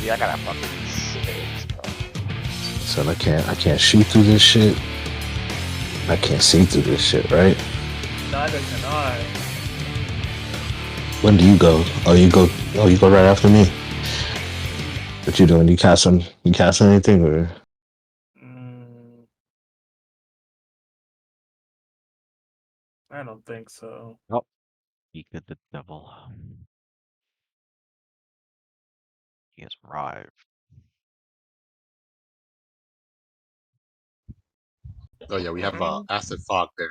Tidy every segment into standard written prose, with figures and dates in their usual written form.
Yeah, I gotta fucking save, bro. So I can't shoot through this shit. I can't see through this shit, right? Neither can I. When do you go? You go right after me. What you doing? You casting anything or? I don't think so. Oh, he did the devil. He has arrived. Oh yeah, we have acid fog there.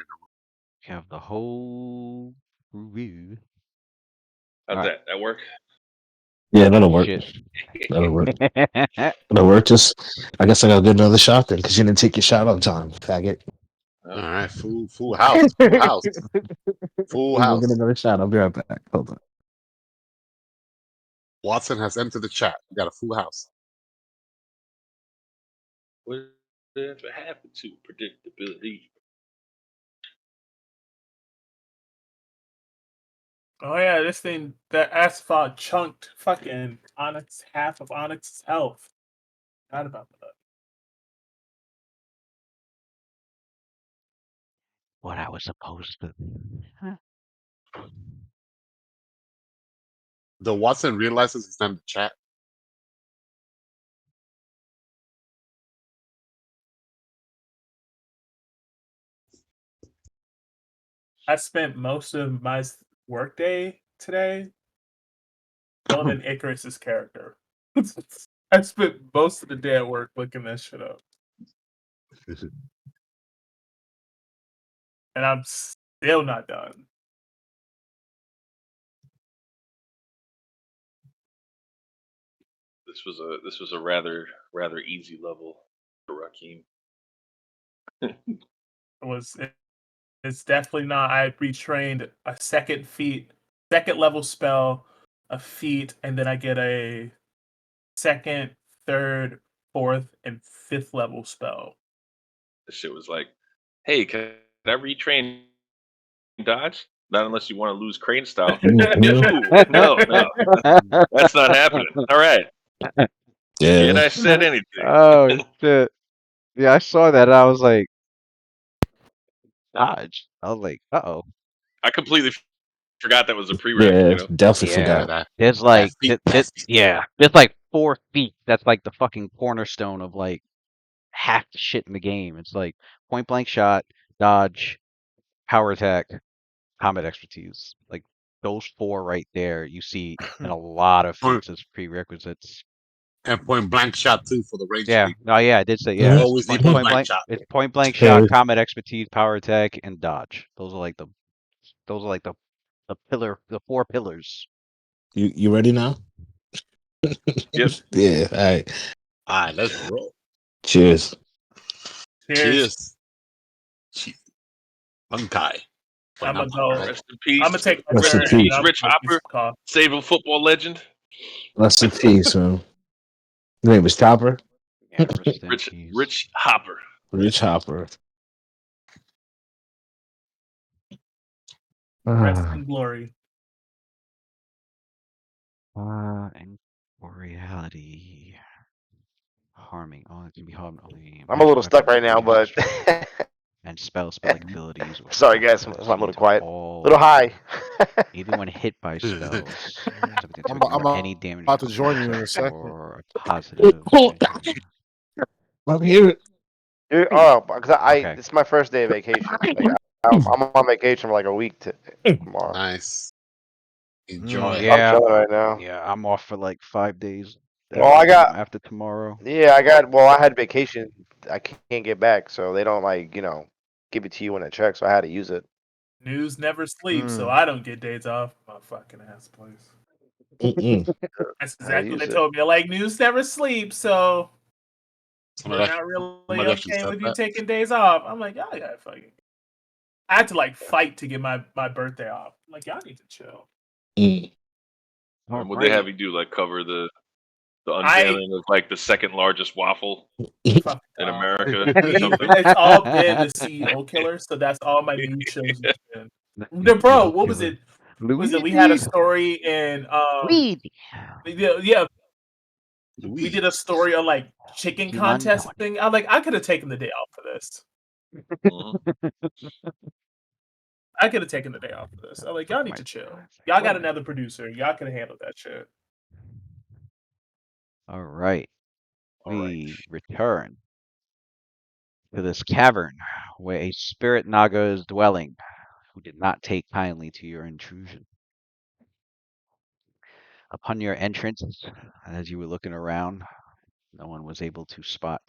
We have the whole review. How'd Alright. that work? Yeah, that'll work. Shit. That'll work. That'll work. Just, I guess I gotta get another shot then, because you didn't take your shot on time, faggot. All right, full house, full house, full house. Get another shot. I'll be right back. Hold on. Watson has entered the chat. We got a full house. Whatever happened to predictability? Oh yeah, this thing, that asphalt chunked fucking Onyx, half of Onyx's health. Forgot about that. What I was supposed to. The Watson realizes he's not in the chat. I spent most of my workday today building Icarus's character. I spent most of the day at work looking that shit up. And I'm still not done. This was a rather easy level for Rakim. It's definitely not. I retrained a second level spell, a feat, and then I get a second, third, fourth, and fifth level spell. This shit was like, hey, can I retrain dodge? Not unless you want to lose crane style. No, that's not happening. All right. Yeah. And I said anything. Oh shit! Yeah, I saw that. And I was like, dodge. I was like, oh. I completely forgot that was a prereq. Yeah, You know? definitely forgot. There's like, there's like 4 feet. That's like the fucking cornerstone of like half the shit in the game. It's like point blank shot, dodge, power attack, combat expertise. Like those 4 right there, you see in a lot of feats as prerequisites. And point blank shot too for the range. Yeah, no, yeah, I did say yeah. Always need point blank shot. It's point blank shot, combat expertise, power attack, and dodge. Those are like the pillar, the 4 pillars. You ready now? Yep. Yeah. All right, let's roll. Cheers. Cheers. Bunkai. I'm gonna go. Rest in peace. I'm gonna take Rest in peace. Rich Hopper, saving football legend. Rest in peace, man. His name was Chopper. Yeah, Rich Hopper. Rich Hopper. Rest in glory. And for reality, harming. Oh, it can be harmed only. I'm a little stuck right now, but. And spelling abilities. Sorry, guys, I'm a little quiet. A little high. Even when hit by spells, I'm any damage about to join you in a second. or a positive. I'm here. Because it's my first day of vacation. Like, I'm on vacation for like a week tomorrow. Nice. Enjoy. Yeah, I'm chilling right now. Yeah, I'm off for like 5 days. Well, I got after tomorrow. Yeah, I had vacation. I can't get back, so they don't give it to you when it checks. So I had to use it. News never sleeps, so I don't get days off. My fucking ass place. That's exactly what they told me. Like, news never sleeps, so we're not really okay with you taking days off. I'm like, y'all gotta fucking. I had to like fight to get my birthday off. I'm like, y'all need to chill. And what they have you do, like cover the unveiling of like the second largest waffle in America. It's all been the CEO killer, so that's all my news shows have been. Bro, what was it? We had a story in yeah, We did a story on like chicken Human contesting. I'm like, I could have taken the day off for this. I could have taken the day off for this. I'm like, y'all need to chill. Y'all got another producer. Y'all could have handled that shit. All right. We return to this cavern where a spirit naga is dwelling, who did not take kindly to your intrusion. Upon your entrance, as you were looking around, no one was able to spot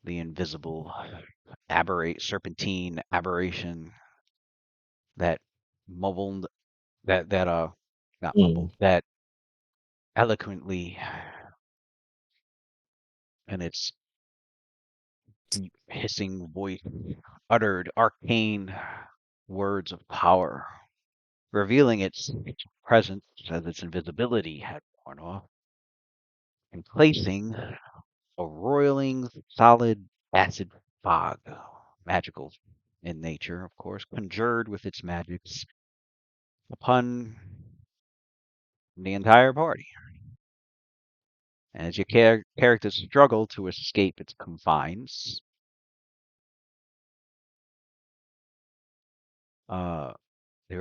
the invisible serpentine aberration that mumbled not mumbled, that eloquently in its deep hissing voice uttered arcane words of power, revealing its presence as its invisibility had worn off, and placing a roiling solid acid fog, magical in nature, of course, conjured with its magics upon the entire party. And as your characters struggle to escape its confines, there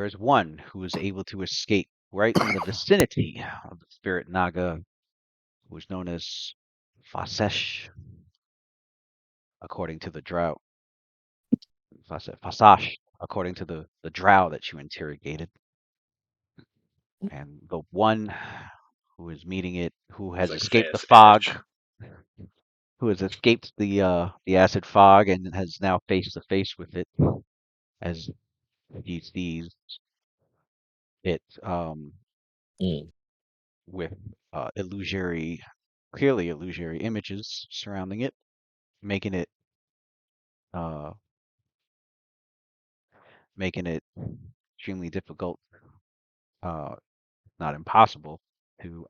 is one who is able to escape right in the vicinity of the spirit naga, who is known as Fasesh, according to the drow. Fasash, according to the drow that you interrogated. And the one who is meeting it, who has escaped the fog, who has escaped the acid fog and has now face to face with it, as he sees it with clearly illusory images surrounding it, making it extremely difficult, not impossible, to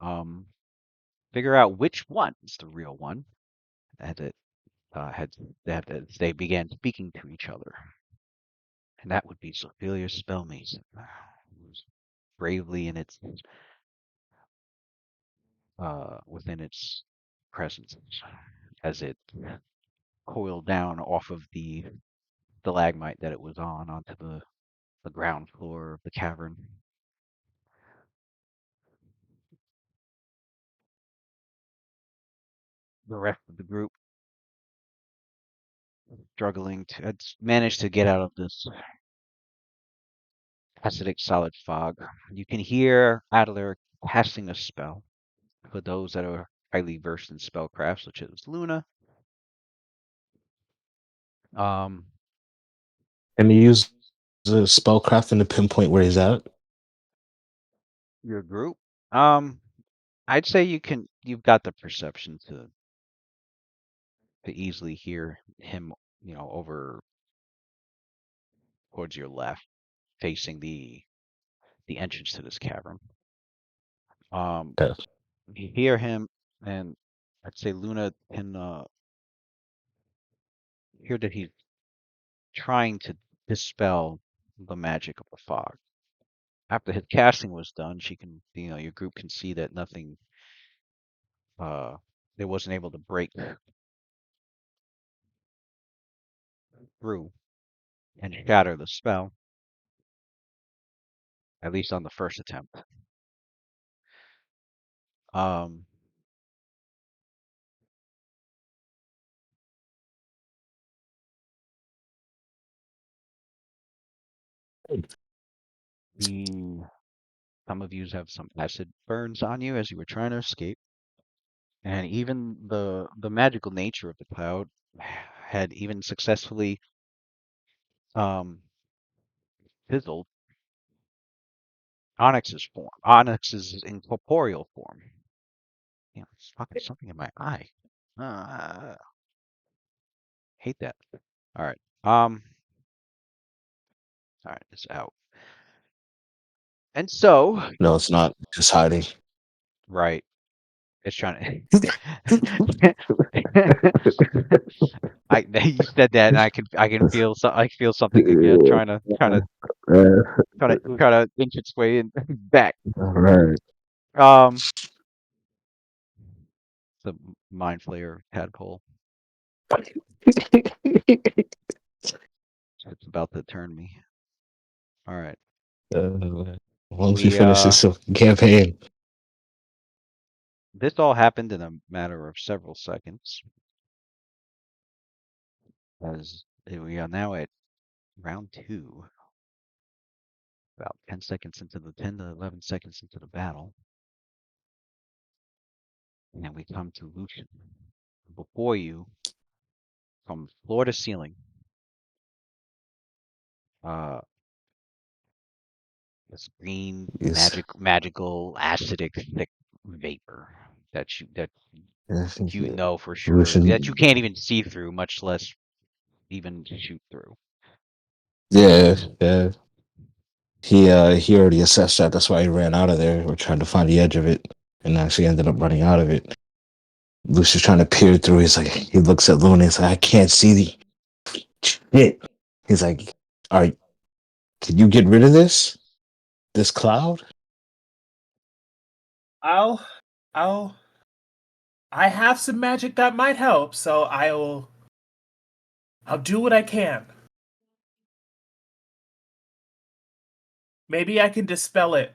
figure out which one is the real one. As they began speaking to each other, and that would be Sophilia's Spellmason, who was bravely in its within its presence as it coiled down off of the stalagmite that it was on onto the ground floor of the cavern. The rest of the group struggling to had managed to get out of this acidic solid fog. You can hear Adler casting a spell for those that are highly versed in spellcraft, such as Luna. Can you use the spellcraft and to pinpoint where he's at? Your group? I'd say you've got the perception to easily hear him, over towards your left, facing the entrance to this cavern. Yes. You hear him, and I'd say Luna can hear that he's trying to dispel the magic of the fog. After his casting was done, she can, your group can see that nothing, it wasn't able to break through and shatter the spell, at least on the first attempt. Some of you have some acid burns on you as you were trying to escape, and even the magical nature of the cloud had even successfully fizzled Onyx's incorporeal form. It's fucking something in my eye. Hate that. All right. All right, it's out. And so, No, it's not. Just hiding. Right. It's trying to. You said that, and I can feel I feel something again, trying to inch its way in back. All right. The mind flayer tadpole. It's about to turn me. All right. Once we finish this campaign. This all happened in a matter of several seconds. As we are now at round 2. About 10 seconds into the 10 to 11 seconds into the battle. And then we come to Lucian. Before you, from floor to ceiling, this green magical acidic thick vapor that you know for sure Lucian, that you can't even see through, much less even shoot through. Yeah. He already assessed that. That's why he ran out of there. We're trying to find the edge of it, and actually ended up running out of it. Lucian's trying to peer through. He's like, he looks at Luna. He's like, I can't see the shit. He's like, all right, can you get rid of this cloud? I have some magic that might help, so I'll do what I can. Maybe I can dispel it.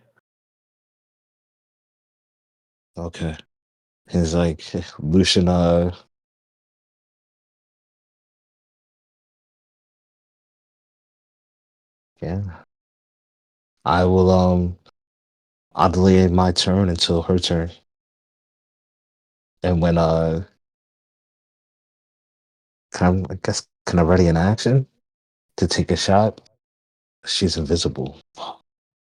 Okay. He's like, Lucian, yeah. I will, I'll delay my turn until her turn. And when, can I ready an action to take a shot? She's invisible.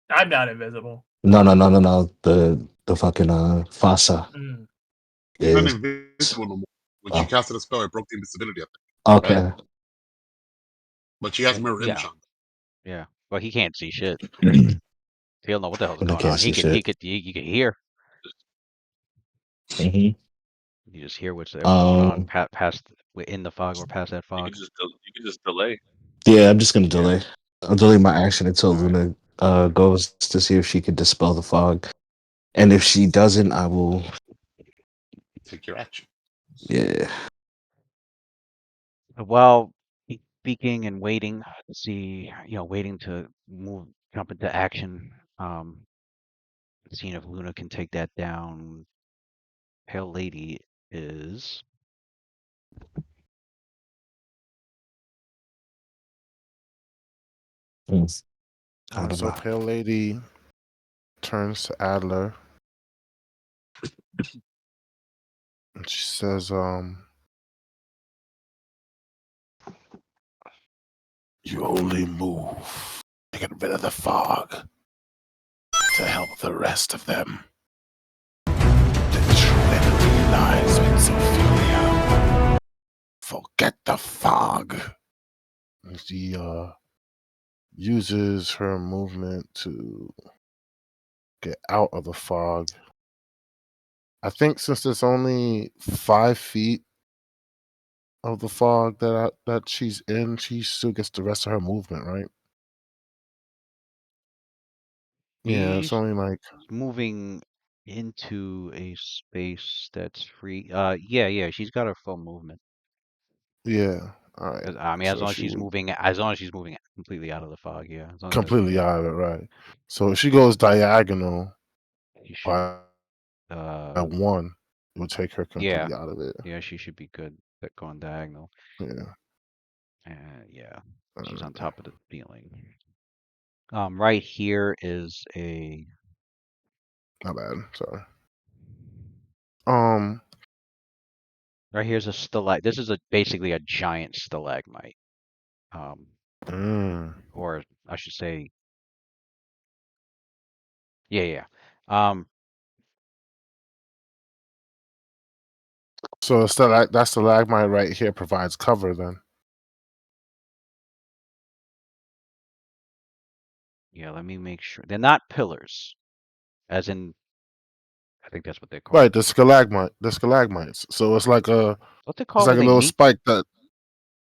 I'm not invisible. No. The fucking Fasa. She's not invisible no more. When she casted a spell, it broke the invisibility of it. Okay. Right? But she has mirror image on. Yeah. Well, he can't see shit. He don't know what the hell's going on. He could hear. Mm-hmm. You just hear what's going on past in the fog or past that fog. You can just delay. Yeah, I'm just gonna delay. I'll delay my action until Luna goes to see if she can dispel the fog. And if she doesn't, I will take your action. Yeah. While speaking and waiting to see, waiting to jump into action, seeing if Luna can take that down. Pale Lady is So Pale Lady turns to Adler and she says, you only move to get rid of the fog to help the rest of them. The true enemy lies with Sophia. Forget the fog. And she uses her movement to get out of the fog. I think since it's only 5 feet of the fog that she's in, she still gets the rest of her movement, right? Yeah, it's only like moving into a space that's free. Yeah, she's got her full movement. Yeah. All right. I mean, as long as she's moving completely out of the fog, yeah. Completely out of it, right? So if she goes diagonal by 1, it will take her completely out of it. Yeah, she should be good at going diagonal. Yeah. Yeah, she's on top of the ceiling. Right here is a. Not bad. Sorry. Right here's a stalagmite. This is basically a giant stalagmite. Or I should say. Yeah. So that stalagmite right here provides cover then. Yeah, let me make sure. They're not pillars. As in, I think that's what they're called. Right, the stalagmites. So it's like a what they call it's like a little spike that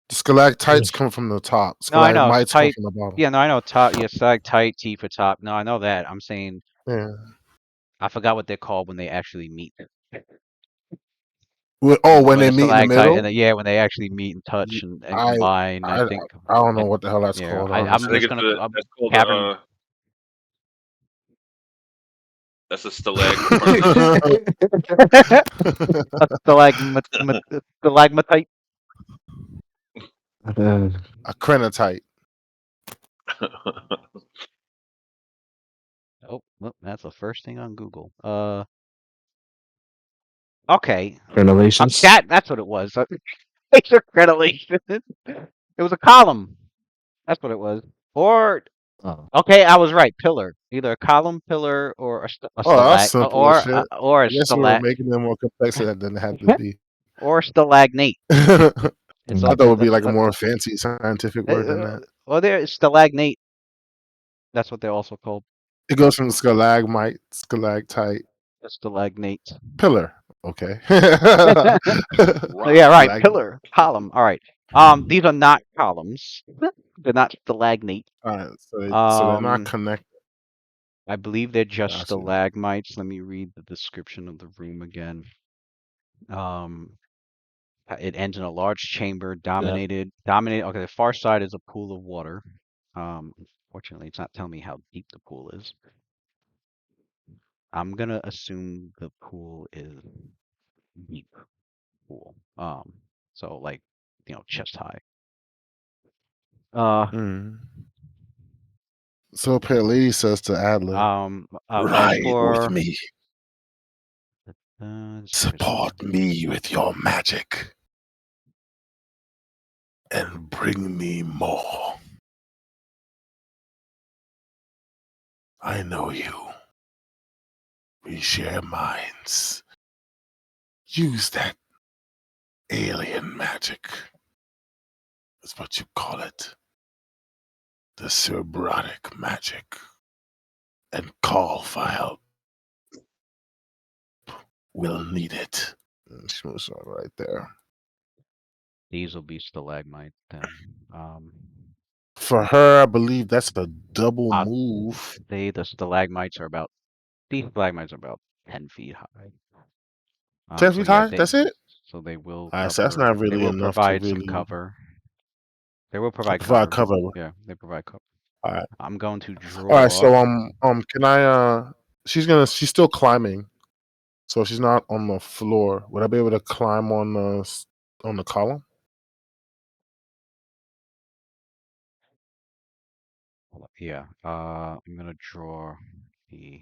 the stalactites come from the top. Stalagmites come from the bottom. Yeah, no, I know top. Yeah, stalactite, T for top. No, I know that. I'm saying. Yeah. I forgot what they're called when they actually meet. When they a meet in the stalactite and middle. yeah, when they actually meet and touch and combine, I I think. I don't know what the hell that's Yeah, called, I'm I think just honestly. gonna that's called cavern. that's a stalag. A stalagmatite. A crenatite. Oh, well, that's the first thing on Google. Okay. Renovations. That's what it was. Laser crenellation. It was a column. That's what it was. Or Oh. okay, I was right. Pillar, either a column, pillar, or a Oh, that's stalag, simple as shit. or a I guess we were making it more complex than it had to be. or stalagnate. I It's thought it would be like a more fancy scientific word than that. well, there is stalagnate. That's what they're also called. It goes from stalagmite, stalactite, A stalagnate. pillar. Okay. Oh, yeah, right. Stalag- Pillar, column. All right. These are not columns. They're not stalagnate. All right, so they're not connected. I believe they're just Gotcha. stalagmites. Let me read the description of the room again. It ends in a large chamber dominated. Okay, the far side is a pool of water. Fortunately, it's not telling me how deep the pool is. I'm gonna assume the pool is deep pool. So like, chest high. So Lady says to Adler, As "Ride with for me. Support me with your magic, and bring me more. I know you. We share minds. Use that alien magic. That's what you call it. The Cerbrotic magic. And call for help. We'll need it." She was right there. These will be stalagmite then. For her, I believe that's a double move. These stalagmites are about 10 feet high. 10 feet high? That's it? So they will All right, cover. so that's not really they will enough provide to some really cover. They will provide provide cover. cover. Yeah, they provide cover. All right. I'm going to draw. All right, so can I she's still climbing. So she's not on the floor. Would I be able to climb on the column? Yeah. I'm gonna draw the.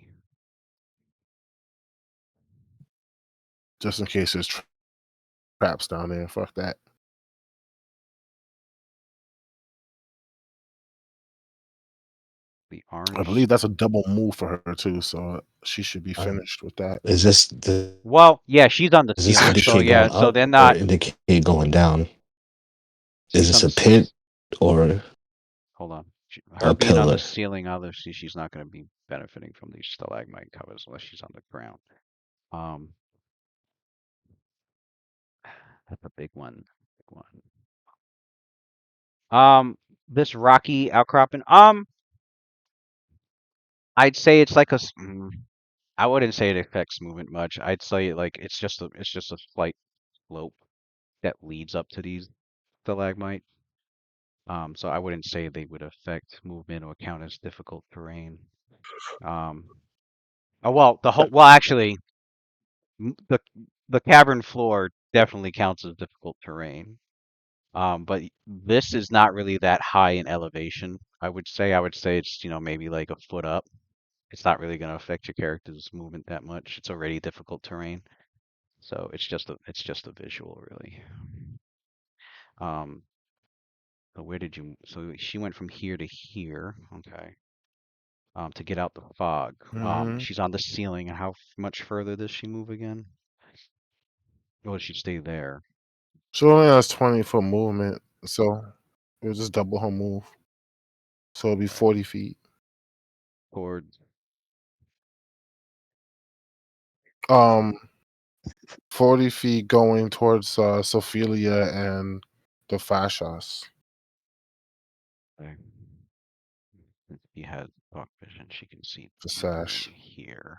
Just in case there's traps down there. Fuck that. The orange. I believe that's a double move for her too, so she should be finished with that. Is this the? Well, yeah, she's on the Does this ceiling, indicate so yeah, going so up they're or not. indicate going down? Is She's this on a the. pit or Hold on. Her a being on the pillar? ceiling, obviously, she's not going to be benefiting from these stalagmite covers unless she's on the ground. That's a big one. Big one. This rocky outcropping. I'd say it's like I wouldn't say it affects movement much. I'd say like it's just a slight slope that leads up to these stalagmite. So I wouldn't say they would affect movement or count as difficult terrain. Actually, the cavern floor definitely counts as difficult terrain. But this is not really that high in elevation. I would say it's maybe like a foot up. It's not really going to affect your character's movement that much. It's already difficult terrain, so it's just a visual really. So where did you? So she went from here to here. Okay. To get out the fog. She's on the ceiling. And how much further does she move again? Or does she stay there? She only has 20-foot movement, so it was just double her move. So it'll be 40 feet. Towards 40 feet going towards Sophelia and the fascias. okay. If she has dark vision, she can see The easily sash. here.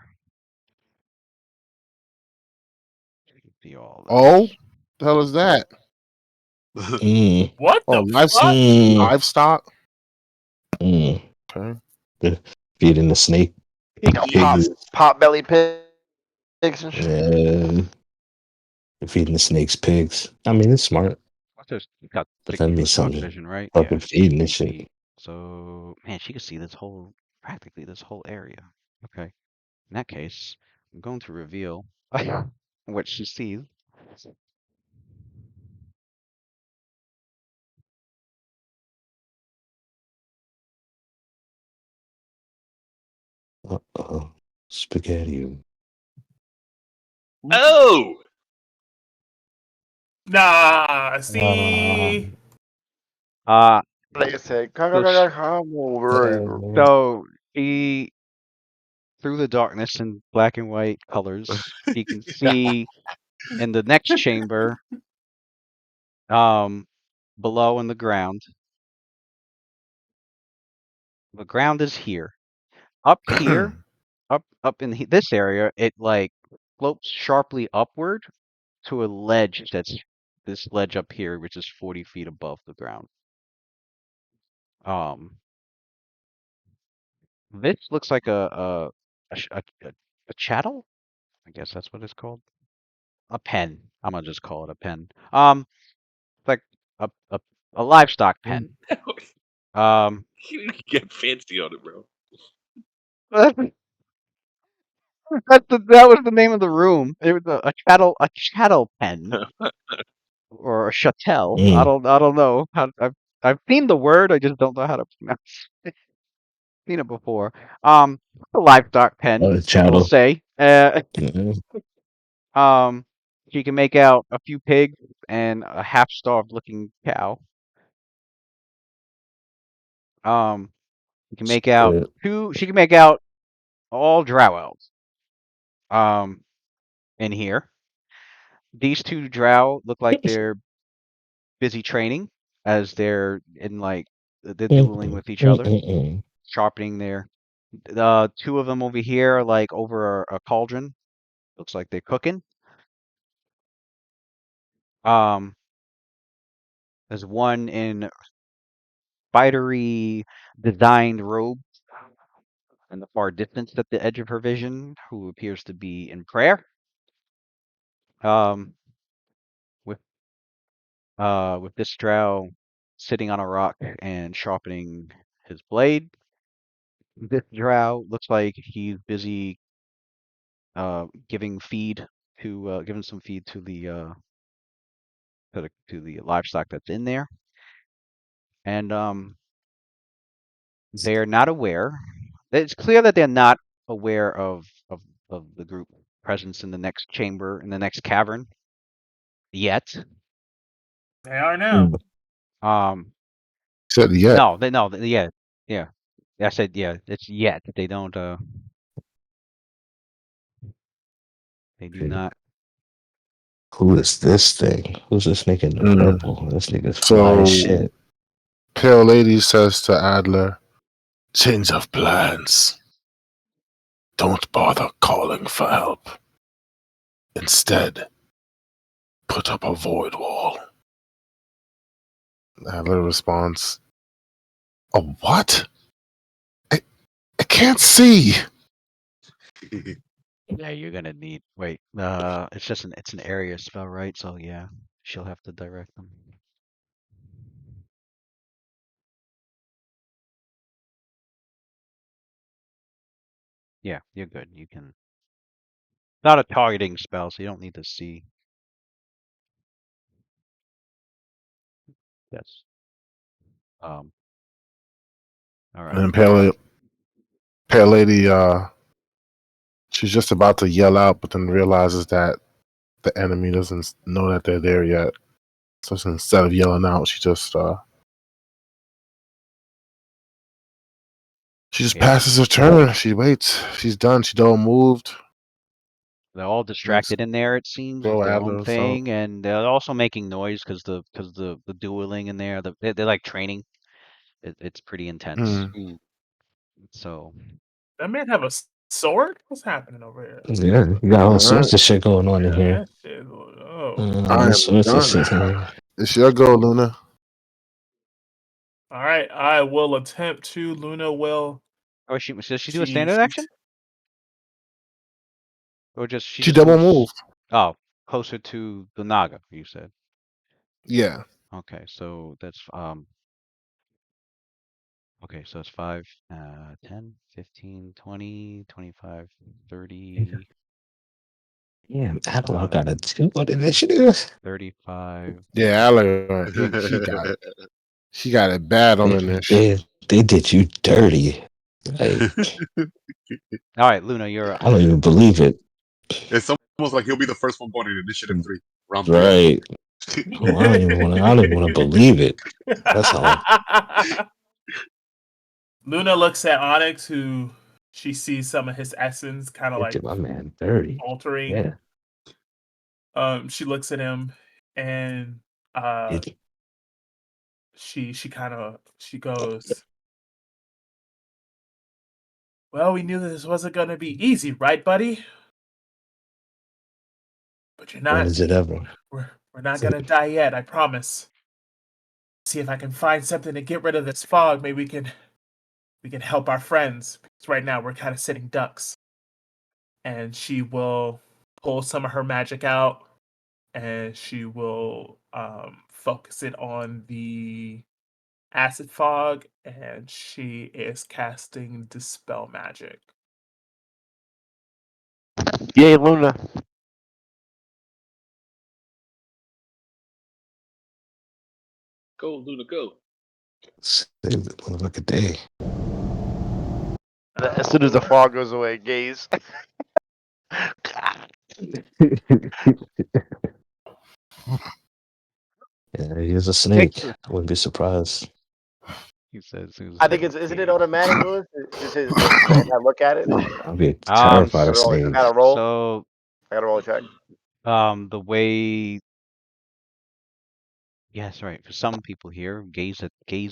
See all this. Oh, the hell is that? What Oh, the fuck? livestock. Okay. Okay. Feeding the snake. You know, pop belly pigs and shit. Yeah. Feeding the snakes pigs. I mean, it's smart. Just got But 60 that means foot dog something. vision, right? Fucking feeding this 60 shit. feet. So, man, she could see this whole, practically this whole area. Okay. In that case, I'm going to reveal what she sees. Uh-oh. Spaghetti. Oh, Nah, see. They said, So, sh- come over. so she, through the darkness and black and white colors, she can see in the next chamber, below in the ground. The ground is here. Up here, up in this area, it like slopes sharply upward to a ledge that's this ledge up here, which is 40 feet above the ground. This looks like a chattel. I guess that's what it's called. A pen. I'm gonna just call it a pen. Like a a, a livestock pen. you get fancy on it, bro. That was the name of the room. It was a chattel pen or a chattel. I don't know how. I've seen the word. I just don't know how to pronounce it. Seen it before. A livestock pen. We'll Chattel. say. She can make out a few pigs and a half-starved looking cow. She can make out two. She can make out all drow elves. In here, these two drow look like they're busy training as they're in like they're dueling with each other, sharpening their. The two of them over here are like over a cauldron. Looks like they're cooking. Um, there's one in spidery designed robe in the far distance at the edge of her vision, who appears to be in prayer. Um, with with this drow sitting on a rock and sharpening his blade. This drow looks like he's busy giving some feed to the livestock that's in there, and they're not aware. It's clear that they're not aware of the group presence in the next chamber, in the next cavern, yet. They are now. Said yet. No, yeah. I said yeah. It's yet. They don't. They do not. Who is this thing? Who's this nigga in the purple? This nigga's fly as shit. Pale Lady says to Adler, change of plans. Don't bother calling for help. Instead, put up a void wall. Adler responds, a what? I can't see. Yeah, you're gonna need. Wait, it's an area spell, right? So yeah, she'll have to direct them. Yeah, you're good. You can. Not a targeting spell, so you don't need to see. Yes. All right. And then Pale Lady, she's just about to yell out, but then realizes that the enemy doesn't know that they're there yet. So instead of yelling out, she just passes her turn. She waits. She's done. She's all moved. They're all distracted in there, it seems, with their own thing, and they're also making noise because the dueling in there. They're like training. It's pretty intense. So. That man have a sword? What's happening over here? Yeah, you got all sorts of shit going on in here. That shit I So am it's just done. sitting here. It's your go, Luna. All right, I will attempt to. Luna will. Oh, does she do a standard action? Or she She just double moves? move. Oh, closer to the Naga, you said. Yeah. Okay, so that's okay, so it's 5, 10, 15, 20, 25, 30. Yeah, Analog got a 2 on initiative. 35. Yeah, she got it bad on initiative. They did you dirty. Like, All right, Luna, you're up. I don't even believe it. It's almost like he'll be the first one born in Initiative 3, round 3. Right. Oh, I don't even want to believe it. That's how. Luna looks at Onyx, who she sees some of his essence kind of They like did my man dirty. altering. Yeah. She looks at him and she goes, "Well, we knew that this wasn't going to be easy, right, buddy? But you're When not. is it ever? We're not going to die yet, I promise. See if I can find something to get rid of this fog. Maybe we can help our friends. Because right now we're kind of sitting ducks." And she will pull some of her magic out, and she will focus it on the acid fog, and she is casting Dispel Magic. Yay, Luna. Go, Luna, go. Save it. Look at day. As soon as the fog goes away, gaze. Yeah, he's a snake. I wouldn't be surprised. He says, I think isn't it automatic, Lewis? Is it the second I look at it? I'd be terrified of I snakes. gotta roll. So, I gotta roll a check. the way, yes, right. For some people here, gaze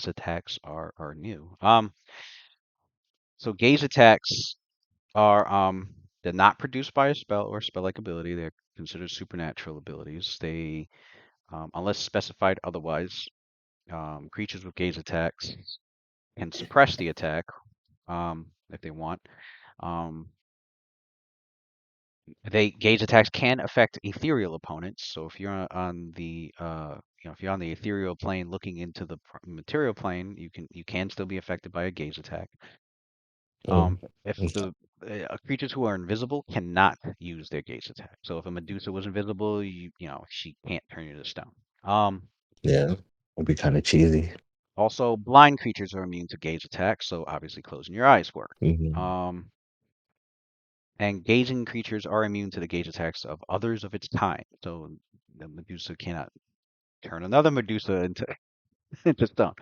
attacks are new. So gaze attacks are they're not produced by a spell or spell-like ability. They're considered supernatural abilities. They, unless specified otherwise, creatures with gaze attacks can suppress the attack, if they want. Gaze attacks can affect ethereal opponents. So if you're on the if you're on the ethereal plane looking into the material plane, you can still be affected by a gaze attack. If the creatures who are invisible cannot use their gaze attack. So if a Medusa was invisible, she can't turn you to stone. Yeah, would be kind of cheesy. Also, blind creatures are immune to gaze attacks, so obviously closing your eyes work. And gazing creatures are immune to the gaze attacks of others of its kind. So the Medusa cannot turn another Medusa into stone.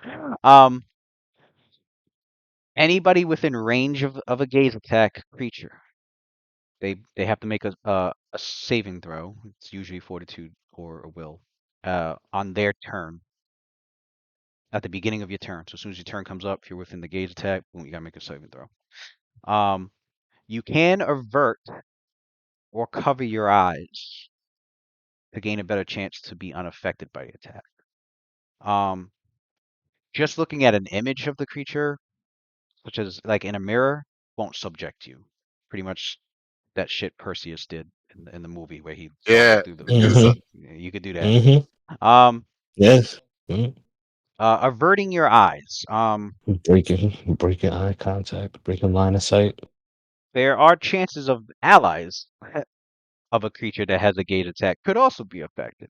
Anybody within range of a gaze attack creature, they have to make a saving throw. It's usually fortitude or a will on their turn. At the beginning of your turn. So as soon as your turn comes up, if you're within the gaze attack, boom, you gotta make a saving throw. You can avert or cover your eyes to gain a better chance to be unaffected by the attack. Just looking at an image of the creature, such as like in a mirror, won't subject you. Pretty much that shit Perseus did in the movie where he saw through the. You could do that. Yes. Averting your eyes. Breaking eye contact, breaking line of sight. There are chances of allies of a creature that has a gaze attack could also be affected.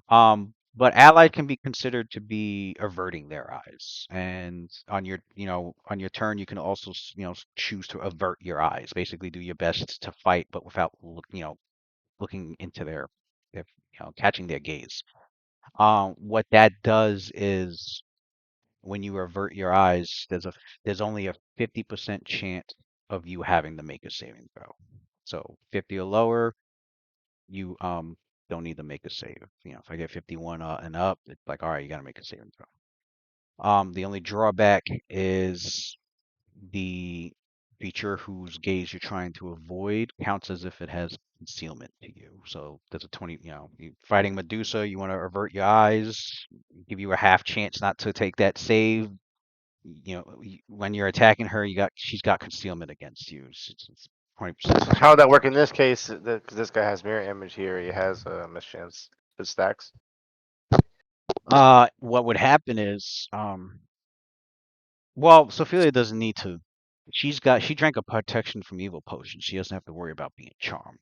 But allied can be considered to be averting their eyes, and on your turn, you can also choose to avert your eyes. Basically, do your best to fight, but without looking into their catching their gaze. What that does is when you avert your eyes, there's only a 50% chance of you having to make a saving throw. So 50 or lower, you don't need to make a save. If I get 51 and up, it's like, all right, you got to make a saving throw. The only drawback is the creature whose gaze you're trying to avoid counts as if it has concealment to you. So there's a 20, you fighting Medusa, you want to avert your eyes, give you a half chance not to take that save. When you're attacking her, she's got concealment against you. It's 20% How would that chance. work in this case? Because this guy has mirror image here. He has mischance. It stacks. What would happen is, well, Sophia doesn't need to. She drank a protection from evil potion. She doesn't have to worry about being charmed.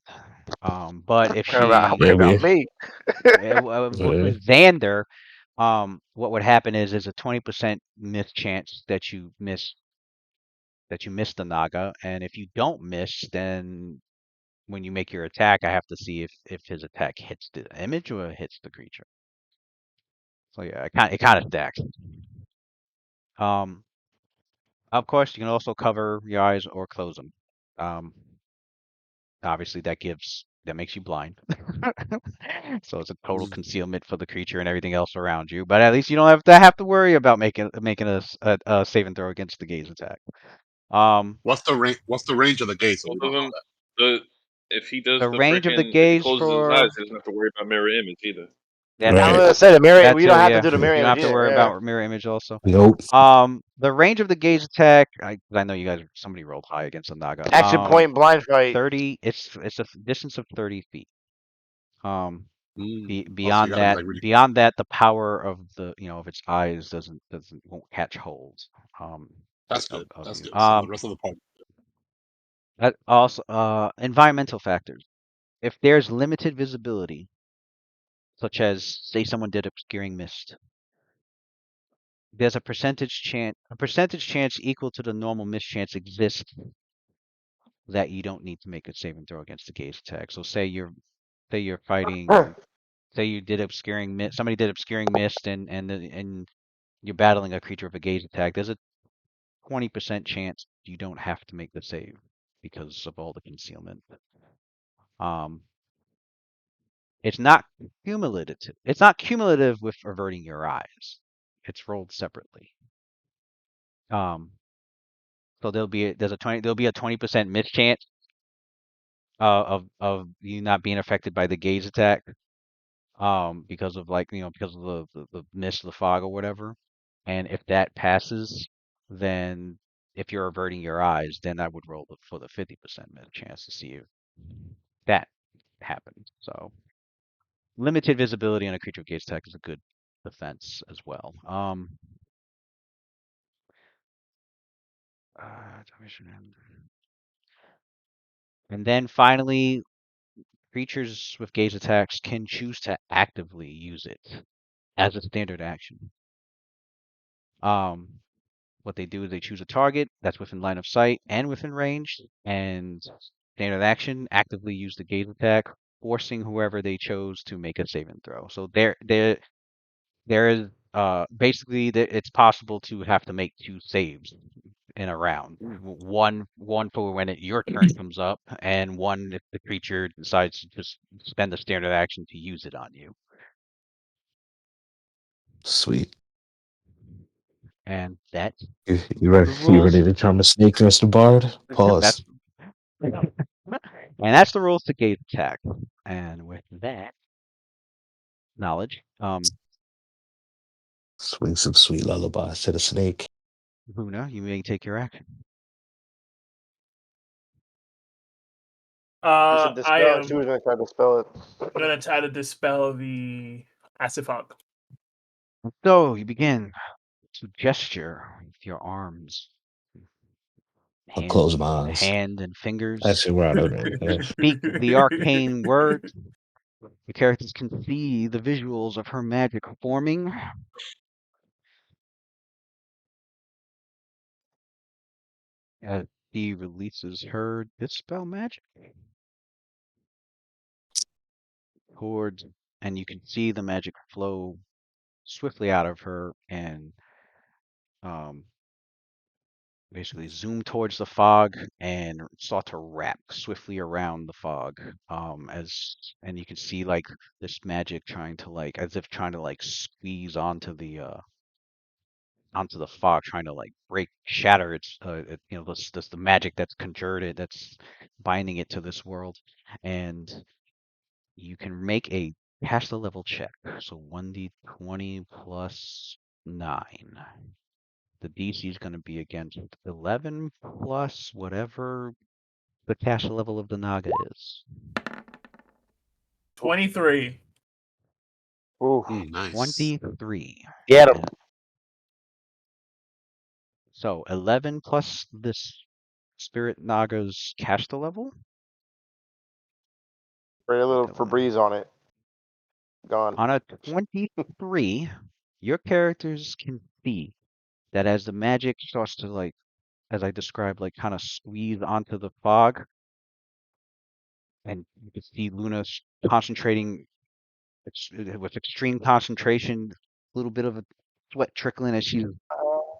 But if What about me? with Xander, what would happen is a 20% miss chance that you miss the Naga, and if you don't miss, then when you make your attack, I have to see if his attack hits the image or hits the creature. So yeah, it kind of stacks. Of course, you can also cover your eyes or close them. Obviously, that makes you blind. So it's a total concealment for the creature and everything else around you. But at least you don't have to worry about making a save and throw against the gaze attack. What's the range? What's the range of the gaze? So we Both of don't know them. If he does The the range of the freaking, if he gaze closes his for eyes, he doesn't have to worry about mirror image either. that I was Right. gonna say the mirror. that We too, don't have to yeah. do the mirror You don't image have to either. worry Yeah. about mirror image also. Nope. The range of the gaze attack, I know you guys somebody rolled high against the Naga. Action point blind fight. 30, it's a distance of 30 feet. that. So you Beyond gotta be that, like really. the power of of its eyes won't catch hold That's of good. That's you. good. So the rest of the part. That also environmental factors. If there's limited visibility, such as say someone did obscuring mist, there's a percentage chance equal to the normal mist chance exists that you don't need to make a saving throw against the gaze attack. So say you're fighting, say you did obscuring mist, somebody did obscuring mist, and you're battling a creature with a gaze attack. There's a 20% chance you don't have to make the save because of all the concealment. Um, it's not cumulative. It's not cumulative with averting your eyes. It's rolled separately. So there'll be a 20% miss chance of you not being affected by the gaze attack. Because of because of the mist, the fog, or whatever. And if that passes, then if you're averting your eyes, then I would roll for the 50% chance to see if that happens. So limited visibility on a creature with gaze attack is a good defense as well. And then finally, creatures with gaze attacks can choose to actively use it as a standard action. What they do is they choose a target that's within line of sight and within range, and standard action, actively use the gaze attack, forcing whoever they chose to make a save and throw. So there is basically it's possible to have to make 2 saves in a round. One for when your turn comes up, and one if the creature decides to just spend the standard action to use it on you. Sweet. And that's You ready? the You rules. ready to charm a snake, Mr. Bard? Pause. That's and that's the rules to gaze attack. And with that knowledge, Swing some sweet lullabies to the snake. Luna, you may take your action. You should I dispel it. am She was gonna try to dispel it. gonna try to dispel the acid fog. So you begin to gesture with your arms, I'll close my eyes. hand and fingers. Actually, we're out of it. Speak the arcane words. The characters can see the visuals of her magic forming. As she releases her dispel magic towards, and you can see the magic flow swiftly out of her and um, basically zoom towards the fog and start to wrap swiftly around the fog. And you can see like this magic trying to as if trying to squeeze onto onto the fog, trying to like shatter its, this the magic that's conjured it, that's binding it to this world, and you can make a caster level check. So 1d20 plus 9. The DC is going to be against 11 plus whatever the caster level of the Naga is. 23. Ooh. Nice. 23. Get him. So 11 plus this Spirit Naga's caster level. Spray a little Febreze on it. Gone. On a 23, your characters can see that as the magic starts to, like, as I described, like kind of squeeze onto the fog, and you can see Luna concentrating with extreme concentration, a little bit of a sweat trickling as she's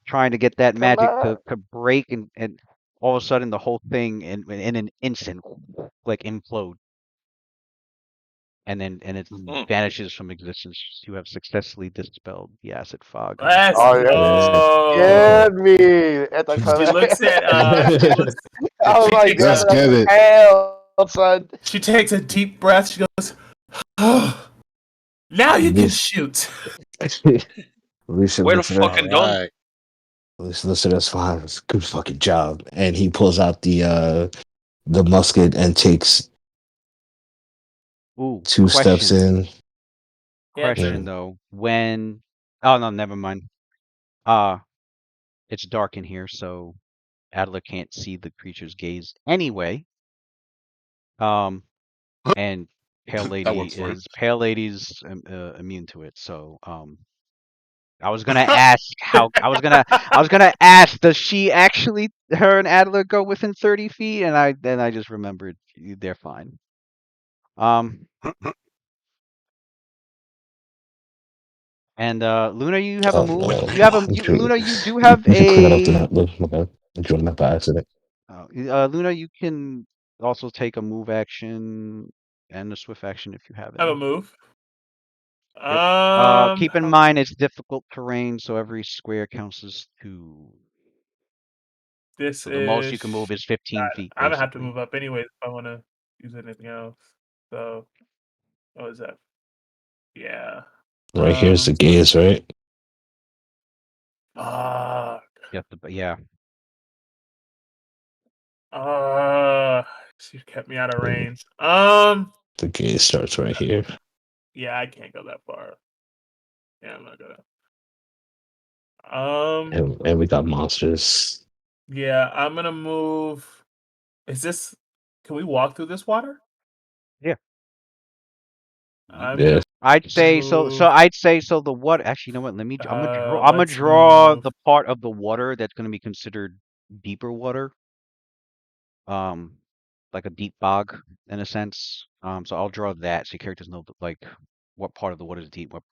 trying to get that Come magic on. to break, and all of a sudden the whole thing in an instant like implode, and it vanishes from existence. You have successfully dispelled the acid fog. Let's Oh, go. Scared me. She looks at she looks. I was she like, takes Let's a- get it. hell, son. She takes a deep breath. She goes, "Oh, now you can shoot." Lucian Way to looks at us. fucking done. Alright. Lucian looks at us. Fine, it's a good fucking job. And he pulls out the musket and takes Ooh, 2 steps in. Question Yeah. though, when no, never mind. It's dark in here, so Adler can't see the creature's gaze anyway. And Pale That works for him. Lady's immune to it. So I was gonna ask I was gonna ask, does she actually, her and Adler, go within 30 feet? And I just remembered they're fine. And Luna, you have a move. You have Luna, you do have You should clean that up to a. not look. My bad. I joined that by accident. Luna, you can also take a move action and a swift action if you have I have a any. move. Yep. Keep in mind it's difficult terrain, so every square counts as 2. This So the most you can move is 15 feet. I'm gonna have to basically. move up anyway if I want to use anything else. So, what is that? Yeah. Right here's the gaze, right? Yeah. She kept me out of range. The gaze starts right here. Yeah, I can't go that far. Yeah, I'm not gonna. And we got monsters. Yeah, I'm gonna move. Can we walk through this water? Yeah. I'm I'd say so. move. So I'd say so. The water. Actually, you know what? Let me. I'm gonna let's draw move. the part of the water that's gonna be considered deeper water. Like a deep bog in a sense. So I'll draw that so your characters know like what part of the water is deep, what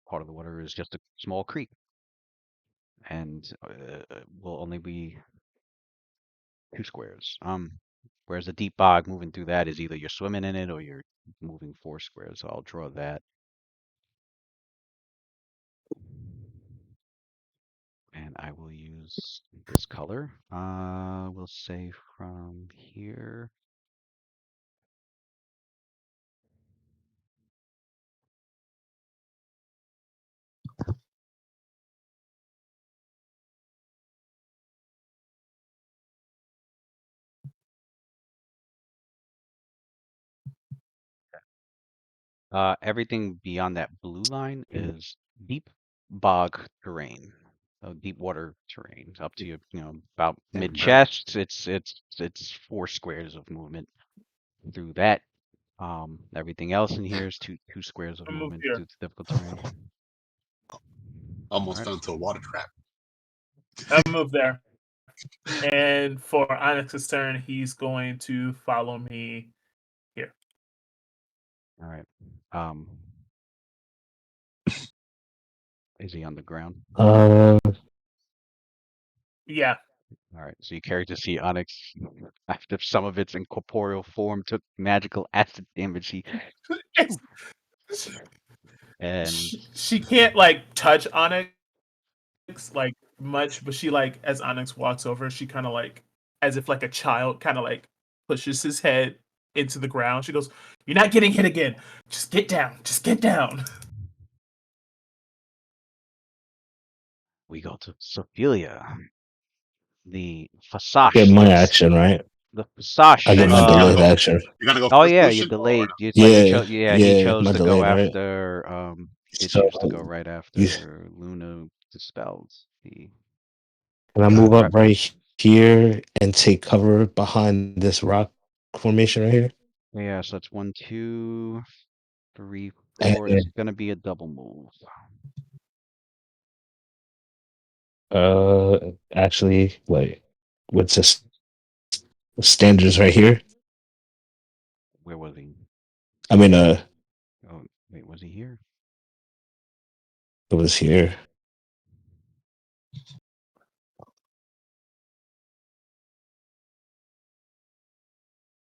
part of the water is just a small creek, and will only be 2 squares. Whereas a deep bog, moving through that is either you're swimming in it or you're moving 4 squares. So I'll draw that. And I will use this color. We'll say from here. Everything beyond that blue line is deep bog terrain. So deep water terrain. Up to about mid chest. It's 4 squares of movement through that. Everything else in here is two squares of movement through the difficult terrain. Almost fell into a water trap. I move there. And for Onyx's turn, he's going to follow me here. All right. Is he on the ground? Yeah. All right. So you characters see Onyx, after some of its incorporeal form took magical acid damage. And she can't like touch Onyx like much, but she like as Onyx walks over, she kind of like as if like a child kind of like pushes his head into the ground. She goes, "You're not getting hit again. Just get down. Just get down." We go to Sophia, the Get Fasash my list. action, right? The Fasash. I get my delayed action. You gotta go Oh first, yeah, you Lucian, delayed. or It's like Yeah, he yeah, chose my to go delayed, right? after. He So chose to go right you, after Luna dispelled the. can I move up right here and take cover behind this rock formation right here? Yeah, so it's 1, 2, 3, 4. This And is gonna be a double move. actually, wait, what's this? Standards right here. Where was he? I mean, Oh wait, was he here? it was here.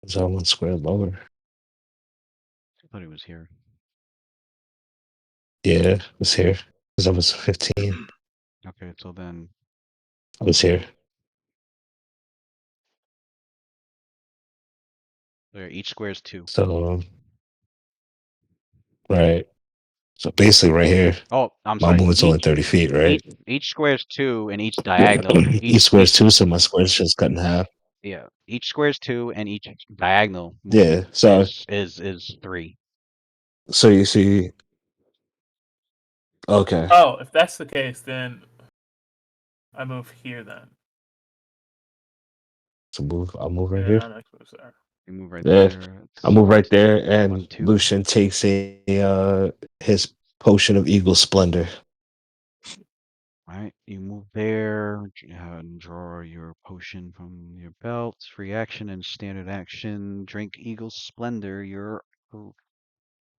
It's on 1 square lower. I thought he was here. Yeah, it was here because I was 15. Okay, so then I was here. there each square is 2. So, right. So basically, right here, Oh, I'm my sorry. movement's only 30 feet, right? Each square is 2, and each diagonal. Each square is 2, so my square's just cut in half. Yeah, each square is 2, and each diagonal Yeah. So, is 3. so you see, okay. Oh, if that's the case, then I move here then. So move. I'll move right And then here. Onyx moves there. You move right Yeah, there. I'll move right there, 1, and 2. Lucian takes his potion of Eagle Splendor. All right, you move there and draw your potion from your belt. Free action and standard action. Drink Eagle Splendor.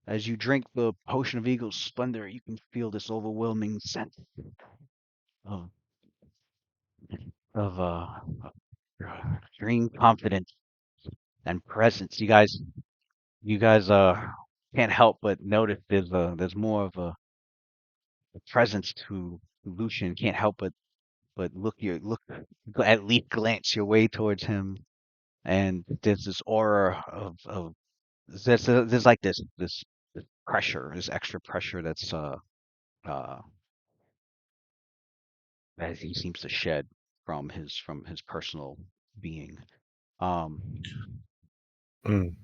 As you drink the potion of Eagle Splendor, you can feel this overwhelming sense of of extreme confidence and presence. You guys can't help but notice there's more of a presence to Lucian. Can't help but at least glance your way towards him, and there's this aura of there's like this pressure, this extra pressure uh that he seems to shed from his personal being. Um, Mm.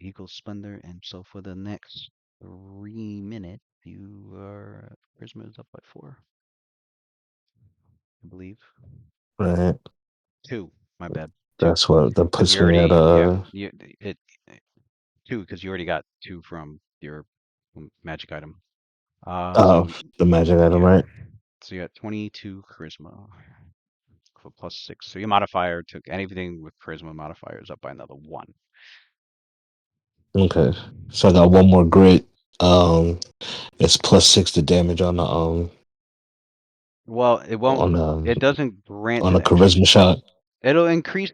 Eagle Splendor, and so for the next 3 minutes, you are Charisma is up by 4, I believe. Right. 2, my bad. 2. That's what that Because puts you me at already, yeah, it 2 because you already got 2 from your magic item. the magic item, Yeah. right? So you got 22 charisma for +6. So your modifier took anything with charisma modifier is up by another 1. Okay. So I got 1 more grit. It's +6 to damage on the Well, it won't. on It doesn't grant on a an extra. charisma shot. It'll increase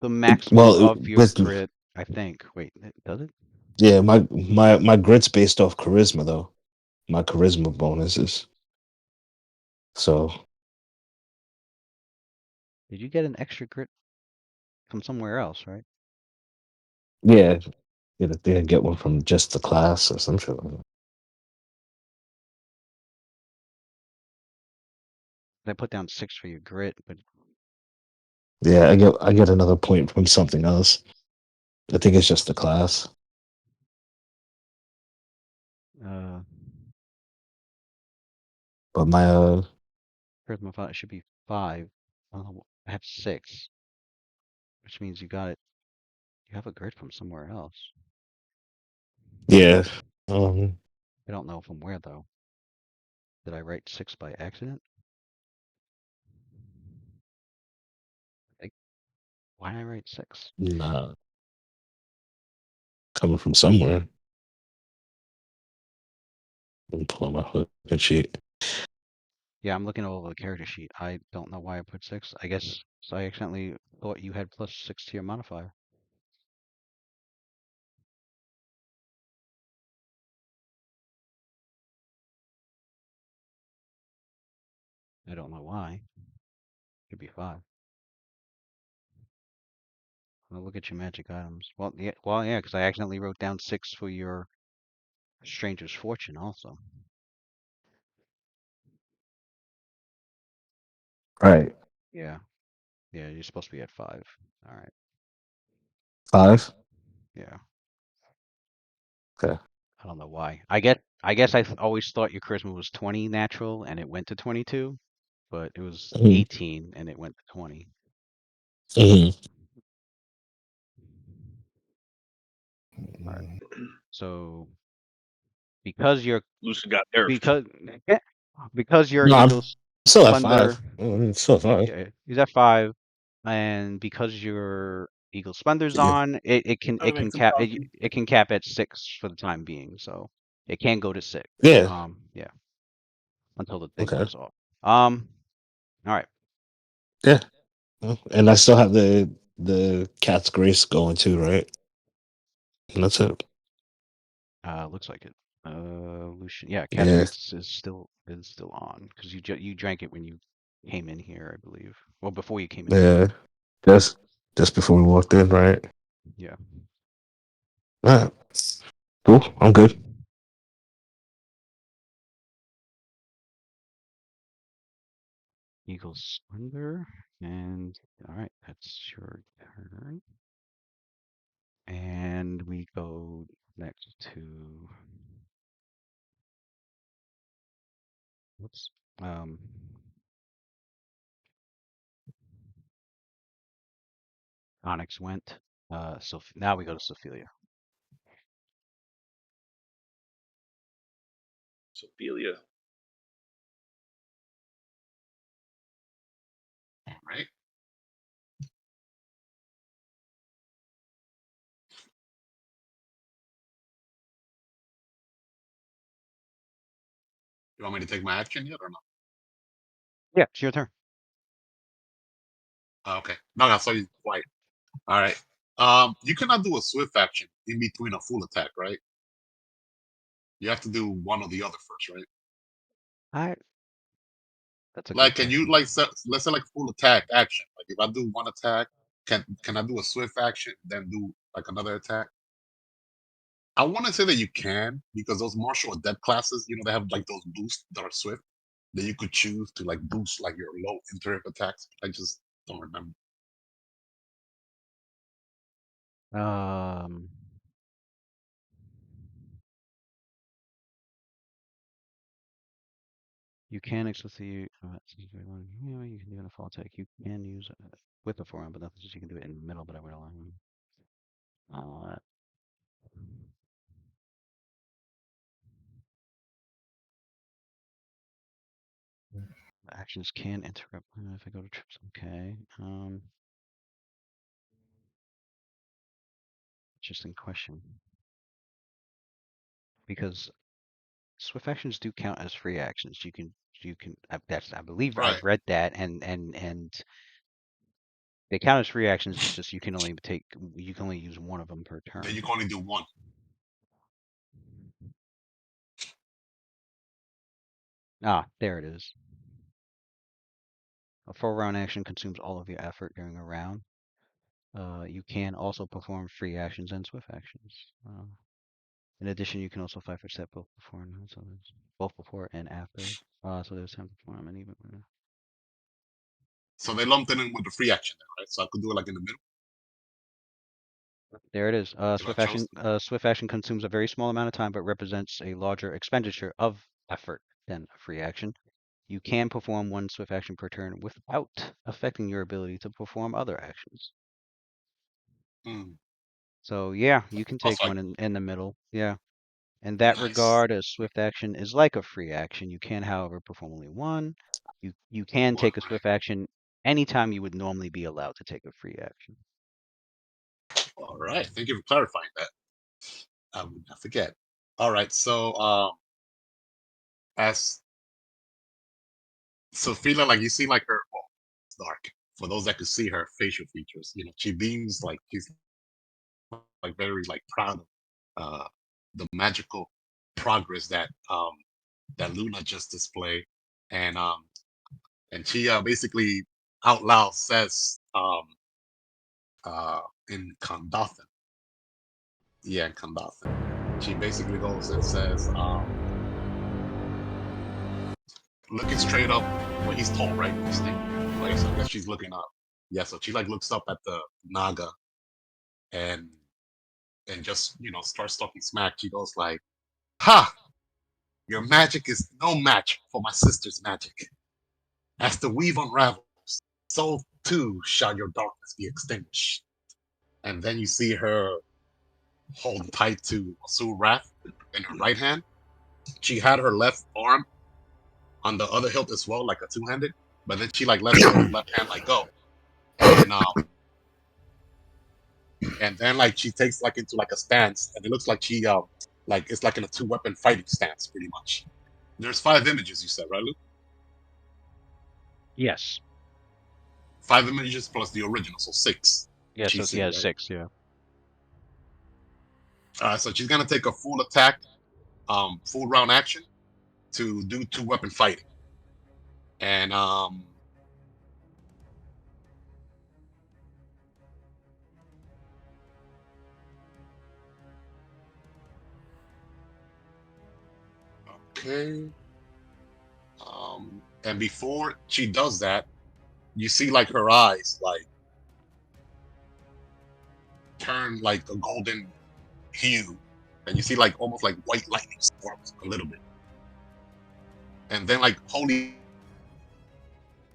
the maximum Well, of your with grit, I think. Wait, does it? yeah, my grit's based off charisma though. My charisma bonuses. So Did you get an extra grit from somewhere else, right? yeah, they get one from just the class or some shit like that. I put down 6 for your grit, but Yeah, I get another point from something else. I think it's just the class. uh, But my charisma it should be 5. I have 6, which means you got it. You have a grit from somewhere else. yeah. I don't know from where though. Did I write 6 by accident? Like, why did I write 6? Nah, coming from somewhere. Let me pull out my hook and sheet. Yeah, I'm looking over the character sheet. I don't know why I put 6. I guess I accidentally thought you had +6 to your modifier. I don't know why. Could be 5. Well, look at your magic items. Well, yeah, because I accidentally wrote down 6 for your Stranger's Fortune also. Right. Yeah. Yeah, you're supposed to be at 5. All right. 5. Yeah. Okay. I don't know why. I guess I always thought your charisma was 20 natural and it went to 22, but it was 18 and it went to 20. All right. So because you're Lucy got nerfed. because your No, I'm Eagle's still at Splendor, 5. Still at 5. yeah, he's at 5, and because your Eagle Splendor's Yeah. on, it can Gotta make some cap coffee. it can cap at 6 for the time being, so it can go to 6. Yeah. Yeah, until the thing Okay. wears off. All right. Yeah. And I still have the Cat's Grace going too, right? And that's it. Looks like it. Lucian, yeah, Cat's Yeah. Grace is still on because you drank it when you came in here, I believe. Well, before you came in Yeah. here. Just before we walked in, right? Yeah. All right. Cool. I'm good. Eagle Splendor, and all right, that's your turn. And we go next to whoops. Onyx went. So now we go to Sophia. Sophia. All right. You want me to take my action yet or not? Yeah, it's your turn. Okay. No, I saw you quiet. All right. You cannot do a swift action in between a full attack, right? You have to do one or the other first, right? That's a good Like, can you question. like let's say like full attack action? Like, if I do one attack, can I do a swift action then do like another attack? I want to say that you can because those martial adept classes, they have like those boosts that are swift that you could choose to like boost like your low interior attacks. I just don't remember. You can explicitly you can do in a fall attack. You can use with the forearm, but nothing says you can do it in the middle. But I would allow you. Actions can interrupt if I go to trips. Okay. Interesting question. Because swift actions do count as free actions. You can I believe Right. I've read that and they count as free actions. It's just you can only use one of them per turn. Then you can only do one. Ah, there it is. A full round action consumes all of your effort during a round. You can also perform free actions and swift actions. In addition, you can also fight for step both before and after. So there's time to perform and even. So they lumped it in with the free action, then, right? So I could do it like in the middle. There it is. if I chose to. Swift action consumes a very small amount of time, but represents a larger expenditure of effort than a free action. You can perform one swift action per turn without affecting your ability to perform other actions. Hmm. So yeah, you can take Also, one in the middle. Yeah. In that nice. regard, a swift action is like a free action. You can, however, perform only one. You can One, take a right? swift action anytime you would normally be allowed to take a free action. All right. Thank you for clarifying that. I would not forget. All right. So as So feeling like you see like her, well, it's dark. For those that could see her facial features, she beams like she's like very like proud of the magical progress that Luna just displayed, and she basically out loud says in Kandothan, in Kandothan, she basically goes and says, looking straight up, well, he's tall, right? He's standing, right? So I guess she's looking up. Yeah, so she like looks up at the Naga and just starts talking smack. She goes like, "Ha! Your magic is no match for my sister's magic. As the weave unravels, so too shall your darkness be extinguished." And then you see her hold tight to Asul Wrath in her right hand. She had her left arm on the other hilt as well, like a two-handed. But then she like lets her left hand like go, and then like she takes like into like a stance, and it looks like she like it's like in a two-weapon fighting stance, pretty much. There's 5 images, you said, right, Luke? Yes. 5 images plus the original, so 6. Yeah, so GC, yeah, right? 6, yeah. So she's gonna take a full attack, full round action to do 2-weapon fighting, and okay, and before she does that, you see like her eyes like turn like a golden hue, and you see like almost like white lightning sparks a little bit, and then like holy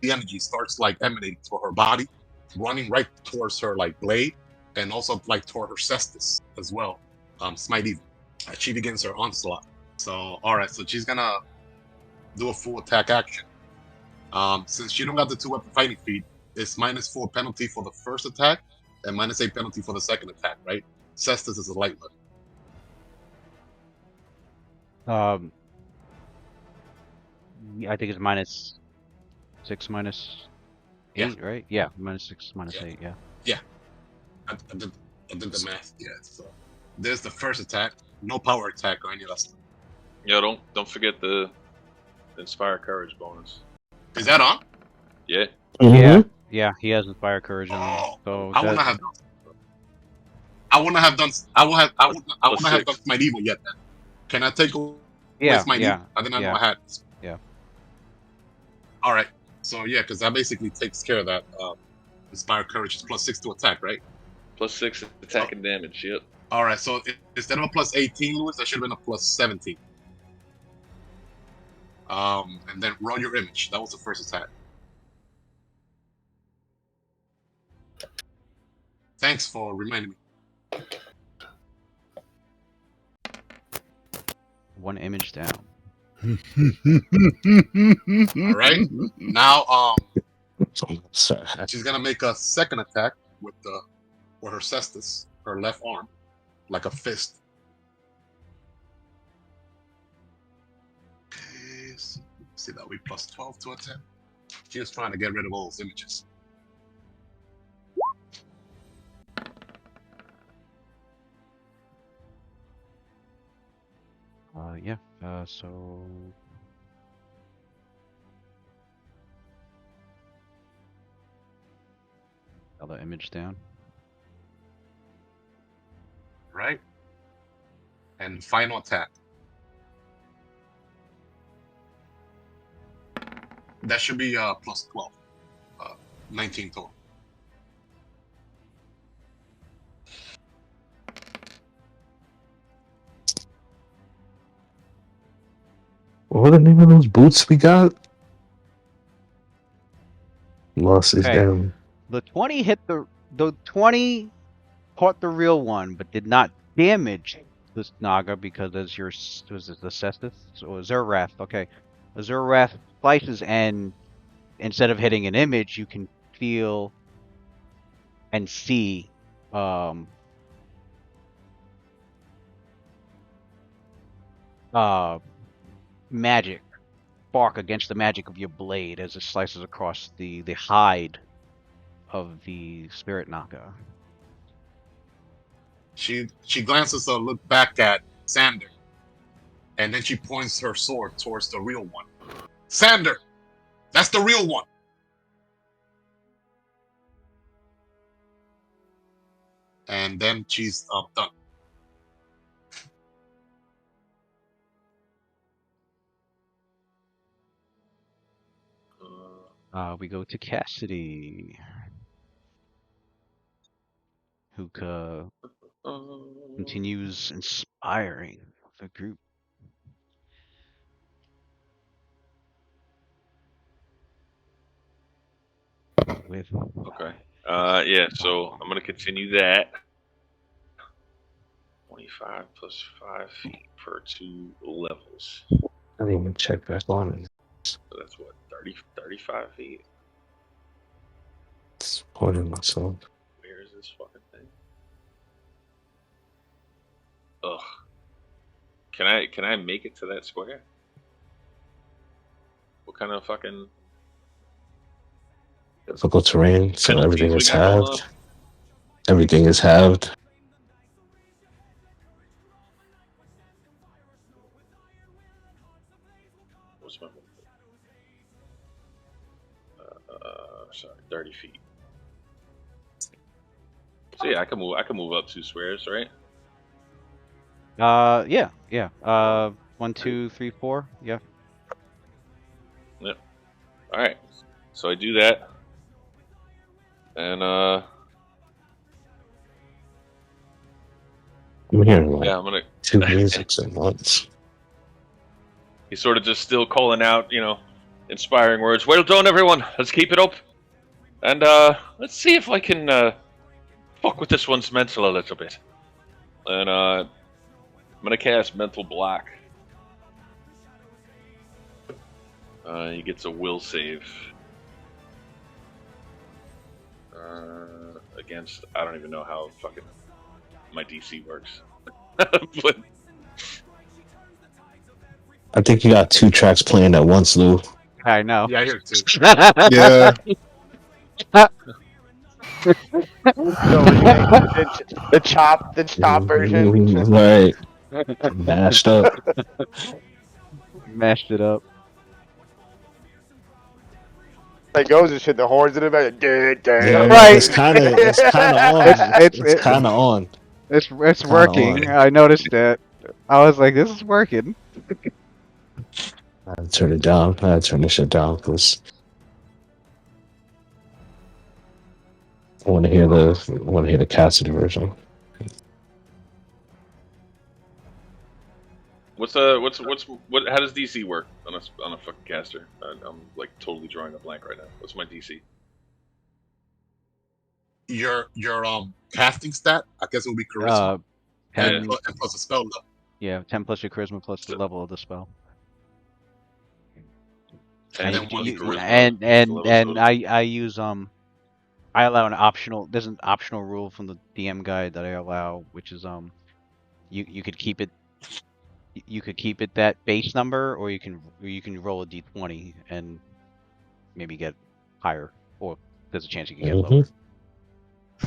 energy starts like emanating through her body, running right towards her like blade, and also like toward her cestus as well. Smite even. She begins her onslaught. So all right, so she's gonna do a full attack action. Since she don't got the 2-weapon fighting feat, it's -4 penalty for the first attack and -8 penalty for the second attack, right? Cestus is a light weapon. I think it's -6, -8, right? Yeah, -6, -8, yeah. Yeah. I did the math, yeah. So there's the first attack, no power attack or any of that stuff. Yo, don't forget the Inspire Courage bonus. Is that on? Yeah. Yeah, he has Inspire Courage on. So I wouldn't have done. I wouldn't have done. I wouldn't have done Smite Evil yet. Then can I take away Smite Evil? I didn't know I had. Yeah. All right. So yeah, because that basically takes care of that. Inspire Courage is +6 to attack, right? +6 attack and damage. Yep. All right. So instead of a +18, Lewis, that should have been a +17. And then roll your image. That was the first attack. Thanks for reminding me. 1 image down. All right. Now, Sorry. she's gonna make a second attack with her cestus, her left arm, like a fist. Okay, so see that we +12 to attack. She was trying to get rid of all those images. Yeah. So other image down. Right. And final attack. That should be +12. 19 total. What were the name of those boots we got? Lost is down. The 20 hit the 20 caught the real one, but did not damage this Naga because as your was it the Cestus or Zyrxog? Okay, the Zyrxog slices, and instead of hitting an image, you can feel and see magic spark against the magic of your blade as it slices across the hide of the spirit Naka. She glances a look back at Sander, and then she points her sword towards the real one. Sander, that's the real one. And then she's done. We go to Cassidy, who continues inspiring the group. With Okay. Yeah. So I'm gonna continue that. 25 plus 5 feet per 2 levels. I didn't even check back on it. So that's what, 35 feet? It's pointing myself. Where is this fucking thing? Ugh. Can I make it to that square? What kind of fucking Difficult terrain, so penalties everything we is got going halved. on? Everything is halved. What's my sorry, 30 feet. So yeah, I can move up 2 squares, right? yeah. 1, 2, 3, 4. Yeah. Yep. All right. So I do that, and I'm hearing like yeah, I'm gonna. 2 musics at once. He's sort of just still calling out, inspiring words. Well done, everyone. Let's keep it up, and let's see if I can fuck with this one's mental a little bit. And I'm gonna cast Mental Block. He gets a will save against. I don't even know how fucking my DC works. But I think you got 2 tracks playing at once, Lou. I know. Yeah, I hear it too. Yeah. The chop version. Right. Mashed up. Mashed it up. Like goes and shit. The horns in the back. Yeah, Right. It's kind of on. It's kind of on. It's Kinda working. on. I noticed that. I was like, this is working. I had to turn it down. I had to turn this shit down because I want to hear the Cassidy version. what? How does DC work on a fucking caster? I'm like totally drawing a blank right now. What's my DC? Your casting stat, I guess it would be charisma, 10, and plus a spell level. yeah, 10 plus your charisma plus the level of the spell. 10 then plus you- charisma. And I use I allow an optional. There's an optional rule from the DM guide that I allow, which is you could keep it. You could keep it that base number, or you can roll a d20 and maybe get higher, or there's a chance you can get lower.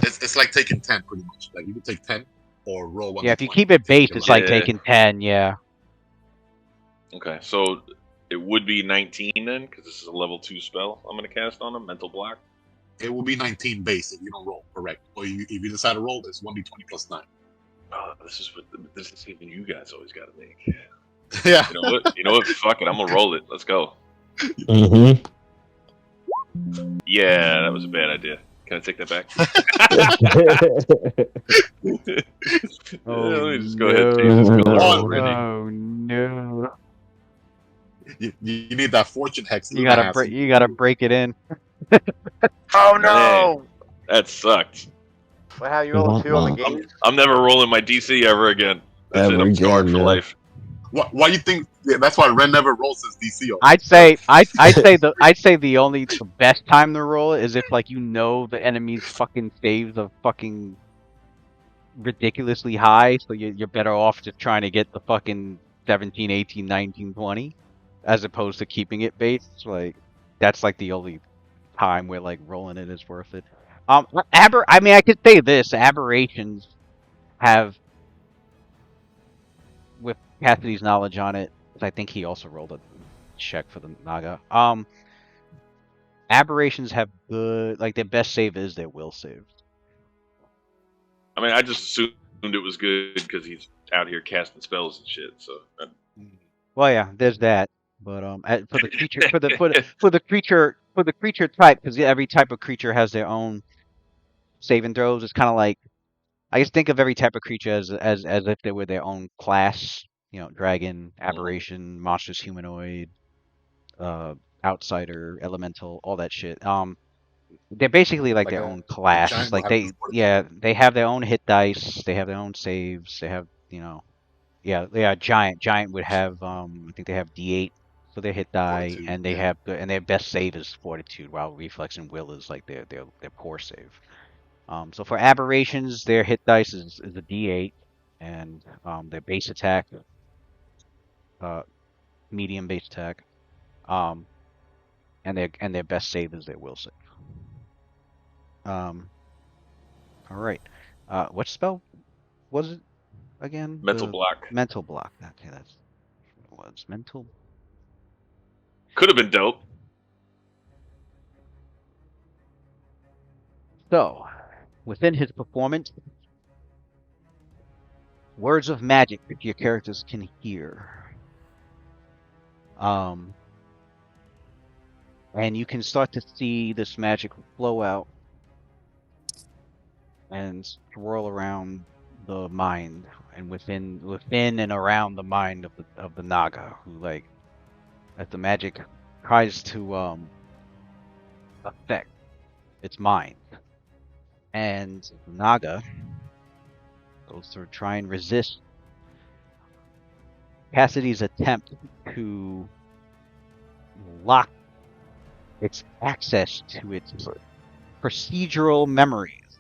It's like taking 10 pretty much. Like you can take 10 or roll 1. Yeah, if you keep it base, it's like Yeah. taking 10. Yeah. Okay, so it would be 19 then, because this is a level 2 spell I'm going to cast on him, Mental Block. It will be 19 base if you don't roll, correct? Or if you decide to roll, it's 1d20 plus 9. Oh, this is even you guys always got to make. Yeah. You know what? Fuck it, I'm gonna roll it. Let's go. Mm-hmm. Yeah, that was a bad idea. Can I take that back? Let me just go ahead and change this color already. Oh no! You need that fortune hex. You gotta break it in. Oh no! That sucked. What have you rolled 2 on the game? I'm never rolling my DC ever again. That's Ever it. I'm scarred again, for yeah. life. Why you think? Yeah, that's why Ren never rolls his DC. I'd say the best time to roll is if like the enemy's fucking saves are fucking ridiculously high, so you're better off just trying to get the fucking 17, 18, 19, 20. as opposed to keeping it based. Like that's like the only time where like rolling it is worth it. I mean, I could say this: aberrations have, with Cassidy's knowledge on it, 'cause I think he also rolled a check for the Naga. Aberrations have good, like their best save is their will save. I mean, I just assumed it was good because he's out here casting spells and shit. So. Well, yeah, there's that. But for the creature, for the creature type, because every type of creature has their own saving throws. It's kind of like, I just think of every type of creature as if they were their own class. You know, dragon, aberration, monstrous humanoid, outsider, elemental, all that shit. They're basically like their own class. Like they have their own hit dice. They have their own saves. They have, you know, giant. Giant would have I think they have D8 for their hit die, and they have and their best save is fortitude, while reflex and will is like their poor save. So for aberrations, their hit dice is a D8, and their base attack, medium base attack, and their best save is their will save. All right. What spell was it again? Mental block. Mental block. Okay, that's what it was. Mental. Could have been dope. So, within his performance, words of magic that your characters can hear. And you can start to see this magic flow out and swirl around the mind, and within and around the mind of the Naga, who, like, as the magic tries to affect its mind, and the Naga goes to try and resist Cassidy's attempt to lock its access to its procedural memories.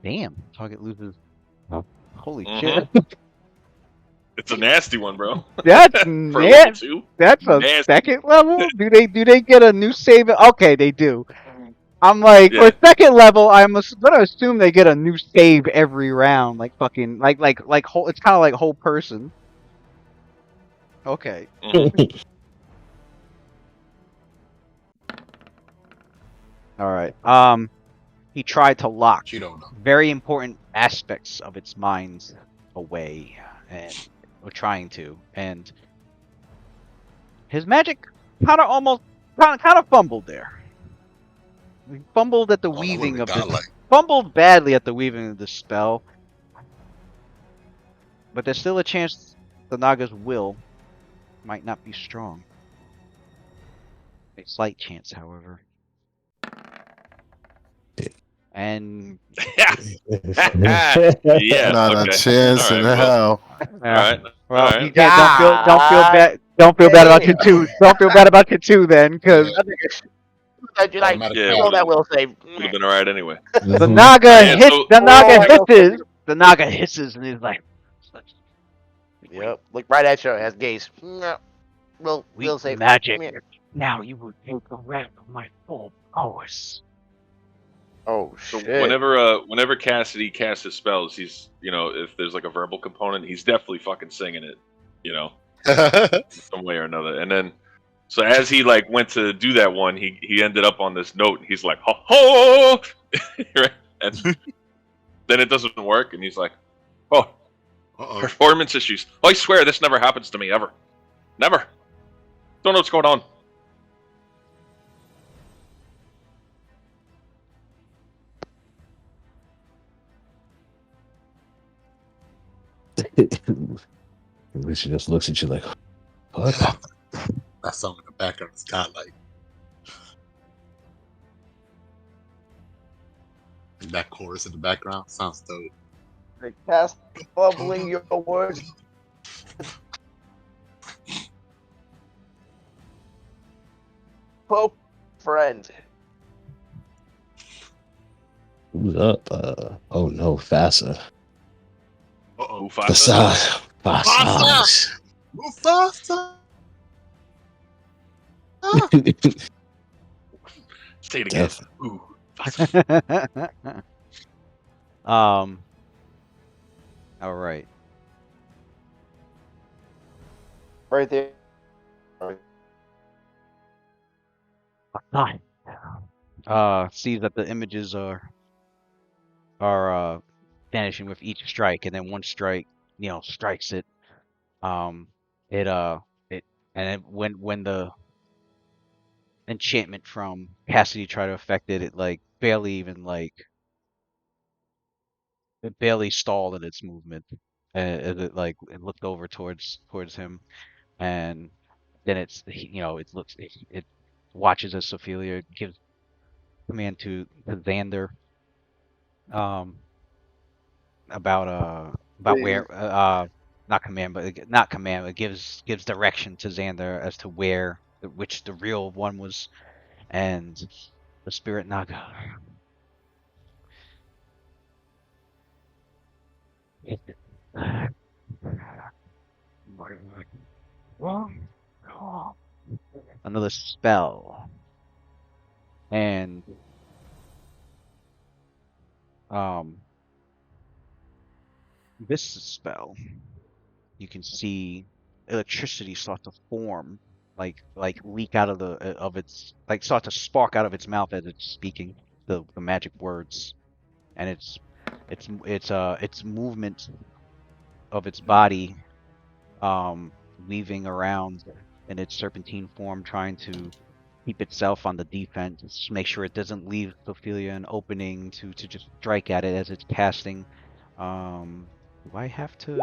Damn, target loses. Holy shit. It's a nasty one, bro. That's nasty. That's a nasty. Second level? Do they get a new save? Okay, they do. I'm like, for second level, I'm gonna assume they get a new save every round, like fucking, like whole. It's kind of like whole person. Okay. All right. He tried to lock very important aspects of its minds away, or trying to, and his magic kind of fumbled there. He fumbled at the weaving of this. Fumbled badly at the weaving of the spell, but there's still a chance the Naga's will might not be strong. A slight chance, however. And yeah, not a chance in hell. All right. Well, you can't. Don't feel bad. Don't feel bad about your two. Don't feel bad about your two then, because you like roll that will save. Would have been alright anyway. The Naga hits. The Naga hisses. The Naga hisses, and he's like, "Yep, look right at you. Has gaze. We'll save magic. Now you will take the wrath of my full powers." Oh so shit! Whenever Cassidy casts his spells, he's, you know, if there's like a verbal component, he's definitely fucking singing it, you know, some way or another. And then, so as he like went to do that one, he ended up on this note. And he's like, "Ho ho!" And then it doesn't work, and he's like, "Oh, performance issues. I swear this never happens to me ever, never. Don't know what's going on." She just looks at you like, what? That song in the background is godlike. And that chorus in the background sounds dope. The cast bubbling your words. Pope friend. Who's up? Oh no, Fassa. Uh-oh. Facade. Mufasa. Mufasa. Say it again. Definitely. Ooh. All right. Right there. Sees that the images are vanishing with each strike, and then one strike, strikes it. It and then when the enchantment from Cassidy tried to affect it, it like barely even it barely stalled in its movement, as it looked over towards him, and then it watches as Ophelia gives command to Xander, um about where not command but not command but gives direction to Xander as to where which the real one was, and the spirit Naga. Another spell, and this spell, you can see electricity start to form, like leak out of its, like start to spark out of its mouth as it's speaking the magic words, and its movement of its body, weaving around in its serpentine form, trying to keep itself on the defense, just make sure it doesn't leave Ophelia an opening to just strike at it as it's casting. Do I have to?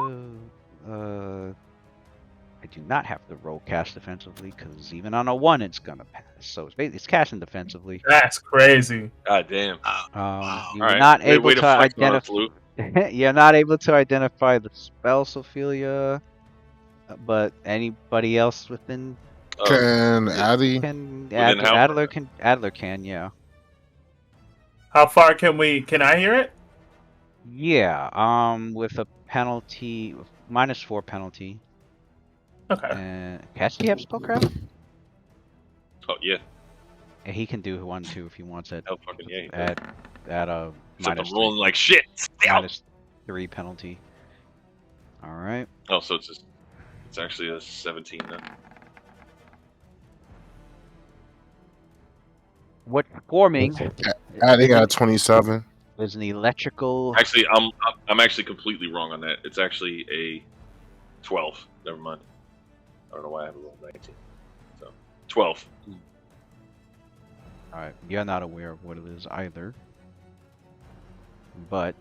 I do not have to roll cast defensively, because even on a 1, it's gonna pass. So it's casting defensively. That's crazy. God damn. Wow. You're All right. not able way to flex on us, identify. Lou. You're not able to identify the spell, Ophelia, but anybody else within Can yeah. Addy? can Within how Adler can, yeah. How far can I hear it? Yeah, with a penalty, -4 penalty. Okay. And Cassidy have spellcraft? Oh yeah. And he can do 1 too if he wants it. Hell fucking yeah. At a Except I'm -3 rolling like shit. -3 penalty. All right. Oh, so it's actually a 17 then. What's forming Addy got 27. is an electrical. Actually, I'm actually completely wrong on that. It's actually a 12. Never mind. I don't know why I have a roll 19. So 12. All right, you're not aware of what it is either, but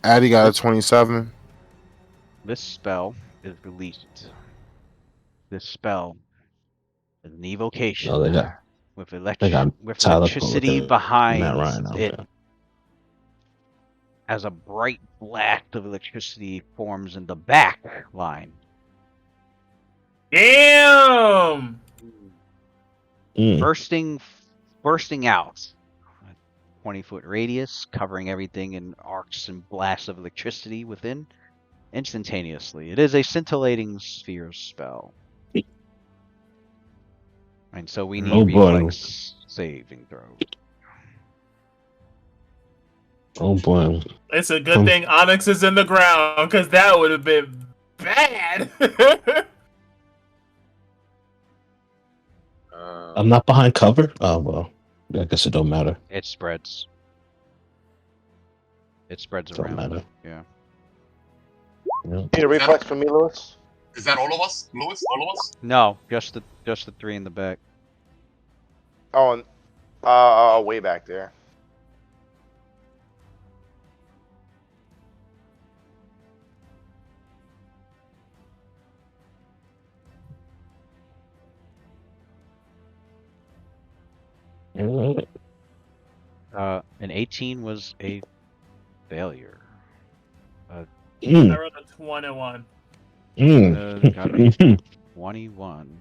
Addy got a 27. this spell is released. This spell is an evocation Oh, they got with with electricity Matt behind Ryan out it, there. as a bright blast of electricity forms in the back line. Damn! Bursting out. 20-foot radius, covering everything in arcs and blasts of electricity within, instantaneously. It is a scintillating sphere spell. And so we need reflex saving throw. Oh boy. It's a good thing Onyx is in the ground, because that would have been bad. I'm not behind cover? Oh, well. I guess it don't matter. It spreads. It spreads Don't around. matter. Yeah. Need a reflex from me, Lewis? Is that all of us, Lewis? All of us? No, just the 3 in the back. Oh, and way back there. An 18 was a failure. I rolled a 21. Got a 21.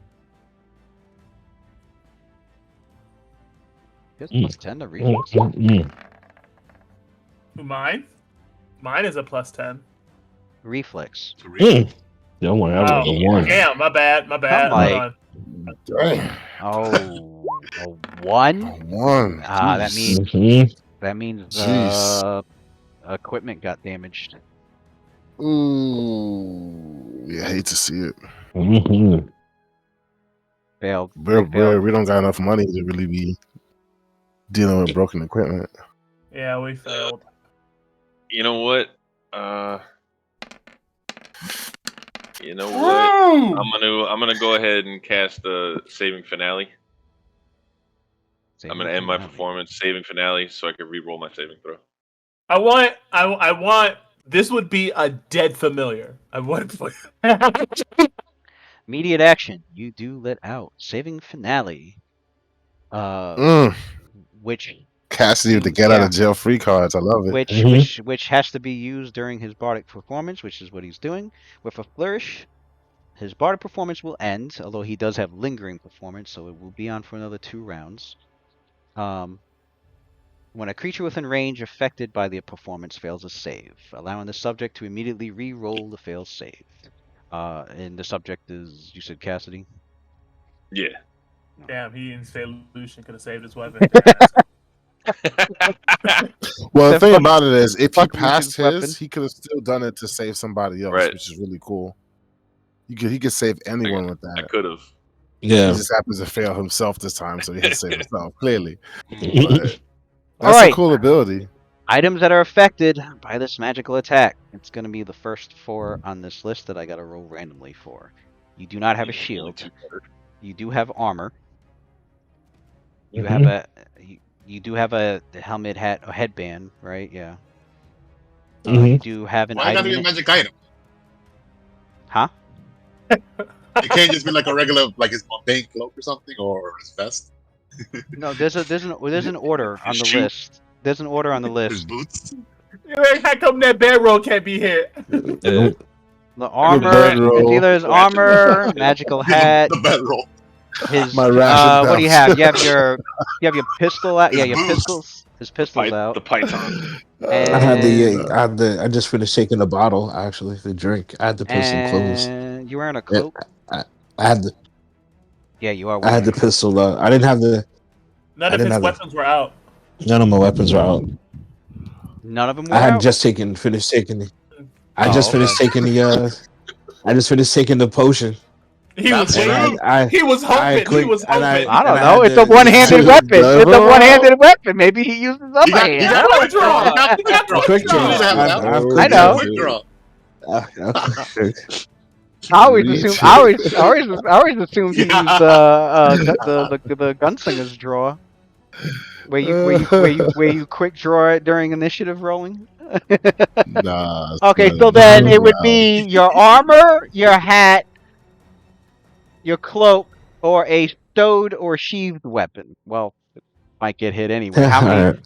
Guess plus 10 to reflex. Mine? Mine is a +10. Reflex. Don't worry, I rolled a 1. Damn, my bad. I'm Hold like, on. Dang. oh, a 1? A 1. That Jeez. means Jeez. equipment got damaged. Ooh. Yeah, I hate to see it. Failed. We don't got enough money to really be dealing with broken equipment. Yeah, we failed. You know what? You know what? I'm gonna go ahead and cast the saving finale. I'm gonna end my performance saving finale so I can re-roll my saving throw. I want. This would be a dead familiar. I want. Immediate action. You do let out saving finale. Which Cassidy with the get out of jail free cards. I love it. Which has to be used during his bardic performance, which is what he's doing. With a flourish, his bardic performance will end, although he does have lingering performance, so it will be on for another 2 rounds. When a creature within range affected by the performance fails a save, allowing the subject to immediately re-roll the failed save. And the subject is, you said Cassidy? Yeah. Damn, he didn't say Lucian could have saved his weapon. Well, the thing about it is, if he passed his, he could have still done it to save somebody else, which is really cool. He could save anyone with that. I could have. Yeah. He just happens to fail himself this time, so he has to save himself, clearly. But that's a cool ability. Items that are affected by this magical attack. It's going to be the first 4 on this list that I got to roll randomly for. You do not have a shield. You do have armor. You have a you do have a helmet, hat, or headband, right? Yeah. You do have an Why item. gotta be a magic item? Huh? It can't just be like a regular, like his mundane cloak or something, or his vest. No, there's an order on the list. There's an order on the list. His boots. How come that bedroll can't be hit? The armor, it's either his armor, magical hat, the bedroll. His what do you have? You have your pistol out. Yeah, your pistols. His pistols out. The python. I just finished taking the bottle. Actually, the drink. I had the pistol closed. You wearing a cloak? I had the. Yeah, you are. I had the pistol. I didn't have the. None of his weapons were out. None of my weapons were out. None of them were out? I had just finished taking the. I just finished taking the potion. He was hoping. He was hoping. I don't know. It's a one-handed weapon. It's a one-handed weapon. Maybe he uses other hand. He got quick draw. Quick draw. I know. Quick draw. I always assumed he used the gunslinger's draw. Where you quick draw it during initiative rolling. Nah. Okay, so then it would be your armor, your hat, your cloak, or a stowed or sheathed weapon. Well, it might get hit anyway. How many?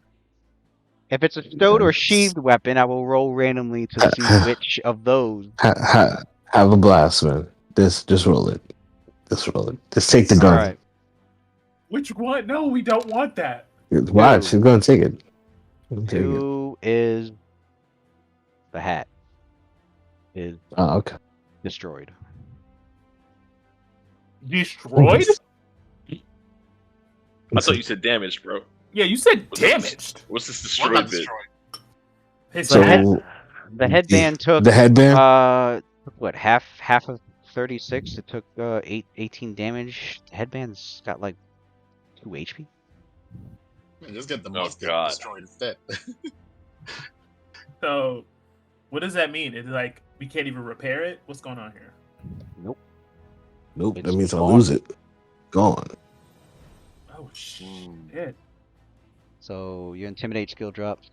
If it's a stowed or sheathed weapon, I will roll randomly to see which of those. Have a blast, man. Just roll it. Just roll it. Just take the gun. All right. Which one? No, we don't want that. Watch, she's gonna take it. Two is the hat. Is okay. Destroyed. Destroyed? I thought you said damaged, bro. Yeah, you said damaged. What's this destroyed bit? The headband took the headband. What half of 36? It took 18 damage. The headband's got like 2 HP. Man, just get the musket destroyed instead. So, what does that mean? Is it like we can't even repair it? What's going on here? Nope. That means I'll lose it. Gone. Oh shit. So your intimidate skill drops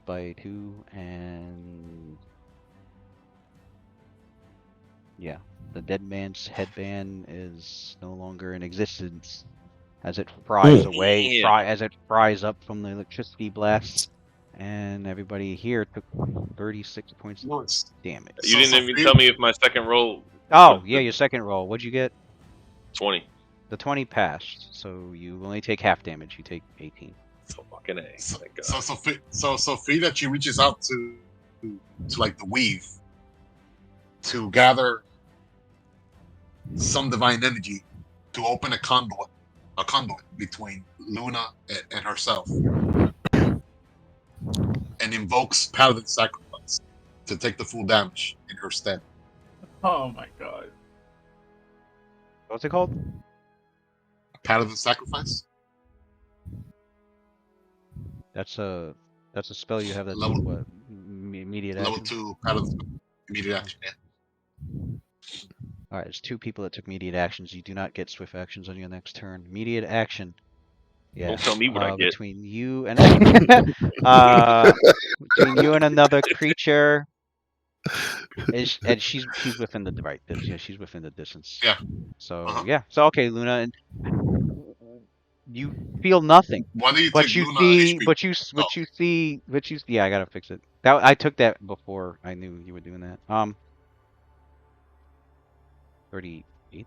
by 2, and yeah, the dead man's headband is no longer in existence as it fries away, as it fries up from the electricity blast, and everybody here took 36 points of damage. You didn't even tell me if my second roll. Oh yeah, your second roll. What'd you get? 20. The 20 passed, so you only take half damage. You take 18. So fucking A. So, Thank God. so Sophia, she reaches out to like the weave to gather some divine energy to open a conduit between Luna and herself, and invokes Paladin Sacrifice to take the full damage in her stead. Oh my god. What's it called? Paladin Sacrifice. That's a spell you have that's Level- what immediate Level action. 2 Paladin immediate action. Yeah. All right, there's 2 people that took immediate actions. You do not get swift actions on your next turn. Immediate action. Yeah. Don't tell me what I get. Between you and between you and another creature, and she's within the yeah, she's within the distance. Yeah. So yeah. So okay, Luna, and you feel nothing. Why do you But take you Luna see, HP? yeah, I gotta fix it. I took that before I knew you were doing that. 38.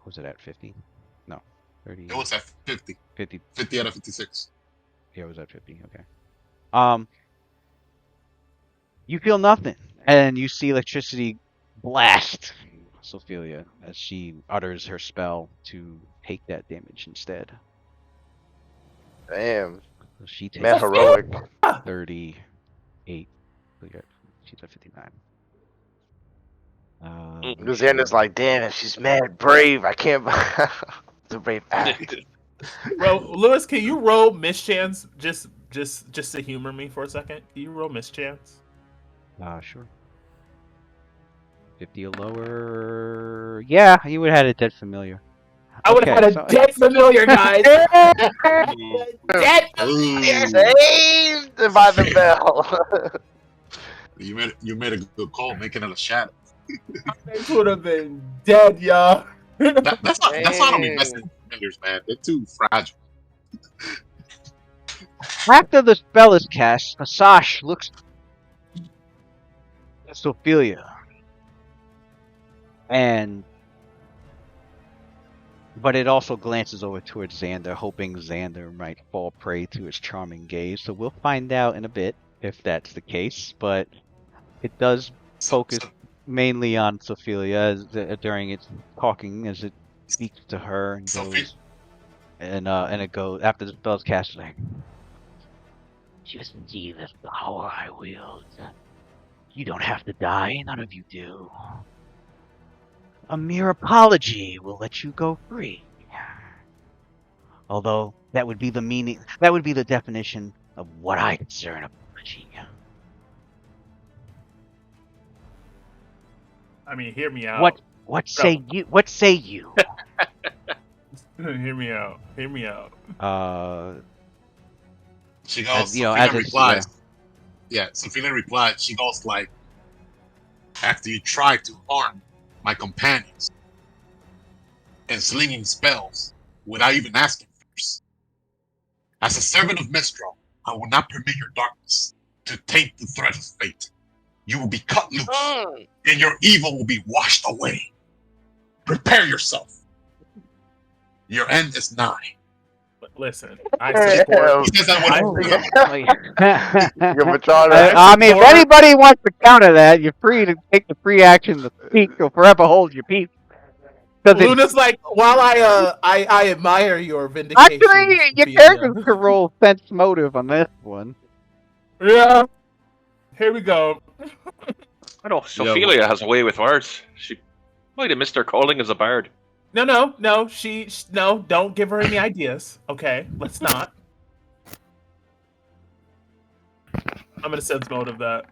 Was it at 50? No, 30. It was at 50. 50. 50 out of 56. Yeah, it was at 50. Okay. You feel nothing, and you see electricity blast Sophia as she utters her spell to take that damage instead. Damn. So she takes Man, heroic. 38. She's at 59. Xander's like, damn, she's mad brave. I can't. It's a brave act. Bro, Lewis, can you roll mischance just to humor me for a second? Can you roll mischance? Sure. 50 or lower. Yeah, you would have had a dead familiar. I would have had a dead familiar, guys. Dead familiar. Saved by the bell. You made a good call, making it a shadow. This would have been dead, y'all. That's not only messing with familiars, man. They're too fragile. After the spell is cast, Masash looks at Sophia, but it also glances over towards Xander, hoping Xander might fall prey to its charming gaze. So we'll find out in a bit if that's the case, but it does focus mainly on Sophia during its talking as it speaks to her and goes, and it goes after the spell's cast, like, just see the power I wield. You don't have to die, none of you do. A mere apology will let you go free. Although that would be the definition of what I consider an apology. I mean, hear me out. What say you? What say you? Hear me out. Hear me out. She goes, Sophia replies. Yeah, Sophia replied. She goes like, after you tried to harm my companions and slinging spells without even asking first. As a servant of Mistral, I will not permit your darkness to taint the thread of fate. You will be cut loose, and your evil will be washed away. Prepare yourself. Your end is nigh. Listen, I support. He says that I mean, if anybody wants to counter that, you're free to take the free action to speak. You'll forever hold your peace. Luna's like, while I admire your vindication. Actually, your character could roll sense motive on this one. Yeah. Here we go. I know Sophia has a way with words. She might have missed her calling as a bard. No. Don't give her any ideas. Okay, let's not. I'm gonna sense motive that.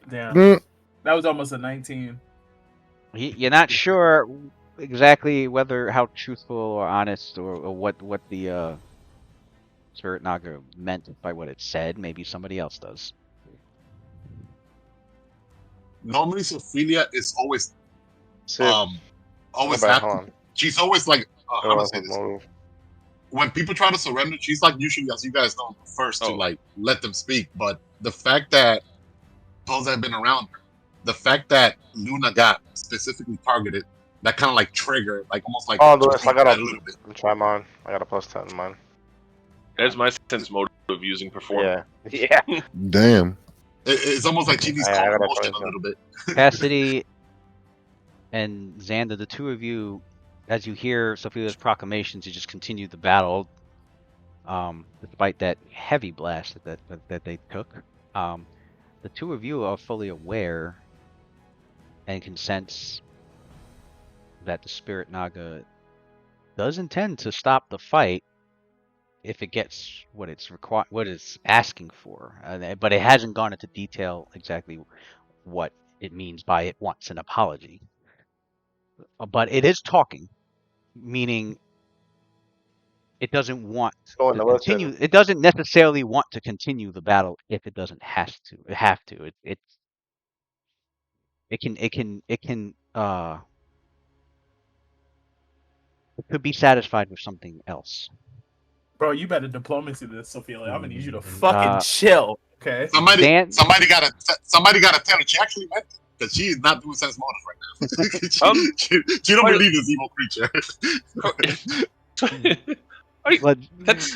Damn, that was almost a 19. You're not sure exactly how truthful or honest or what the Spirit Naga meant by what it said. Maybe somebody else does. Normally, Sophia is always active. She's always like, how do I say this? When people try to surrender, she's like usually, as you guys know, first to like let them speak. But the fact that those that have been around her, the fact that Luna got specifically targeted, that kind of like triggered, like almost like Lewis, I got a little bit. Try mine. I got a +10 in mine. There's my sense motive of using perform. Yeah. Damn. It's almost like she needs I calm gotta emotion find a little bit. Cassidy and Xander, the two of you, as you hear Sophia's proclamation to just continue the battle, despite that heavy blast that they took, the two of you are fully aware and can sense that the Spirit Naga does intend to stop the fight if it gets what it's asking for, but it hasn't gone into detail exactly what it means by it wants an apology. But it is talking, meaning it doesn't want Going to to continue. listen. It doesn't necessarily want to continue the battle if it doesn't have to. It could be satisfied with something else. Bro, you better diplomacy this, Sophia. I'm gonna need you to fucking chill, okay? Somebody gotta tell her she actually meant it, because she is not doing sense motive right now. she don't believe this evil creature.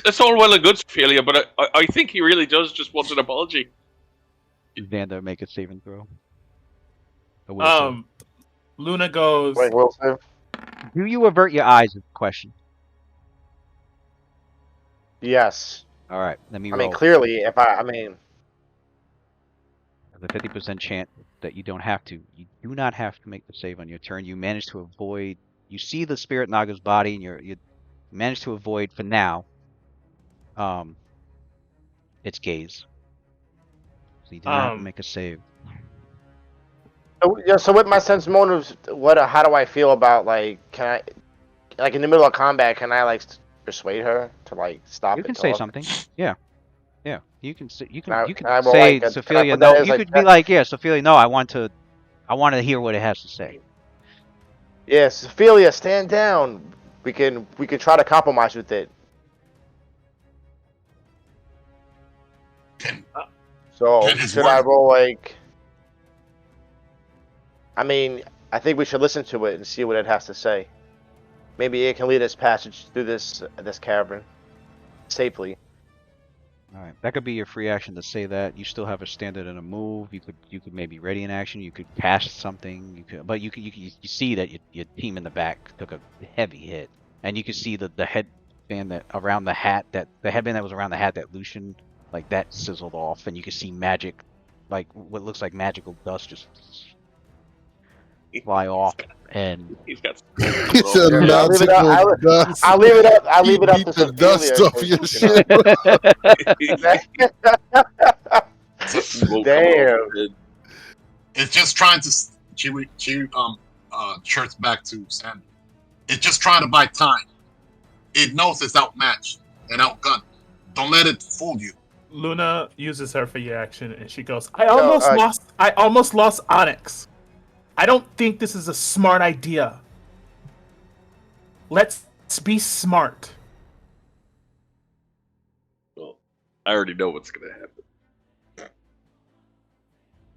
That's all well and good, Sophia, but I think he really does just want an apology. Xander, make a saving throw. Luna goes. Wait, will save? Do you avert your eyes? Is the question. Yes. All right, let me I roll. mean, clearly, if I mean, there's a 50% chance that you don't have to. You do not have to make the save on your turn. You manage to avoid. You see the Spirit Naga's body, and you manage to avoid for now. Its gaze. So you do not have to make a save. So with my sense motives, how do I feel about, like, can I, like, in the middle of combat, can I, like, persuade her to, like, stop? You can say something. Yeah. You can say Sophia. No, you could be like, yeah, Sophia. No, I want to hear what it has to say. Yeah, Sophia, stand down. We can try to compromise with it. So should I roll, like? I mean, I think we should listen to it and see what it has to say. Maybe it can lead us passage through this cavern safely. All right, that could be your free action to say that. You still have a standard and a move. You could maybe ready an action. You could cast something. You see that your team in the back took a heavy hit, and you can see the headband that around the hat the headband that was around the hat that Lucian, like, that sizzled off, and you can see magic, like what looks like magical dust just fly off, and he's got. I'll leave it up to the dust off your shit. Damn. It's just trying to. She shirts back to Sandy. It's just trying to buy time. It knows it's outmatched and outgunned. Don't let it fool you. Luna uses her for your action, and she goes, I almost lost Onyx. I don't think this is a smart idea. Let's be smart. Well, I already know what's going to happen.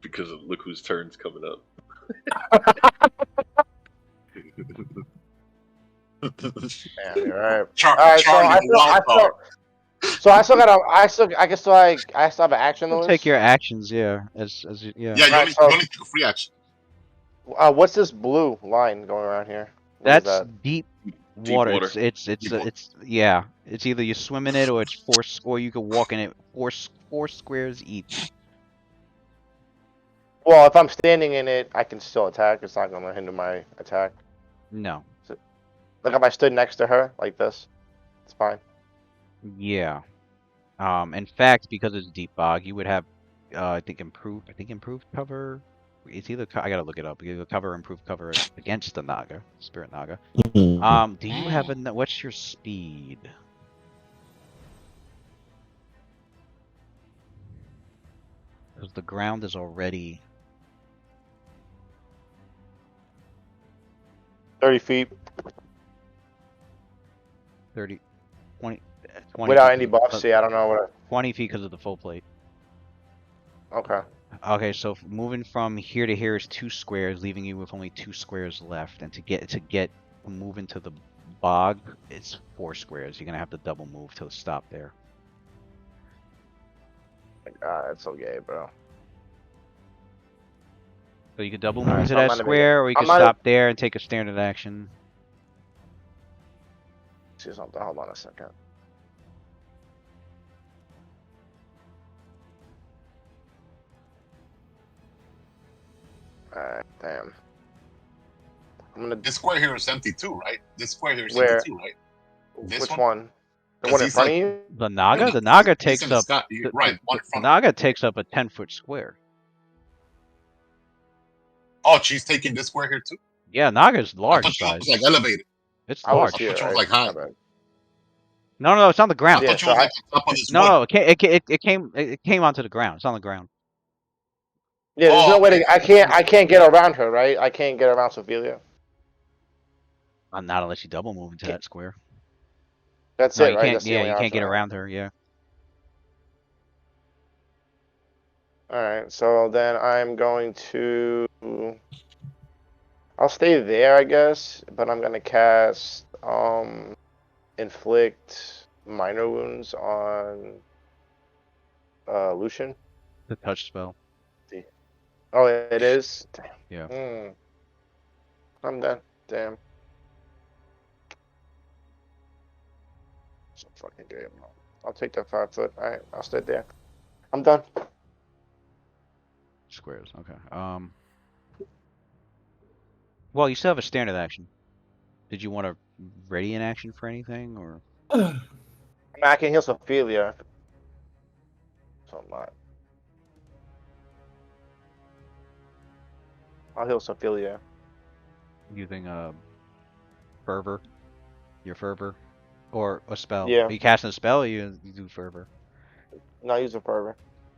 Because of look whose turn's coming up. Yeah, you're right. I still have an action. You'll take your actions, yeah. Yeah. Yeah, you only take a free action. What's this blue line going around here? That's deep water. It's yeah. It's either you swim in it or it's or you can walk in it. Four squares each. Well, if I'm standing in it, I can still attack. It's not going to hinder my attack. No. So, like if I stood next to her like this, it's fine. Yeah. In fact, because it's deep bog, you would have, I think improved cover. It's either I gotta look it up. Either cover or improved cover against the Naga, Spirit Naga. Do you have what's your speed? Because the ground is already 30 feet. 20 without any buffs. I don't know what. 20 feet because of the full plate. Okay. Okay, so moving from here to here is 2 squares, leaving you with only 2 squares left. And to move into the bog, it's 4 squares. You're gonna have to double move to stop there. God, it's so gay, bro. So you can double move into so I'm that not even- square, or you I'm can not- stop there and take a standard action. See something. Hold on a second. Alright, damn. I'm gonna. This square here is empty too, right? This square here is Where? empty too, right? This Which one? The 'Cause one in he's front like- of you? The Naga? No, The Naga he's takes in the up. sky. Right, one in The front. Naga takes up a 10-foot square. Oh, she's taking this square here too. Yeah, Naga's I large thought she size. was like elevated. It's I was large. here, I thought she was right? like high. My bad. No, it's on the I ground. Yeah, thought she so was like on top of this No, wood. it came onto the ground. It's on the ground. Yeah, there's Oh, no way okay. to. I can't get around her, right? I can't get around Sophia. Not unless you double move into that square. That's No, it, you right? can't. That's the Yeah, only you can't option get I have. around her. Yeah. Alright, so then I'm going to. I'll stay there, I guess, but I'm gonna cast inflict minor wounds on Lucian. The touch spell. Oh, it is. Damn. Yeah. I'm done. Damn. So fucking good. I'll take that 5 foot. Alright, I'll stay there. I'm done. Squares. Okay. Well, you still have a standard action. Did you want to ready an action for anything, or? I can heal Sophia. So I'm not. I'll heal Sophia. Using fervor, your fervor, or a spell. Yeah. Are you casting a spell, or you do fervor? No, use a fervor.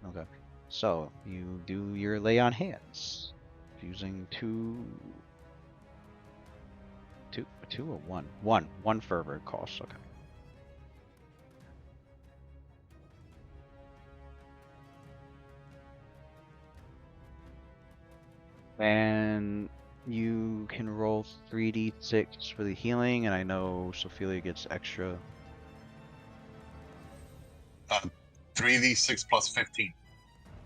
Okay. So you do your lay on hands, using two or one fervor costs. Okay. And you can roll 3d6 for the healing, and I know Sophia gets extra. 3d6 plus 15.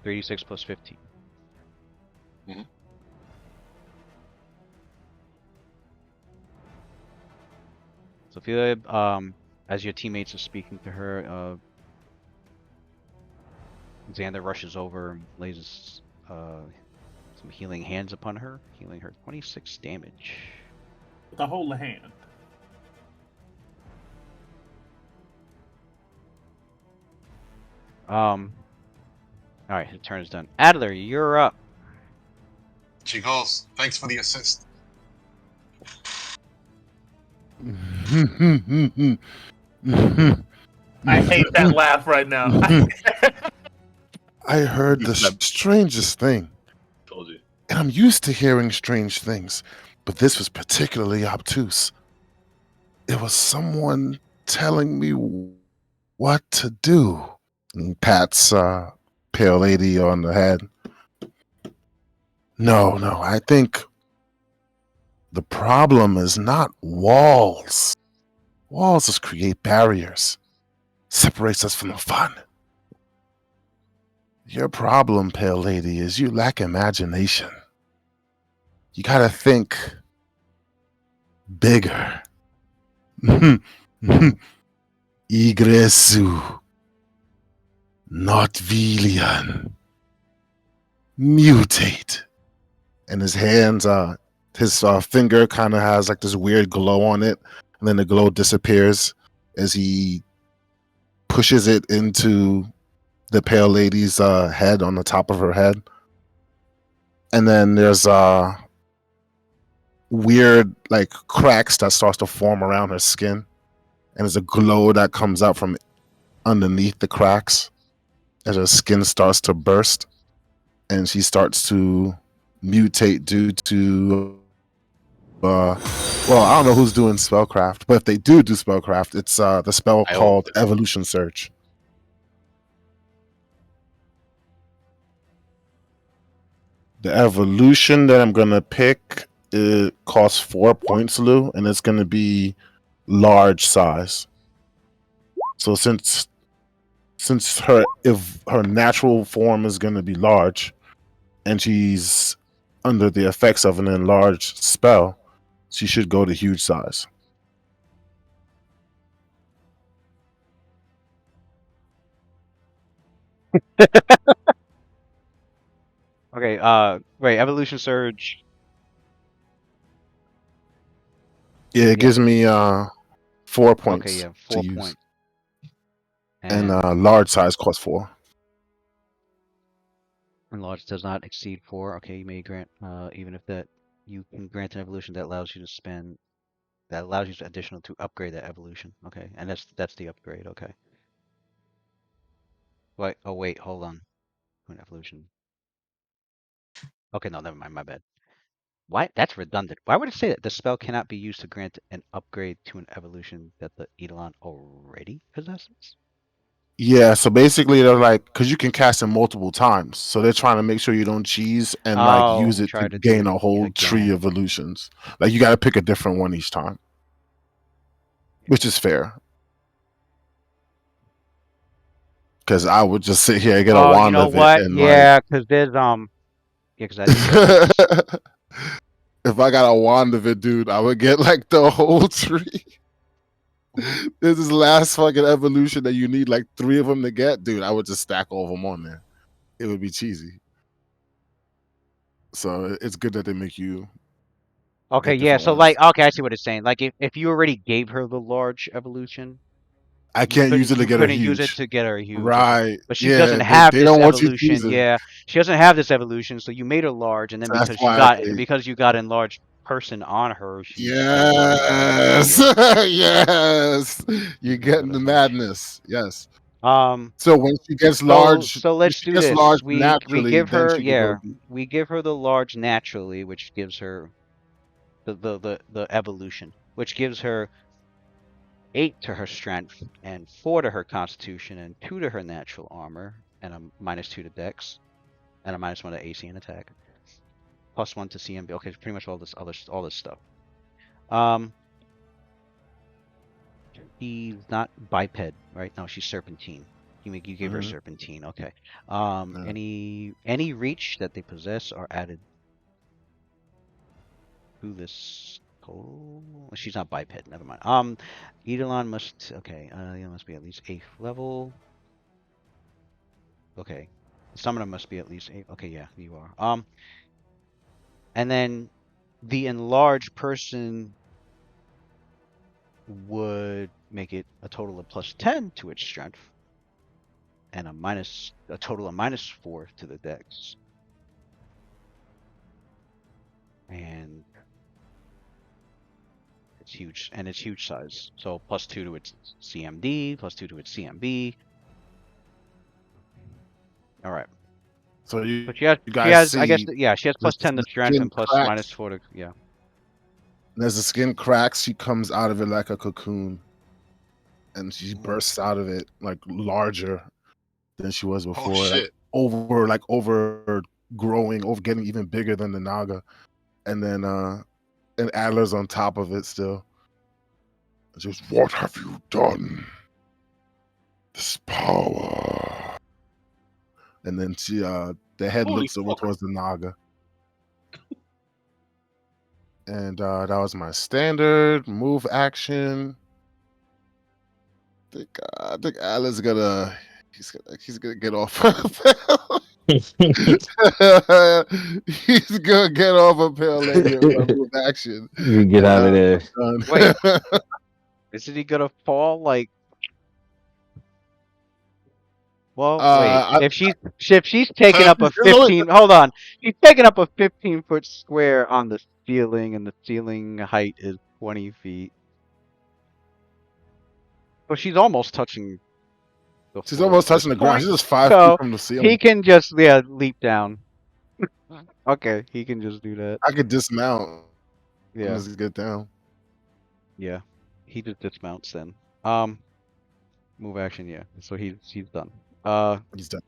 3d6 plus 15. Mhm. Sophia, as your teammates are speaking to her, Xander rushes over and lays some healing hands upon her, healing her 26 damage. The whole hand. Alright, his turn is done. Adler, you're up. She goes, thanks for the assist. I hate that laugh right now. I heard the strangest thing. Told you. And I'm used to hearing strange things, but this was particularly obtuse. It was someone telling me what to do. And pats pale lady on the head. No, I think the problem is not walls. Walls just create barriers, separates us from the fun. Your problem, pale lady, is you lack imagination. You gotta think bigger. Igresu, not Vilian. Mutate. And his hands, his finger kind of has like this weird glow on it, and then the glow disappears as he pushes it into the pale lady's head, on the top of her head. And then there's weird like cracks that starts to form around her skin, and there's a glow that comes out from underneath the cracks as her skin starts to burst, and she starts to mutate due to well, I don't know who's doing spellcraft, but if they do spellcraft, it's the spell called Evolution Surge. The evolution that I'm gonna pick, it costs 4 points, Lou, and it's gonna be large size. So since since if her natural form is going to be large, and she's under the effects of an enlarged spell, she should go to huge size. Okay, right, evolution surge. Yeah, it gives me 4 points Okay, yeah, to 4 use. points. And large size costs 4. And large does not exceed 4. Okay, you may grant, even if that, you can grant an evolution that allows you to spend, that allows you to additional to upgrade that evolution. Okay, and that's the upgrade. Okay. Wait, oh wait, hold on. An evolution. Okay, no, never mind. My bad. Why? That's redundant. Why would it say that the spell cannot be used to grant an upgrade to an evolution that the Eidolon already possesses? Yeah, so basically they're like, because you can cast them multiple times, so they're trying to make sure you don't cheese and like use it to try to gain do a it whole tree again. of evolutions. Like you got to pick a different one each time, which is fair. Because I would just sit here and get a Oh, you wand know of it what? and like, Yeah, because there's yeah, because I didn't realize. if I got a wand of it, dude, I would get like the whole tree. There's this last fucking evolution that you need like 3 of them to get, dude. I would just stack all of them on there. It would be cheesy. So it's good that they make you Okay, get yeah, different so ones. like, okay, I see what it's saying. Like, if you already gave her the large evolution, I can't use it to you get her couldn't use it huge. to get her huge. Okay, Right. but she doesn't Yeah. have They this don't want you evolution. teasing. Yeah, she doesn't have this evolution, so you made her large, and then So that's why because you got enlarged person on her, she's yes. yeah. Yes. You're Yeah, getting the that's bullshit. madness. Yes. Um, So when she gets so large, so when let's she do gets this. large We naturally, give then her she could go. we give her the large naturally, which gives her the evolution, which gives her 8 to her strength and 4 to her constitution and 2 to her natural armor and a -2 to dex and a -1 to AC and attack. +1 to CMB. Okay, pretty much all this stuff. She's not biped, right? No, she's serpentine. You gave her serpentine. Okay. Any reach that they possess are added to this total. She's not biped. Never mind. Eidolon must. Okay. Eidolon must be at least 8th level. Okay. Summoner must be at least 8. Okay, yeah, you are. And then the enlarged person would make it a total of +10 to its strength and a total of -4 to the dex. And it's huge size. So +2 to its CMD, +2 to its CMB. All right. So But she has I guess she has +10 to strength and -4 to yeah. And as the skin cracks, she comes out of it like a cocoon. And she bursts out of it like larger than she was before. Oh shit. Like over growing, over getting even bigger than the Naga. And then and Adler's on top of it still. Just, what have you done? This power. And then she the head Holy looks over fuck. towards the Naga. And that was my standard move action. I think Adler's he's gonna get off. He's gonna get off a Pale Lady with my move action. You get out of there. Wait. Isn't he gonna fall like? Well, wait. If she's taking up a 15, hold on. She's taking up a 15-foot square on the ceiling, and the ceiling height is 20 feet. But she's almost touching the floor. She's almost at this touching the ground. point. She's just 5 So feet from the ceiling. he can just leap down. Okay, he can just do that. I could dismount. Yeah. Just get down. Yeah. He just dismounts then. Move action, yeah. So he's done. He's done.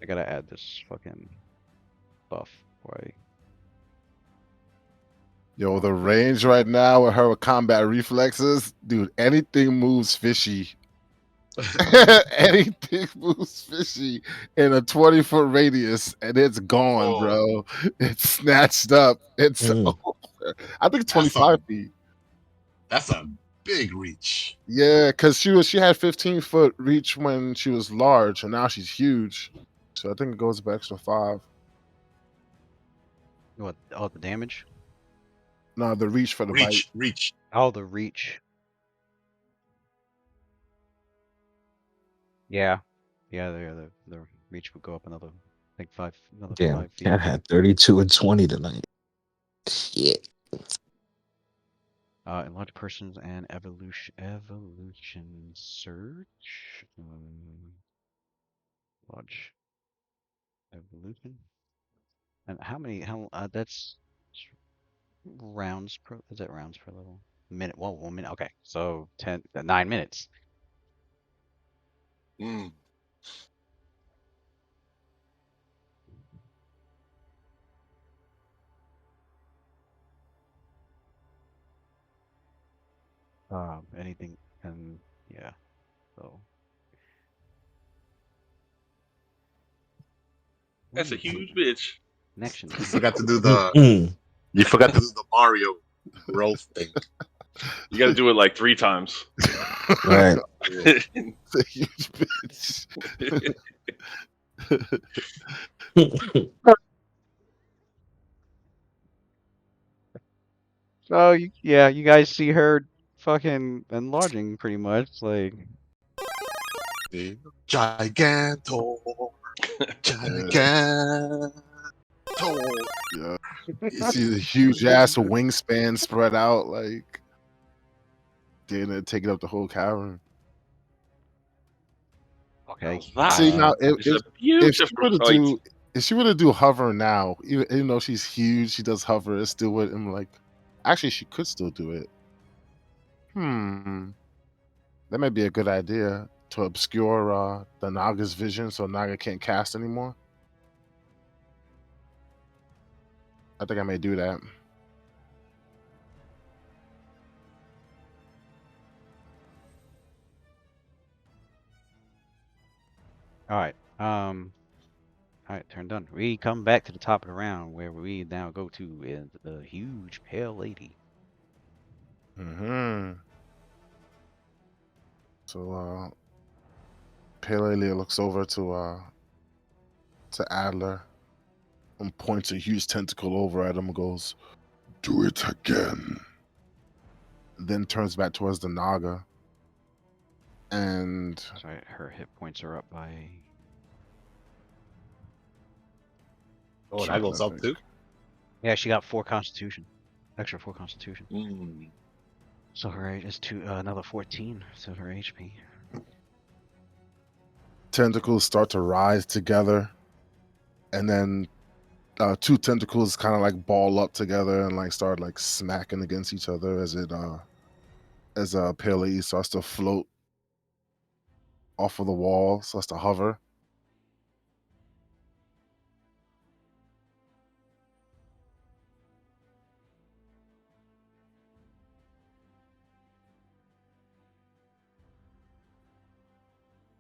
I gotta add this fucking buff, right? Yo, the range right now with her combat reflexes, dude, anything moves fishy. Anything moves fishy in a 20-foot radius and it's gone, bro. It's snatched up. It's over. I think 25 feet. That's a big reach. Yeah, because she had 15-foot reach when she was large, and now she's huge. So I think it goes back extra 5. What? Oh, the damage? No, the reach for the bite. Reach. Oh, the reach. Yeah. Yeah, the reach would go up another, I think another Damn, 5 feet. Cat had 32 and 20 tonight. Shit. Enlarge persons and evolution search. Enlarge evolution. And that's rounds per, is that rounds per level? Minute, well, 1 minute, okay. So 9 minutes. Anything, and yeah, so. That's a huge bitch. Connection. You forgot to do the Mario roll thing. You got to do it like 3 times. Right. It's a huge bitch. So yeah, you guys see her fucking enlarging pretty much, like. Gigantor. Gigantor. Yeah. You see the huge ass wingspan spread out, like then taking up the whole cavern. Okay. See now, if she were to do hover now, even though she's huge, she does hover. It still would. I'm like, actually, she could still do it. That might be a good idea to obscure the Naga's vision, so Naga can't cast anymore. I think I may do that. All right, turn done. We come back to the top of the round where we now go to is the huge pale lady. So pale lady looks over to Adler and points a huge tentacle over at him and goes, "Do it again." Then turns back towards the Naga. And sorry, her hit points are up by. Oh, that goes up too? Yeah, she got 4 Constitution. Extra 4 Constitution. So her age is another 14, so her HP. Tentacles start to rise together. And then 2 tentacles kind of like ball up together and like start like smacking against each other as Pale Lady starts to float off of the wall, starts to hover.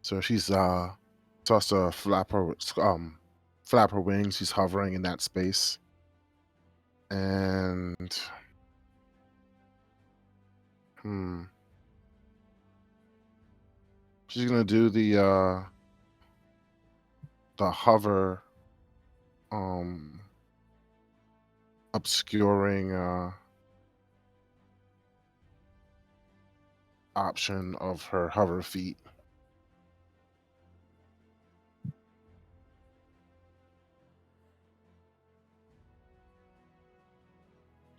So she's starts to flap her wings. She's hovering in that space, and she's gonna do the hover, obscuring option of her hover feet.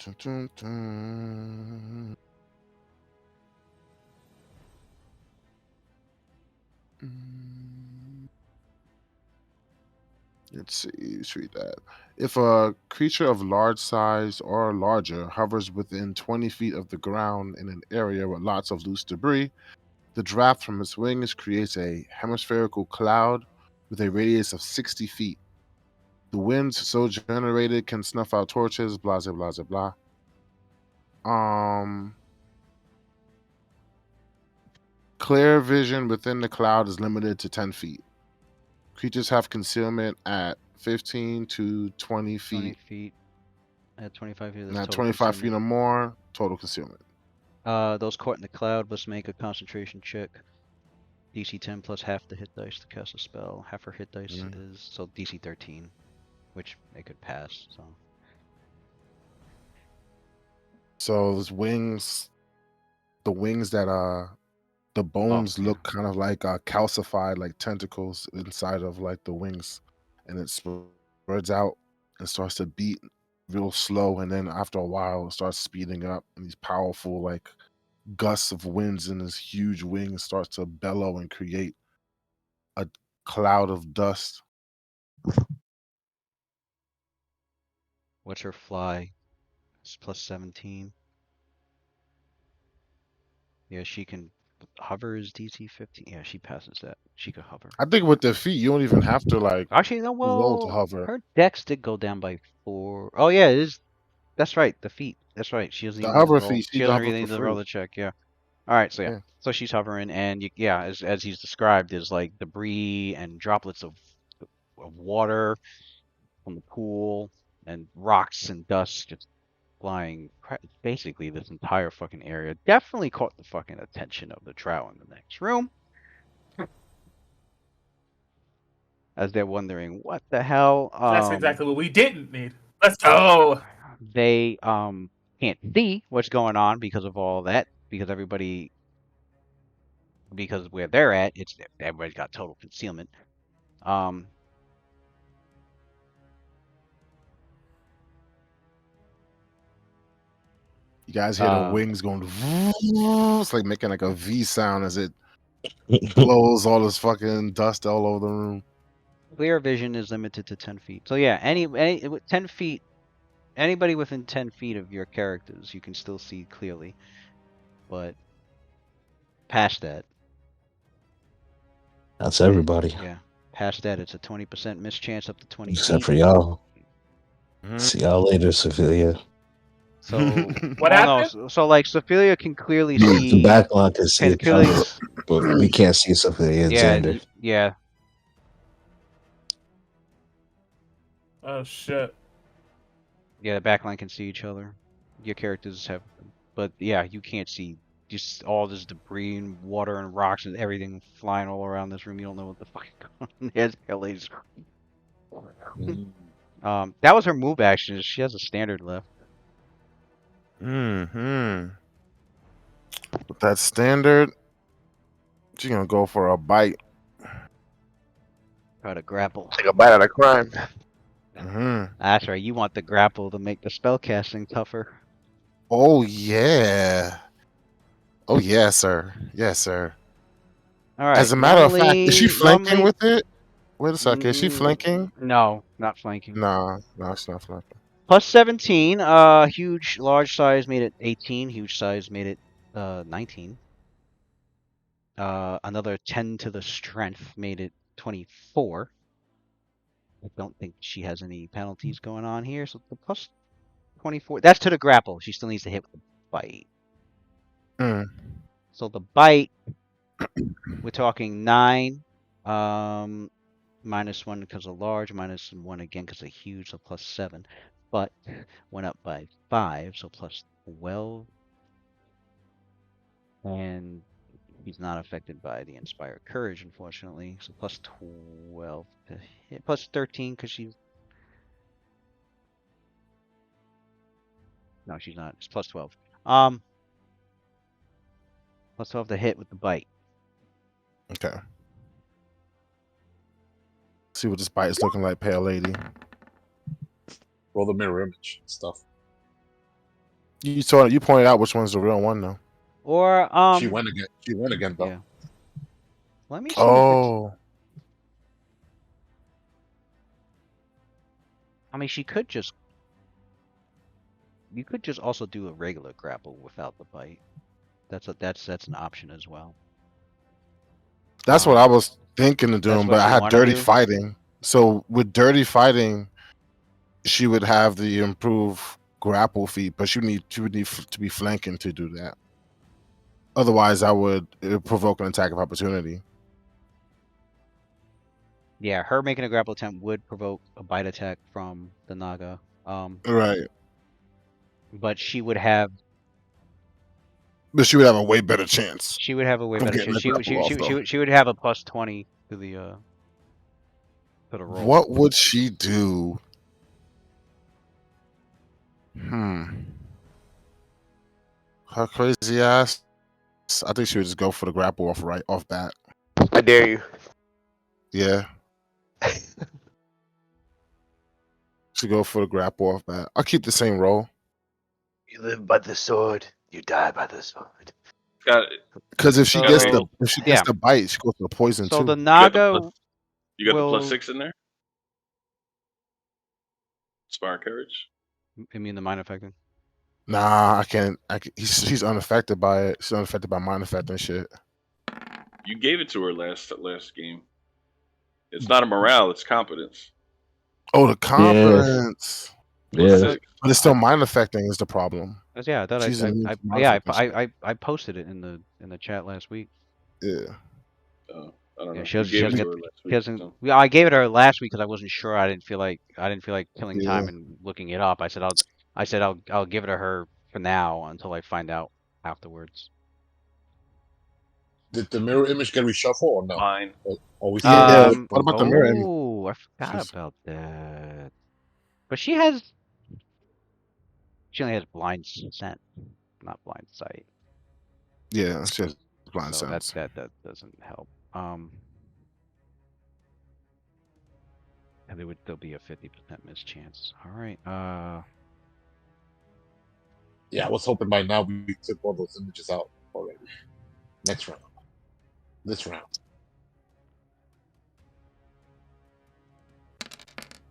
Dun, dun, dun. Let's see, let's read that. If a creature of large size or larger hovers within 20 feet of the ground in an area with lots of loose debris, the draft from its wings creates a hemispherical cloud with a radius of 60 feet. The winds so generated can snuff out torches, blah, blah, blah, blah. Clear vision within the cloud is limited to 10 feet. Creatures have concealment at 15 to 20 feet. 20 feet. At 25 feet, At 25 feet or more, total concealment. Those caught in the cloud must make a concentration check. DC 10 plus half the hit dice to cast a spell. Half her hit dice is so DC 13, which they could pass. So those wings, the wings that the bones look kind of like calcified, like tentacles inside of like the wings, and it spreads out and starts to beat real slow, and then after a while it starts speeding up, and these powerful like gusts of winds in this huge wing starts to bellow and create a cloud of dust. What's her fly? It's plus 17. Yeah, she can hover is DC 15. Yeah, she passes that. She could hover. I think with the feet, you don't even have to like actually no. roll to hover. Her dex did go down by 4. Oh yeah, it is. That's right. The feet. That's right. She doesn't The even hover roll. feet, She doesn't really need to roll the check. Yeah. All right. So yeah. So she's hovering, and as he's described, there's like debris and droplets of water from the pool and rocks and dust just flying. Basically, this entire fucking area definitely caught the fucking attention of the Trow in the next room, as they're wondering what the hell. That's exactly what we didn't need. Let's go. They can't see what's going on because of all that, because where they're at, everybody's got total concealment. You guys hear the wings going. It's like making like a V sound as it blows all this fucking dust all over the room. Clear vision is limited to 10 feet. So yeah, any 10 feet, anybody within 10 feet of your characters, you can still see clearly. But past that, that's everybody. Yeah, past that, it's a 20% mischance up to 20 Except feet. for y'all. See y'all later, Sophia. So what happened? No, so like Sophia can clearly see. The backline can see each other, but we can't see Sophia and Xander. Yeah. Oh shit. Yeah, the backline can see each other. Your characters have, but yeah, you can't see just all this debris and water and rocks and everything flying all around this room. You don't know what the fuck is going on. That was her move action. She has a standard left. With that standard, she's gonna go for a bite. Try to grapple. Take a bite out of crime. That's right. You want the grapple to make the spell casting tougher. Oh yeah. Oh yeah, sir. Yes, sir. All right. As a matter of fact, is she flanking with it? Wait a second. Is she flanking? No, not flanking. No, it's not flanking. Plus 17. Huge, large size made it 18. Huge size made it 19. Another 10 to the strength made it 24. I don't think she has any penalties going on here. So the plus 24. That's to the grapple. She still needs to hit with the bite. So the bite, we're talking 9. Minus 1 because of large. Minus 1 again because of huge. So plus 7. But went up by 5. So plus 12. And he's not affected by the Inspired Courage, unfortunately. So plus 12 to hit. Plus 13 because she's... No, she's not. It's plus 12. Plus 12 to hit with the bite. Okay. See what this bite is looking like, Pale Lady. Roll the mirror image stuff. You pointed out which one's the real one, though. Or she went again, though. Yeah. Let me see. Oh. I mean, she could just. You could just also do a regular grapple without the bite. That's an option as well. That's what I was thinking of doing, but I had dirty fighting. So with dirty fighting, she would have the improved grapple feat, but you would need to be flanking to do that. Otherwise, it would provoke an attack of opportunity. Yeah, her making a grapple attempt would provoke a bite attack from the Naga. Right. But she would have. But she would have a way better chance. She would have a way better getting chance. the She would have a +20 to the roll. What would she do? Her crazy ass. I think she would just go for the grapple off bat. I dare you. Yeah. She go for the grapple off bat. I'll keep the same roll. You live by the sword, you die by the sword. Got it. Because if she So- gets the bite, she goes for the poison So too. the Naga. You got will- the +6 in there? Inspire courage. I mean the mind affecting. Nah, I can't. She's unaffected by it. She's unaffected by mind effect and shit. You gave it to her last game. It's not a morale; it's competence. Oh, the confidence. Yeah. But it's still mind affecting is the problem. Yeah, that She's immune to mind I affecting posted it in the chat last week. Yeah. I don't know. She You doesn't. gave it She to doesn't her get. last She week, doesn't. so. Yeah, I gave it to her last week because I wasn't sure. I didn't feel like killing time Yeah. and looking it up. I said I'll give it to her for now until I find out afterwards. Did the mirror image get reshuffled or no? Fine. Or we Yeah. What about the mirror image? Oh, I forgot She's- about that. But she only has blind scent, not blind sight. Yeah, she has blind So sense. that doesn't help. And there'll be a 50% miss chance. All right. Yeah, I was hoping by now we took all those images out already. Next round. This round.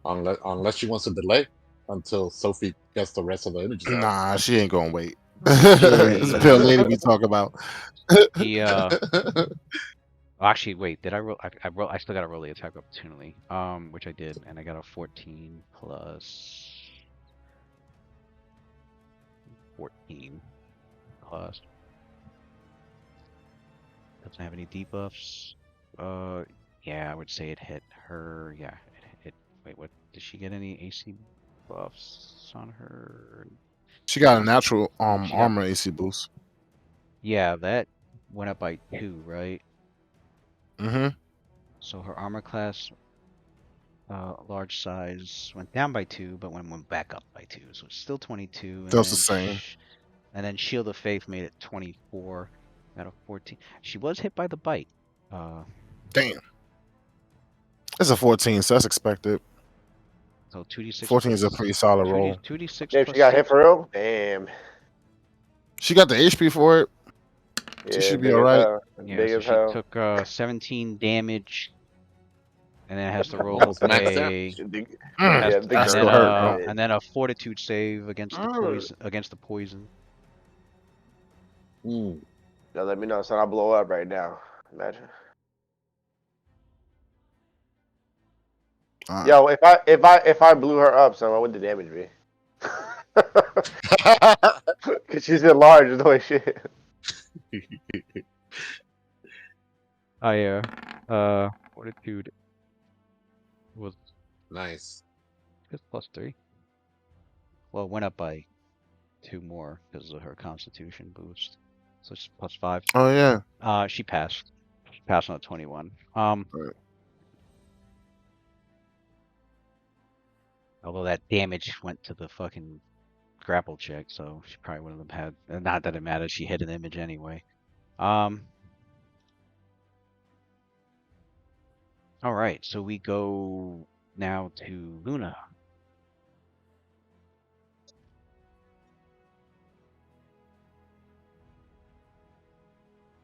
Unless she wants to delay until Sophie gets the rest of the images out. Nah, she ain't gonna wait. It's a pale lady we talk about. He actually, wait. Did I roll? I still got to roll the attack opportunity. Which I did, and I got a 14 plus 14 plus. Doesn't have any debuffs. Yeah, I would say it hit her. Yeah, it. Wait, what? Did she get any AC buffs on her? She got a natural She got- armor AC boost. Yeah, that went up by 2, right? Mm-hmm. So her armor class, large size, went down by 2, but went back up by 2. So it's still 22. And That's the then same. And then Shield of Faith made it 24 out of 14. She was hit by the bite. Damn. It's a 14, so that's expected. So 2d6. 14 is a pretty solid roll. 2d6. Damn, she got hit for real? Damn. She got the HP for it. Yeah, She should be big as alright. hell. Yeah, Big so as she hell. took 17 and then has to roll Almost maxed out. a Yeah, big That's girl. still hurt, and then a Fortitude save against the poison. Now let me know, son. I'll blow up right now. Imagine. Yo, if I blew her up, son, what would the damage be? Cause she's enlarged, no way shit. Oh yeah. Fortitude was Nice. just +3. Well, it went up by 2 more because of her Constitution boost. So it's +5. Oh yeah. She passed. She passed on a 21. Right. Although that damage went to the fucking grapple check, so she probably wouldn't have had. Not that it matters. She hit an image anyway. All right, so we go now to Luna.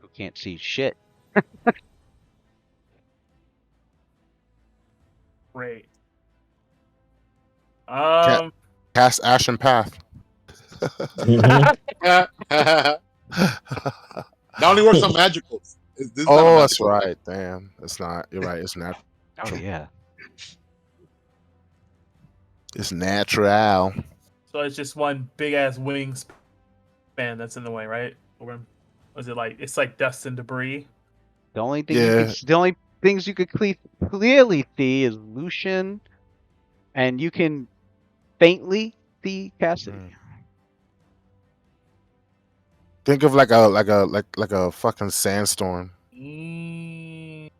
Who can't see shit. Great. Cast Ashen Path. That only works on magicals. This is not a Oh, that's magical. right. Damn. It's not. You're right. It's not. Oh yeah. It's natural. So it's just one big ass wingspan that's in the way, right? Or was it like it's like dust and debris? The only thing the only things you could clearly see is Lucian, and you can faintly see Cassidy. Think of like a fucking sandstorm. It's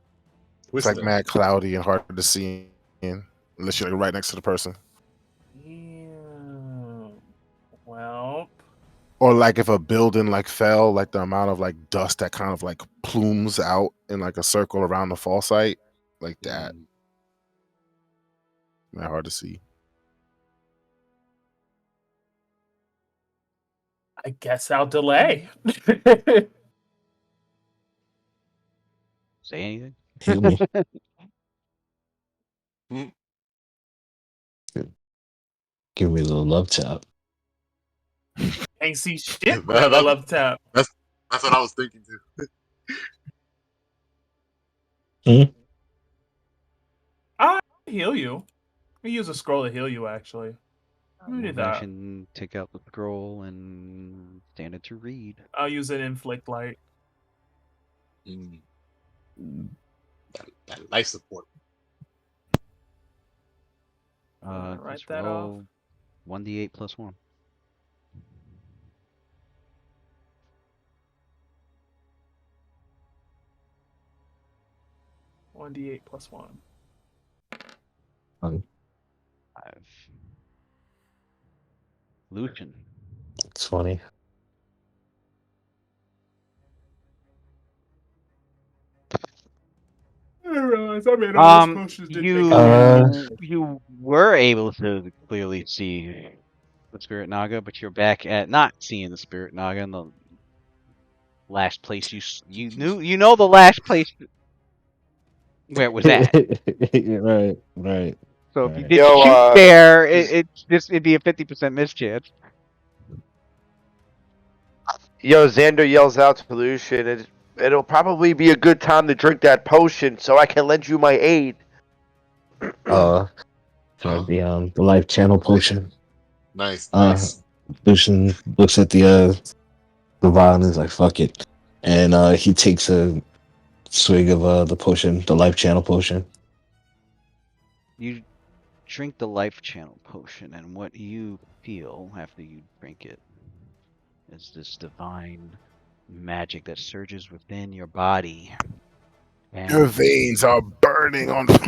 like mad cloudy and hard to see in, unless you're like right next to the person. Yeah. Well. Or like if a building like fell, like the amount of like dust that kind of like plumes out in like a circle around the fall site, like that. Not hard to see. I guess I'll delay. Say anything? Heal me. Give me a little love tap. Ain't see shit with the love tap. That's what I was thinking too. I'll heal you. I use a scroll to heal you, actually. Let me do that. Action, take out the scroll and stand it to read. I'll use an inflict light. That life support. Write Just that roll off. 1d8 plus 1. One d8 plus 1. 5. Lucian. It's funny. I didn't realize I made all those potions. You were able to clearly see the Spirit Naga, but you're back at not seeing the Spirit Naga in the last place you know the last place where it was at. Right. So if you did shoot there, it'd be a 50% mischance. Yo, Xander yells out to Lucian, it'll probably be a good time to drink that potion so I can lend you my aid. The life channel potion. Nice. Lucian looks at the vial and is like, fuck it. And he takes a swig of the potion, the life channel potion. You drink the life channel potion, and what you feel after you drink it is this divine magic that surges within your body. And your veins are burning on. And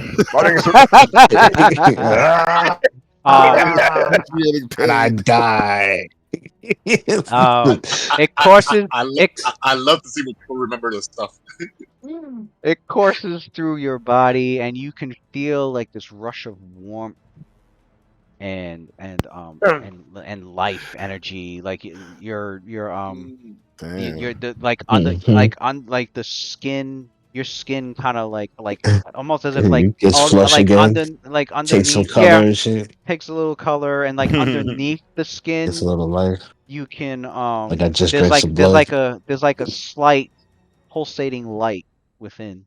I die. It courses. I love to see when people remember this stuff. It courses through your body, and you can feel like this rush of warmth and life energy, like you're like the skin, your skin kind of like almost as if like gets flush again. underneath, takes some color and shit. Takes a little color, and like underneath the skin, it's a little life. You can like I just drank some blood. There's like a slight pulsating light within,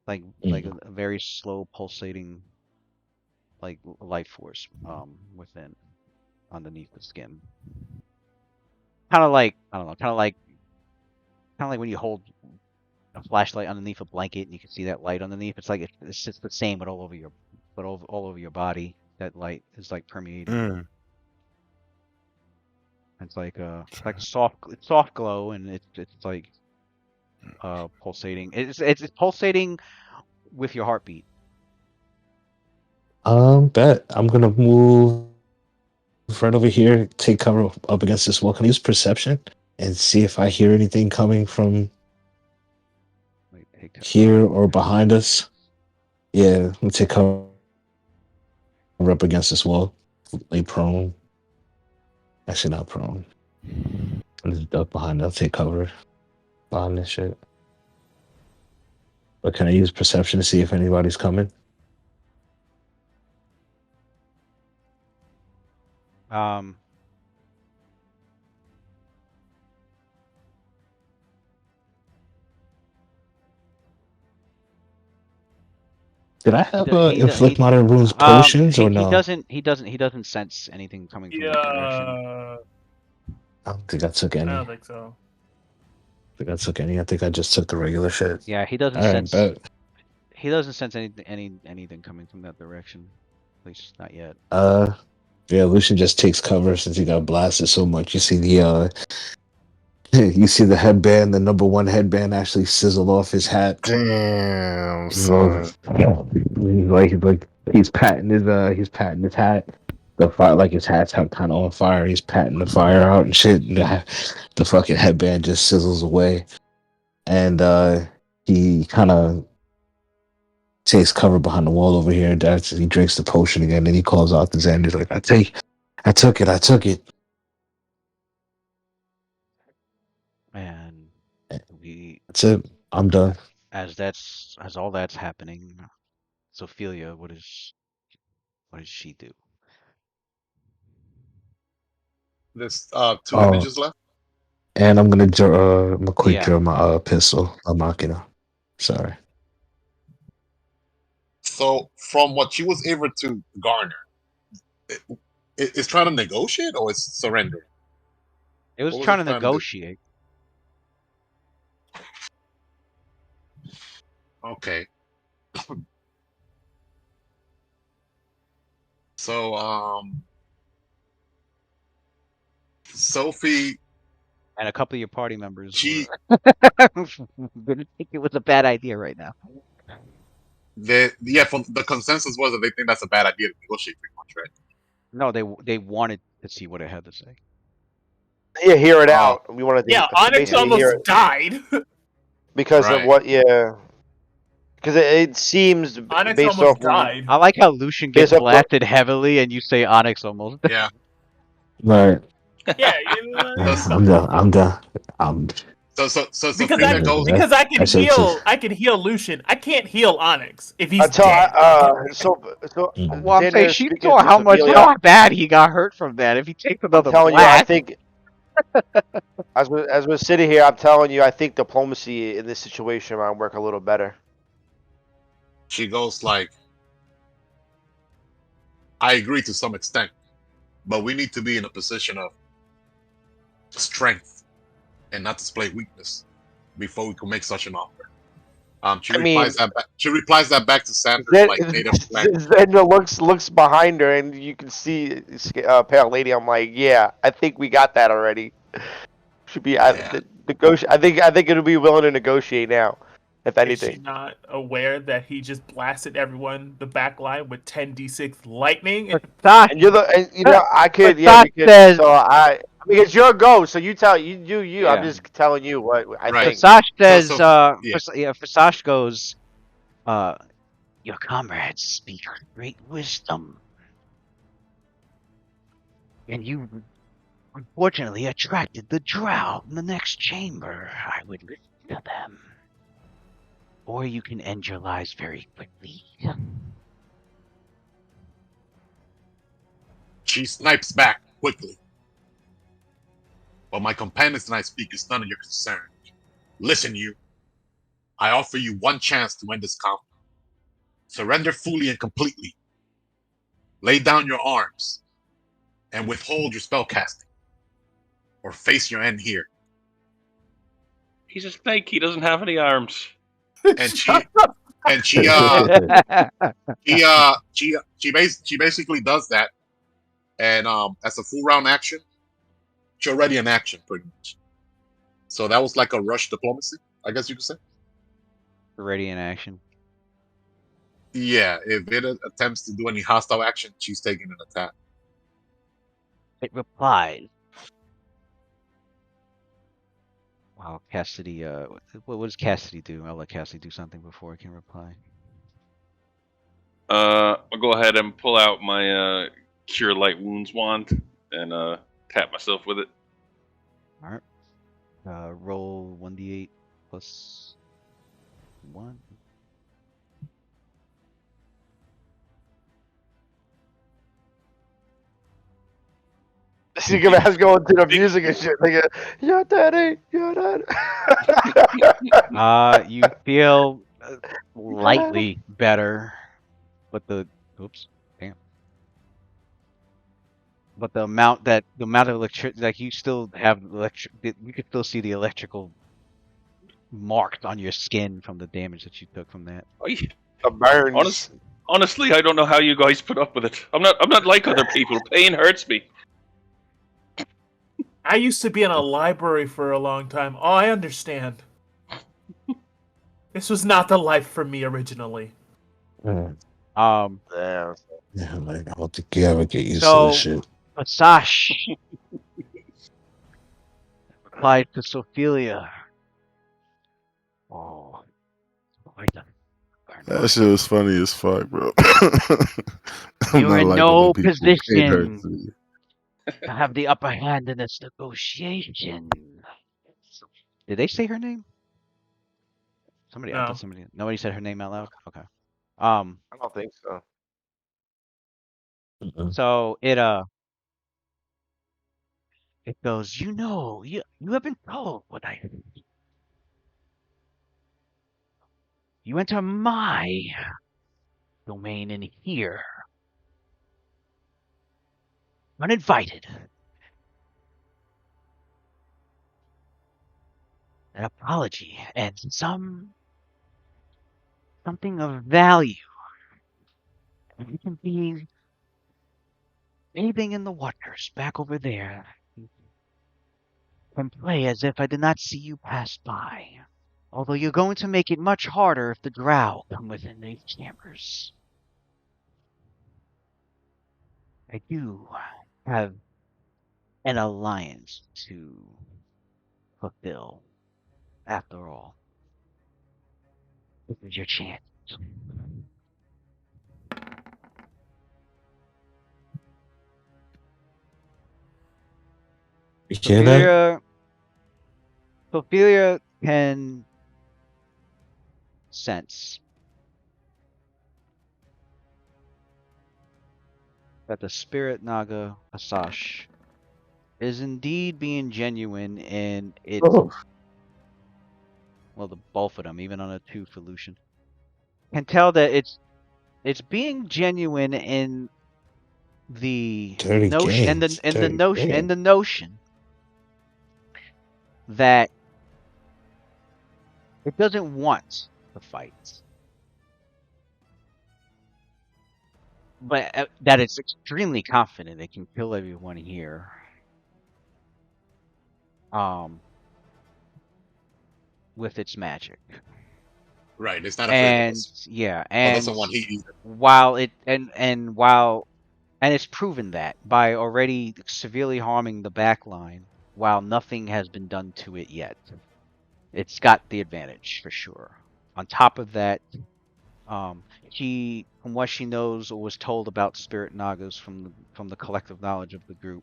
like a very slow pulsating like life force within, underneath the skin. Kind of like, I don't know, kind of like when you hold a flashlight underneath a blanket and you can see that light underneath. It's like it's just the same, but all over your body. That light is like permeating. It's like soft glow, and it's like pulsating. It's pulsating with your heartbeat. Bet I'm gonna move right over here, take cover up against this wall. Can I use perception and see if I hear anything coming from here or behind us? Yeah, let me take cover up against this wall. Lay prone. Actually, not prone. I'm just duck behind it. I'll take cover behind this shit. But can I use perception to see if anybody's coming? Did I have He inflict modern wounds potions or no? He doesn't sense anything coming from that direction. I don't think I took any. I don't think so. I think I took any. I think I just took the regular shit. Yeah, he doesn't sense. He doesn't sense anything coming from that direction. At least not yet. Yeah, Lucian just takes cover since he got blasted so much. You see the you see the headband, the number one headband actually sizzle off his hat. Damn, son. Like he's patting his hat. The fire, like his hat's kind of on fire. He's patting the fire out and shit. The fucking headband just sizzles away, and he kind of takes cover behind the wall over here. He drinks the potion again, and he calls out to Xander. He's like, I took it. And that's it. I'm done. As all that's happening, Sophia, what does she do? There's 2 images left. And I'm gonna quick draw my pistol. I'm Machina. Sorry. So from what she was able to garner, it's trying to negotiate or it's surrender? It was trying to negotiate. Okay. So Sophie and a couple of your party members were gonna think it was a bad idea right now. From the consensus was that they think that's a bad idea to negotiate pretty much, right? No, they wanted to see what it had to say. Yeah, hear it out. We wanted to. Yeah, Onyx almost died because of what? Yeah, because it seems Onyx based almost off. Died. I like how Lucian gets blasted heavily, and you say Onyx almost. Yeah. Right. Yeah, I'm done. So because I can heal Lucian. I can't heal Onyx if he's dead. Well, I'm saying she saw how bad he got hurt from that. If he takes another blast, I think as we're sitting here, I'm telling you, I think diplomacy in this situation might work a little better. She goes like, I agree to some extent, but we need to be in a position of strength and not display weakness before we can make such an offer. She replies that back to Sanders like native language. Xander looks behind her, and you can see Pale Lady. I'm like, yeah, I think we got that already. Should be negotiate. I think it'll be willing to negotiate now, if anything. Is she not aware that he just blasted everyone the back line with 10d6 lightning? And I could, because it's your go, so you tell you. Yeah. I'm just telling you what I think. Fasash says, Fasash goes, your comrades speak great wisdom, and you unfortunately attracted the drow in the next chamber. I would listen to them, or you can end your lives very quickly. She snipes back quickly. But my companions and I speak is none of your concern. Listen, you. I offer you one chance to end this conflict. Surrender fully and completely. Lay down your arms and withhold your spellcasting, or face your end here. He's a snake. He doesn't have any arms. And she basically does that, and as a full round action, she's already in action pretty much. So that was like a rush diplomacy, I guess you could say. Already in action. Yeah, if it attempts to do any hostile action, she's taking an attack. It replies. Wow, Cassidy, what does Cassidy do? I'll let Cassidy do something before I can reply. I'll go ahead and pull out my Cure Light Wounds wand and tap myself with it. Alright. Roll 1d8 plus 1. She has going to the music and shit. Like, your daddy, your daddy. You feel lightly better. but the oops, damn. But the amount of electric, like you still have you could still see the electrical marks on your skin from the damage that you took from that. The burns. Honestly, I don't know how you guys put up with it. I'm not like other people. Pain hurts me. I used to be in a library for a long time. Oh, I understand. This was not the life for me originally. Damn. Damn. Yeah, like, I don't think you ever get used to So, this shit. Asash replied to Sophelia. Oh, wait a That shit was funny as fuck, bro. You're in like no other people. It hurts position me. to have the upper hand in this negotiation. Did they say her name? I No. thought nobody said her name out loud. Okay. I don't think so. So it goes. You have been told what I. You enter my domain in here, uninvited. An apology and something of value. You can be bathing in the waters back over there and play as if I did not see you pass by. Although you're going to make it much harder if the drow come within these chambers. I do have an alliance to fulfill, after all. This is your chance. You hear that? Sophia can sense that the spirit Naga Asash is indeed being genuine in its well, the both of them, even on a 2 for Lucian, can tell that it's being genuine in the Dirty notion games. and Dirty games. the notion that it doesn't want the fights, but that it's extremely confident it can kill everyone here. With its magic. Right, it's not afraid of us. Yeah, Well, and doesn't want heat either. while it and it's proven that by already severely harming the back line, while nothing has been done to it yet, it's got the advantage for sure. On top of that, she, from what she knows or was told about spirit nagas from the collective knowledge of the group,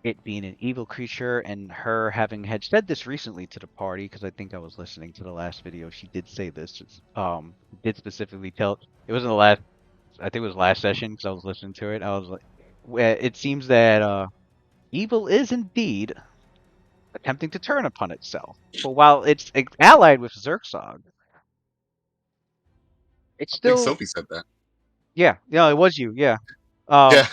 it being an evil creature and her had said this recently to the party, because I think I was listening to the last video. She did say this. Did specifically tell. It was in the last. I think it was last session because I was listening to it. I was like, it seems that evil is indeed attempting to turn upon itself. But while it's allied with Zyrxog, it's still. I think Sophie said that. Yeah, it was you. Yeah. Yeah.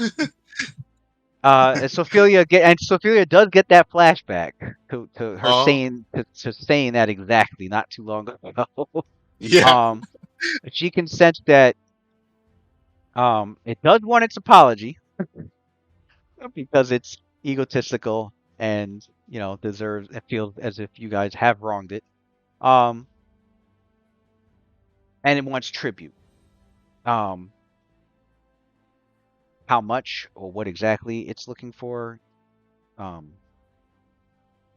Sophia does get that flashback to her saying that exactly not too long ago. Yeah. She can sense that it does want its apology because it's egotistical and it feels as if you guys have wronged it. And it wants tribute. How much or what exactly it's looking for,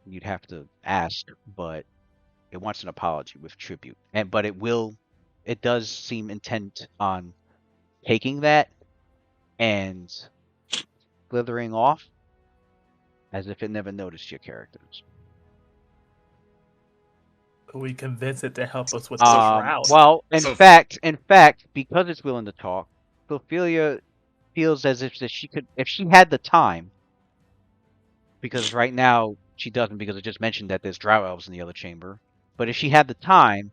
you'd have to ask, but it wants an apology with tribute. But it does seem intent on taking that and slithering off as if it never noticed your characters. We convince it to help us with this route. Well, in fact, because it's willing to talk, Ophelia feels as if she could, if she had the time, because right now she doesn't, because it just mentioned that there's drow elves in the other chamber. But if she had the time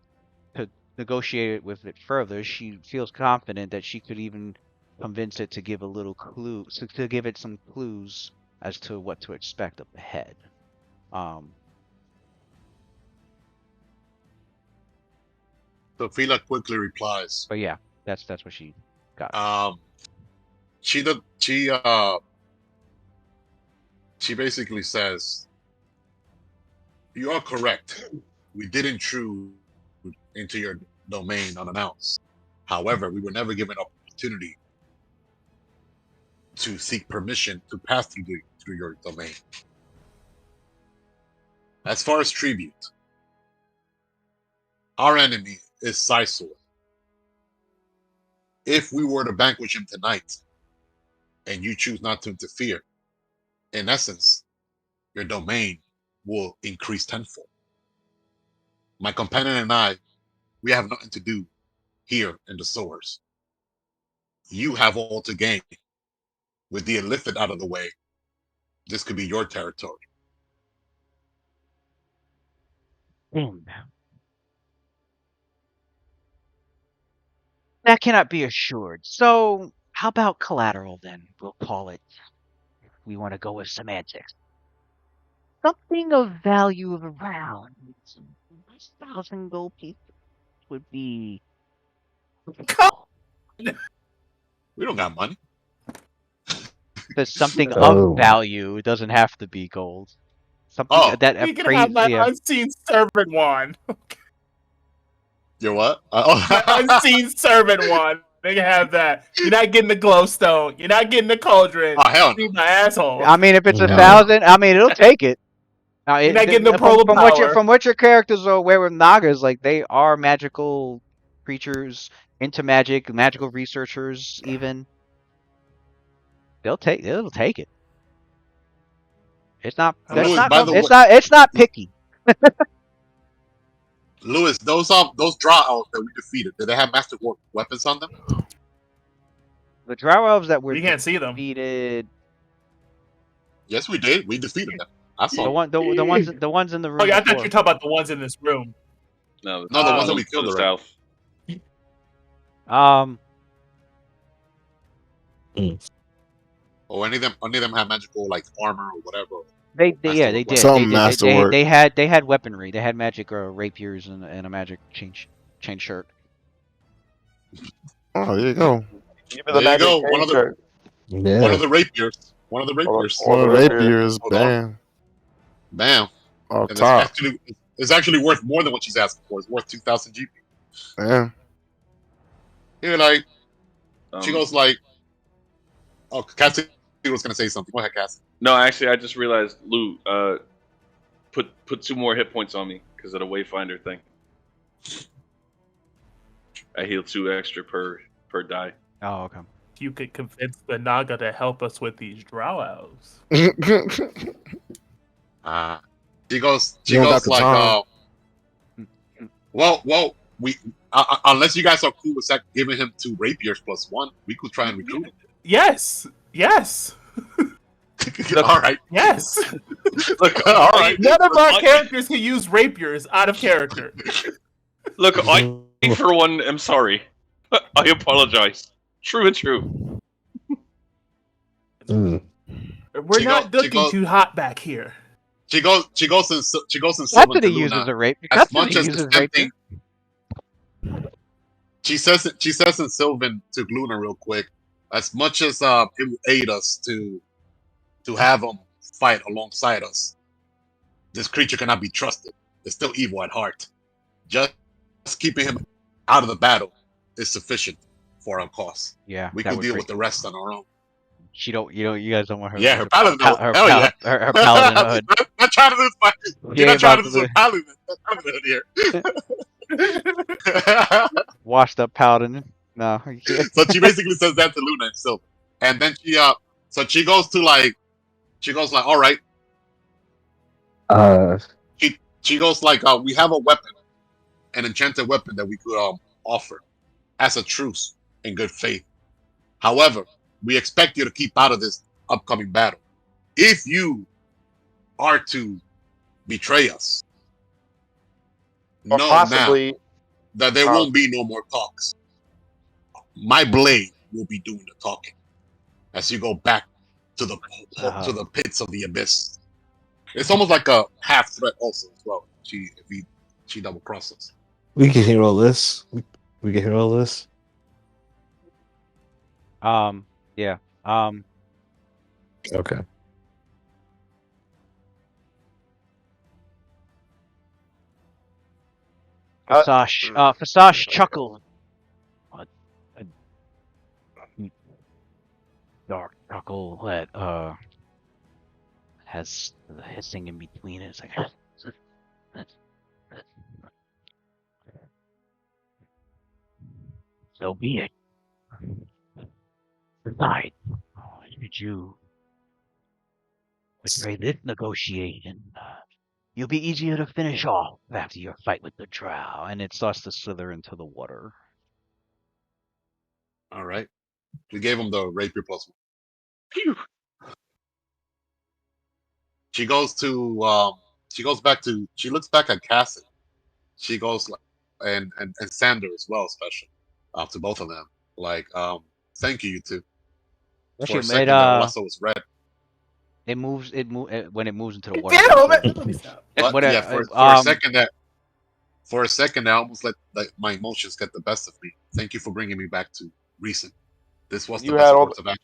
to negotiate with it further, she feels confident that she could even convince it to give a little clue, to give it some clues as to what to expect up ahead. So Fila quickly replies. But yeah, that's what she got. She basically says, "You are correct. We did intrude into your domain unannounced. However, we were never given an opportunity to seek permission to pass through your domain. As far as tribute, our enemy is Zyrxog. If we were to vanquish him tonight, and you choose not to interfere, in essence, your domain will increase tenfold. My companion and I, we have nothing to do here in the sewers. You have all to gain. With the illicit out of the way, this could be your territory." That cannot be assured. So, how about collateral then? We'll call it. We want to go with semantics. Something of value of around 1,000 gold pieces would be. We don't got money. There's something Oh. of value. It doesn't have to be gold. Something that You can have my unseen servant wand. Your what? My unseen servant wand. They can have that. You're not getting the glowstone. You're not getting the cauldron. Oh hell no. My asshole. I mean, if it's No. 1,000, I mean, it'll take it. You're not getting the from what your characters are aware with Nagas, like they are magical creatures into magic, magical researchers. Even it'll take it. It's not. Louis, It's not picky. Louis, those draw elves that we defeated, did they have master weapons on them? The drow elves that were you can't see them. Defeated. Yes, we did. We defeated them. I saw the ones in the room. Oh yeah, I thought you were talking about the ones in this room. No, the ones that we killed the south. Or any of them have magical like armor or whatever. They did. Some masterwork. They had weaponry. They had magic rapiers and a magic chain shirt. Oh, there you go. There you go. One of the rapiers. One of the rapiers. Bam. Bam. Oh, and top. it's actually worth more than what she's asking for. It's worth 2,000 GP. Yeah. You're like, she goes like, oh, Cassie was gonna say something. Go ahead, Cassie. No, actually, I just realized Lou put 2 more hit points on me because of the Wayfinder thing. I heal 2 extra per die. Oh, okay. You could convince the Naga to help us with these drow elves. She goes like, well, we unless you guys are cool with giving him 2 rapiers +1, we could try and recruit him. Yes. All right. Yes. Look, all right. None of our characters can use rapiers out of character. Look, I for one am sorry. I apologize. True and true. We're not looking too hot back here. She goes and Custody uses a rapier. As much as the thing, she says in Sylvan to Gluna real quick. As much as it will aid us to have him fight alongside us, this creature cannot be trusted. It's still evil at heart. Just keeping him out of the battle is sufficient for our cause. Yeah, we can deal with the rest on our own. You guys don't want her. Yeah, her paladin. Her paladin hood. Not trying to lose my. You're not trying to lose my paladin. Here. Washed up paladin. No. So she basically says that to Luna and Sylvan, and then she goes like, all right. She goes like, we have a weapon, an enchanted weapon that we could offer as a truce in good faith. However, we expect you to keep out of this upcoming battle. If you are to betray us, or possibly that there won't be no more talks. My blade will be doing the talking as you go back to the pits of the abyss. It's almost like a half threat also as well. She double crosses. We can hear all this. We can hear all this. Yeah. Okay. Fasash chuckled. A dark chuckle that has the hissing in between it. It's like so be it. Besides, did you betray this negotiation? You'll be easier to finish off after your fight with the drow, and it starts to slither into the water. All right. We gave him the rapier plus one. Phew. She goes back at Cassidy. She goes and Sander as well, especially to both of them. Like, thank you two. For a second, all I saw was red. It moves. When it moves into the water. But yeah, for a second, I almost let my emotions get the best of me. Thank you for bringing me back to reason. This was the best course of action.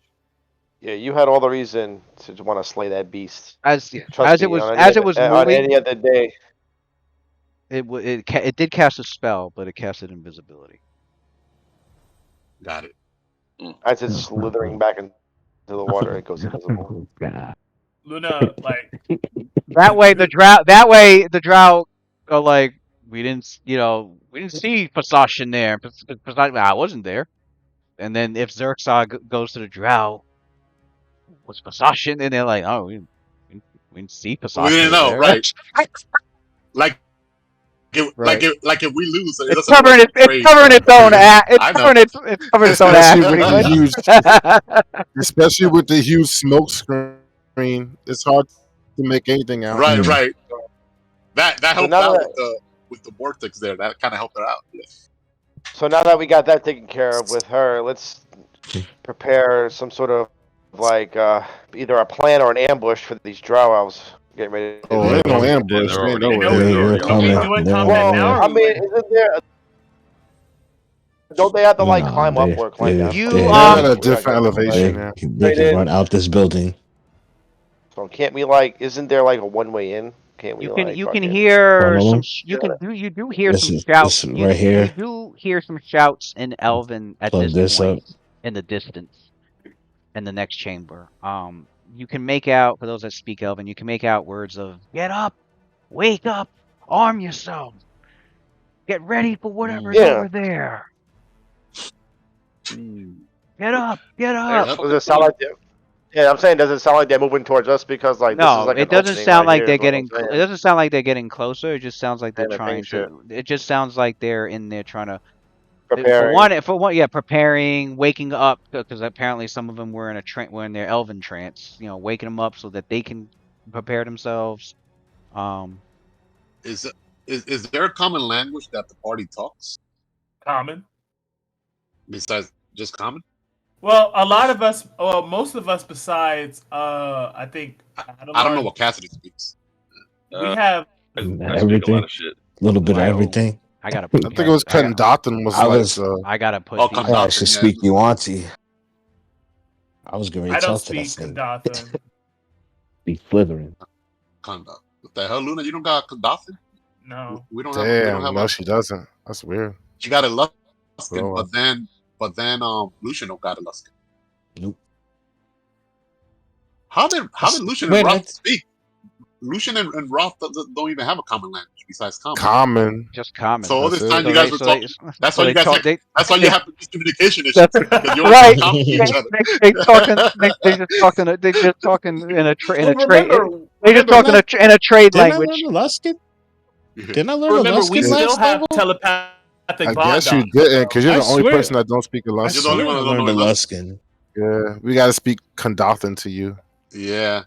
Yeah, you had all the reason to want to slay that beast. As it was moving on any other day. It did cast a spell, but it casted invisibility. Got it. As it's slithering back into the water, it goes invisible. Luna, like that way the drow are like, we didn't see Fasash in there. I wasn't there. And then if Zyrxog goes to the drow, was Fasash in? And they're like, oh, we didn't see Fasash. We didn't know, there. right? Like if we lose, it's covering its own ass. It's covering its own ass. Especially with the huge smoke screen, it's hard to make anything out. Right. That helped out with the vortex there. That kind of helped her out. Yeah. So now that we got that taken care of with her, let's prepare some sort of like either a plan or an ambush for these drow elves. Getting ready. Ain't no ambush. They're coming. Well, I mean, isn't there? Don't they have to climb up or climb down? They're at a different elevation. They can run out this building. So can't we isn't there a one-way in? Can't we you can hear some you do hear some shouts right here. You do hear some shouts in Elven at this point in the distance in the next chamber. You can make out, for those that speak Elven, you can make out words of get up, wake up, arm yourself, get ready for whatever's over there. Get up. Does it sound like I'm saying, does it sound like they're moving towards us because no, it doesn't sound like they're getting. It doesn't sound like they're getting closer. It just sounds like they're trying to. It just sounds like they're in there trying to. Preparing. For one, preparing, waking up, because apparently some of them were in their Elven trance. Waking them up so that they can prepare themselves. Is there a common language that the party talks? Common. Besides just common? Well, a lot of us, most of us, besides, I think I don't know what Cassidy speaks. We have everything. A lot of shit. A little bit of everything. I think it was Kandathan I gotta put. I should speak Yuanti. I was going to talk to that thing. Kandathan. Be slithering. Kandathan. What the hell, Luna? You don't got Kandathan? No. We don't have. No, she doesn't. That's weird. She got a Luskin, but then Lucian don't got a Luskin. Nope. How did Lucian and Roth speak? Lucian and Roth don't even have a common language besides common. Just common. So all this time you guys were talking. That's why you guys. That's why you have miscommunication issues. Right. They just talking in a trade. They just talking in a trade language. Didn't I learn a Luskin? We still have telepathic. I guess you didn't, because you're the only person that don't speak a Luskin. You're the only one that don't know Luskin. Yeah, we got to speak Kandathan to you. Yeah.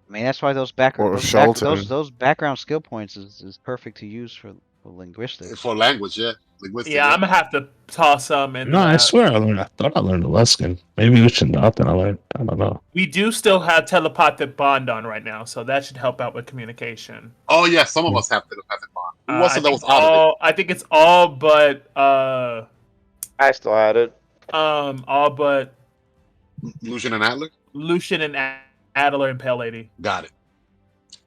I mean, that's why those background skill points is perfect to use for For linguistics. For language, yeah. Linguistics. Yeah, I'm gonna have to toss some in. No, I swear I thought I learned Alaskan. Maybe we should not. Then I learned. I don't know. We do still have telepathic bond on right now, so that should help out with communication. Oh yeah, some of us have telepathic bond. Who was it that was out of it? I think it's all but I still had it. all but Lucian and Adler. Lucian and Adler and Pale Lady. Got it.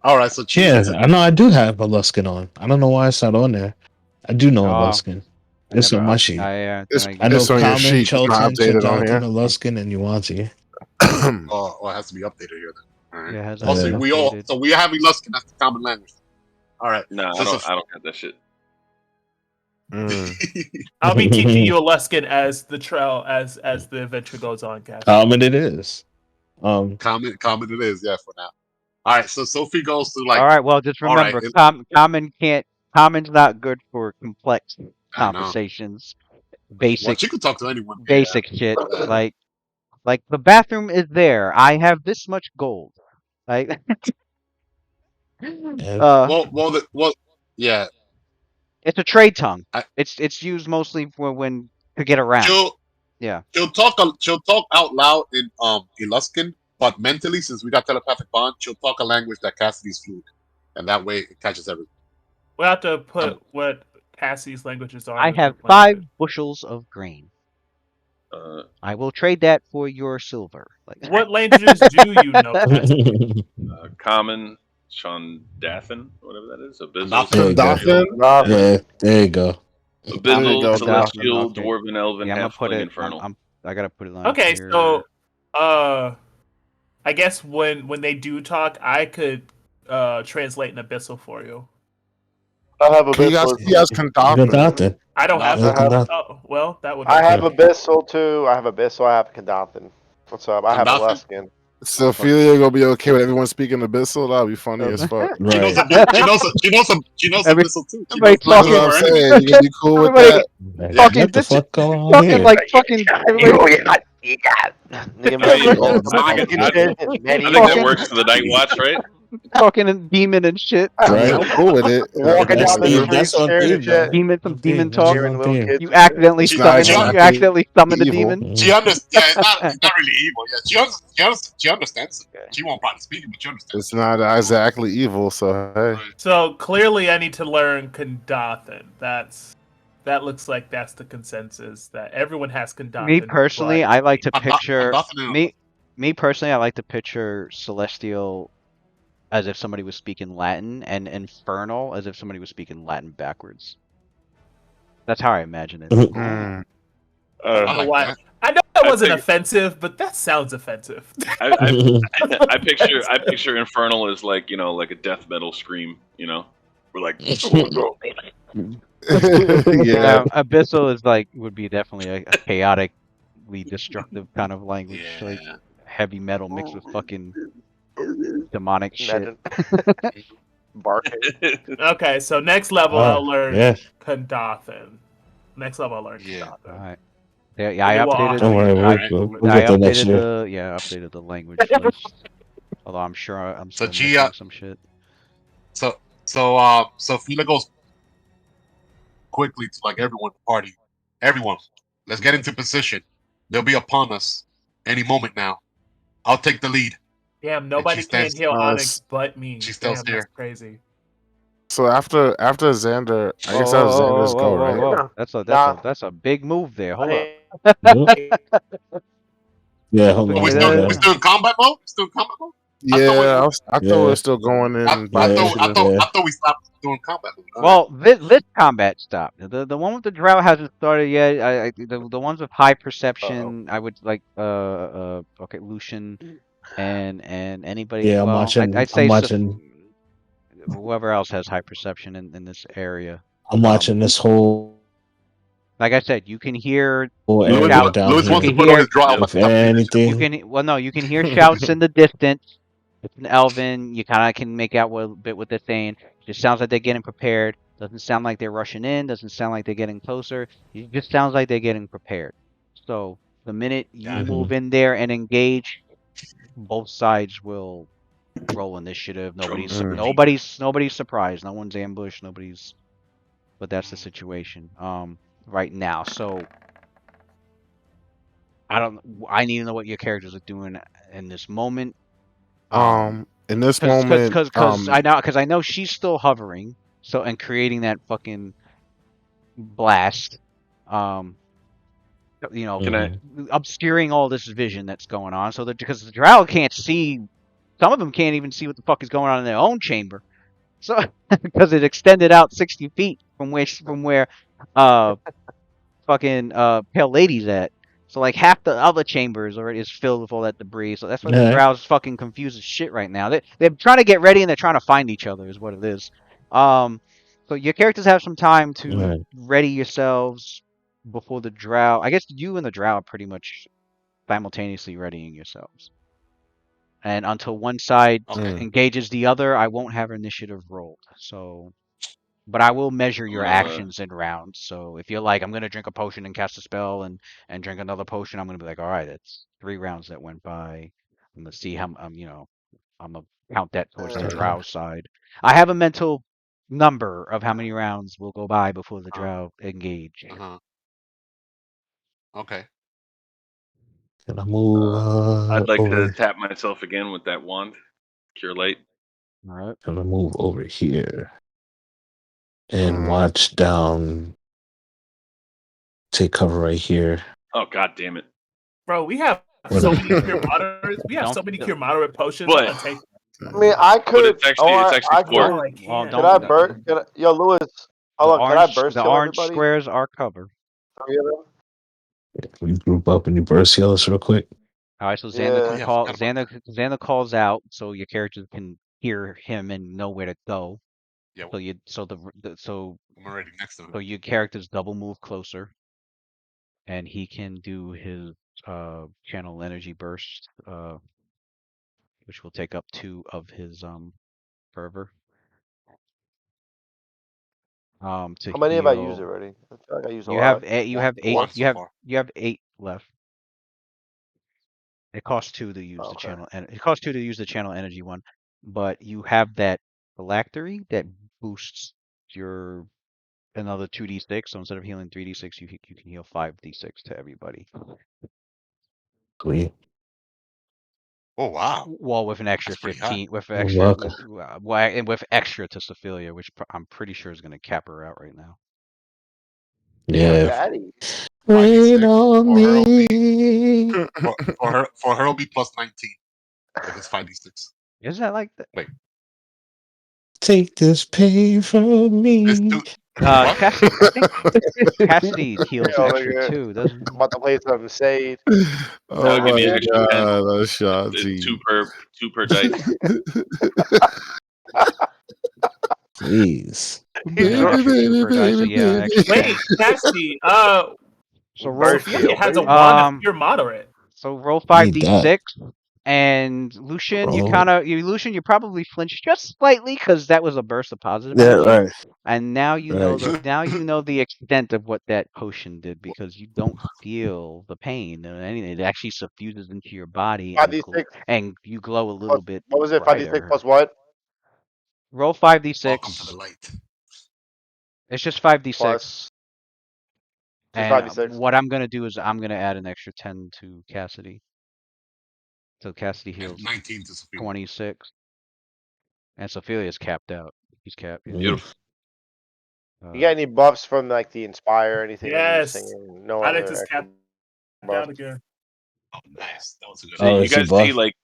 All right, so Yeah, I know I do have Alaskan on. I don't know why it's not on there. I do know Alaskan. It's on my sheet. I know it's on your Common, sheet. It's not Chelton, updated on here. Jonathan, Alaskan, and Yuanzi. it has to be updated here then. All right. Yeah, it has Also, to be we updated. have Eluskin. That's the common language. All right. No, So I don't have that shit. I'll be teaching you Aluskan as the trail as the adventure goes on, Cass. Common it is. Common it is, yeah, for now. All right, so Sophie goes to like. All right, well, just remember, common's not good for complex conversations. Basic. Well, she could talk to anyone. Basic shit, like the bathroom is there. I have this much gold. Like, yeah. It's a trade tongue. It's used mostly for when to get around. She'll talk out loud in Eluskin, but mentally, since we got telepathic bond, she'll talk a language that Cassidy's fluent, and that way it catches everything. We'll have to put what Cassie's languages are. I have 5 bushels of grain. I will trade that for your silver. Like, what languages do you know? Common, Shondathan, whatever that is. Abyssal. Yeah, there you go. Abyssal, Celestial, Dwarven, Elven, Halfling, Infernal. I gotta put it on. Okay, here. so I guess when they do talk, I could translate an Abyssal for you. I have Abyssal. He has Condathan. I don't have Condathan. Oh, well, that would. I have Abyssal too. I have Abyssal. I have Condathan. What's up? I have Alaskan. So Ophelia gonna be okay with everyone speaking Abyssal? That'll be funny as fuck. Right. She knows Abyssal too. That's what I'm saying. You can be cool with that. Talking what the fuck going on talking here? like fucking. I think that works for the Night Watch, right? Talking and demon and shit. Right, I'm cool with it. Walking down the street, That's on staring theme, at shit. Demon talk. Hearing little kids. You accidentally It's not summon. You exactly accidentally summon a evil. demon. She understands. Yeah, it's not really evil. Yeah, she understands. She won't probably speak it, but she understands. It's not exactly evil, so hey. So clearly, I need to learn Condathan. That looks like that's the consensus that everyone has Condathan. Me personally, I like to picture Condathan. Me personally, I like to picture Celestial as if somebody was speaking Latin, and Infernal as if somebody was speaking Latin backwards. That's how I imagine it. I know that wasn't offensive, but that sounds offensive. I picture Infernal as like a death metal scream. We're like. Yeah. Abyssal is would be definitely a chaotically destructive kind of language, like heavy metal mixed with fucking demonic shit. Barking. Okay, so next level I'll learn Condathan. Next level I'll learn Condathan. Alright. Yeah, I updated. Don't worry, I updated the language list. Although I'm sure I'm still missing some shit. So Fila goes quickly to like everyone in the party. Everyone, let's get into position. They'll be upon us any moment now. I'll take the lead. Damn, nobody can heal Onyx but me. She's still here. That's crazy. So after Xander, I guess that was Xander's go, right? That's a big move there. Hold on. Yeah, hold on. We still in combat mode? Still in combat mode? Yeah, I thought we were still going in. I thought we stopped doing combat mode. Well, this combat stopped. The one with the drought hasn't started yet. The ones with high perception, I would like okay, Lucian and anybody. Yeah, well, I'm watching. Whoever else has high perception in this area. I'm watching this whole. Like I said, you can hear. Louis wants to put on his drought. If anything, you can hear shouts in the distance. It's an Elven. You kind of can make out a bit what they're saying. It just sounds like they're getting prepared. Doesn't sound like they're rushing in. Doesn't sound like they're getting closer. It just sounds like they're getting prepared. So the minute you move in there and engage, both sides will roll initiative. Nobody's surprised. No one's ambushed. Nobody's but that's the situation right now. So I need to know what your characters are doing in this moment. In this Cause, cause, moment, cause, cause I know she's still hovering. So and creating that fucking blast. Um, Can I? obscuring all this vision that's going on. So that because the drow can't see, some of them can't even see what the fuck is going on in their own chamber. So because it extended out 60 feet from where uh fucking Pale Lady's at. So like half the other chambers already is filled with all that debris. So that's why the Yeah. Drow's fucking confused as shit right now. They're trying to get ready and they're trying to find each other is what it is. So your characters have some time to Right. ready yourselves before the Drow. I guess you and the Drow are pretty much simultaneously readying yourselves. And until one side Okay. engages the other, I won't have initiative rolled. So but I will measure I'm your gonna. actions in rounds. So if you're like, I'm gonna drink a potion and cast a spell and drink another potion, I'm gonna be like, all right, it's 3 rounds that went by. I'm gonna see how I'm gonna count that towards the uh, drow side. I have a mental number of how many rounds will go by before the Uh, drow engage. uh-huh. Okay. Can I move I'd like to over? tap myself again with that wand, cure light. All right. Can I move over here and mm, watch down? Take cover right here. Oh god damn it! Bro, we have What so a- many cure moderate. We have Don't so many cure moderate potions. I'm But gonna take. I mean, I but could. it's actually I four. could. Oh, I well, can't. Could I don't burst? Yo, Lewis. the Hold on. Can I orange burst the heal orange everybody? squares are covered. 3 of them. We group up and you burst heal us real quick. All right, so Xander Yeah. can Yeah, I call forgot about that. Xander calls out, so your characters can hear him and know where to go. Yeah, So you so the I'm already next to him. so your characters double move closer, and he can do his channel energy burst, which will take up 2 of his fervor. To How many have I used heal. already? I feel like I used a You have lot. you have eight. One so far. You have 8 left. It costs 2 to use the Okay. channel, and it costs 2 to use the channel energy one, but you have that phylactery that boosts your another 2d6. So instead of healing 3d6, you can heal 5d6 to everybody. Sweet. Oh wow, Well, with an extra that's pretty high. 15, with You're extra welcome. and with extra to Sophia, which I'm pretty sure is going to cap her out right now. Yeah. Daddy. Rain 5d6 on for her will be me. for her will be plus 19 if it's 5d6. Isn't that like that? Wait, Take this pain from this me. dude. What? Cassidy, I think Cassidy heals Yo, extra nigga. too, doesn't I'm he? about to play some Shade. oh That'll give my me an extra 10. god, It's Ashanti. two per dice. Please. He's Yeah, extra 2 per die. So yeah, extra Wait, 10. Cassidy. So roll. burst Sophia heal, has a baby. wand of pure moderate. So roll Need that, 5d6, and Lucian, bro. You probably flinched just slightly because that was a burst of positive Yeah, energy, right. and now you know Right. the extent of what that potion did because you don't feel the pain or anything. It actually suffuses into your body Five d six and you glow a plus. little bit What was it? 5d6 brighter. plus what? Roll Welcome to the 5d6. light. It's just 5d6, Plus. Just and 5d6. what I'm gonna do is I'm gonna add an extra 10 to Cassidy, so Cassidy And heals 19 to Sophia. 26. And Sophilia's capped out. He's capped. Yeah. Beautiful. You got any buffs from like the Inspire or anything when you're Yes. singing? No I other just extra capped buffs. out again. Oh, nice. That was a good. See, Oh, you is he guys see, buff? like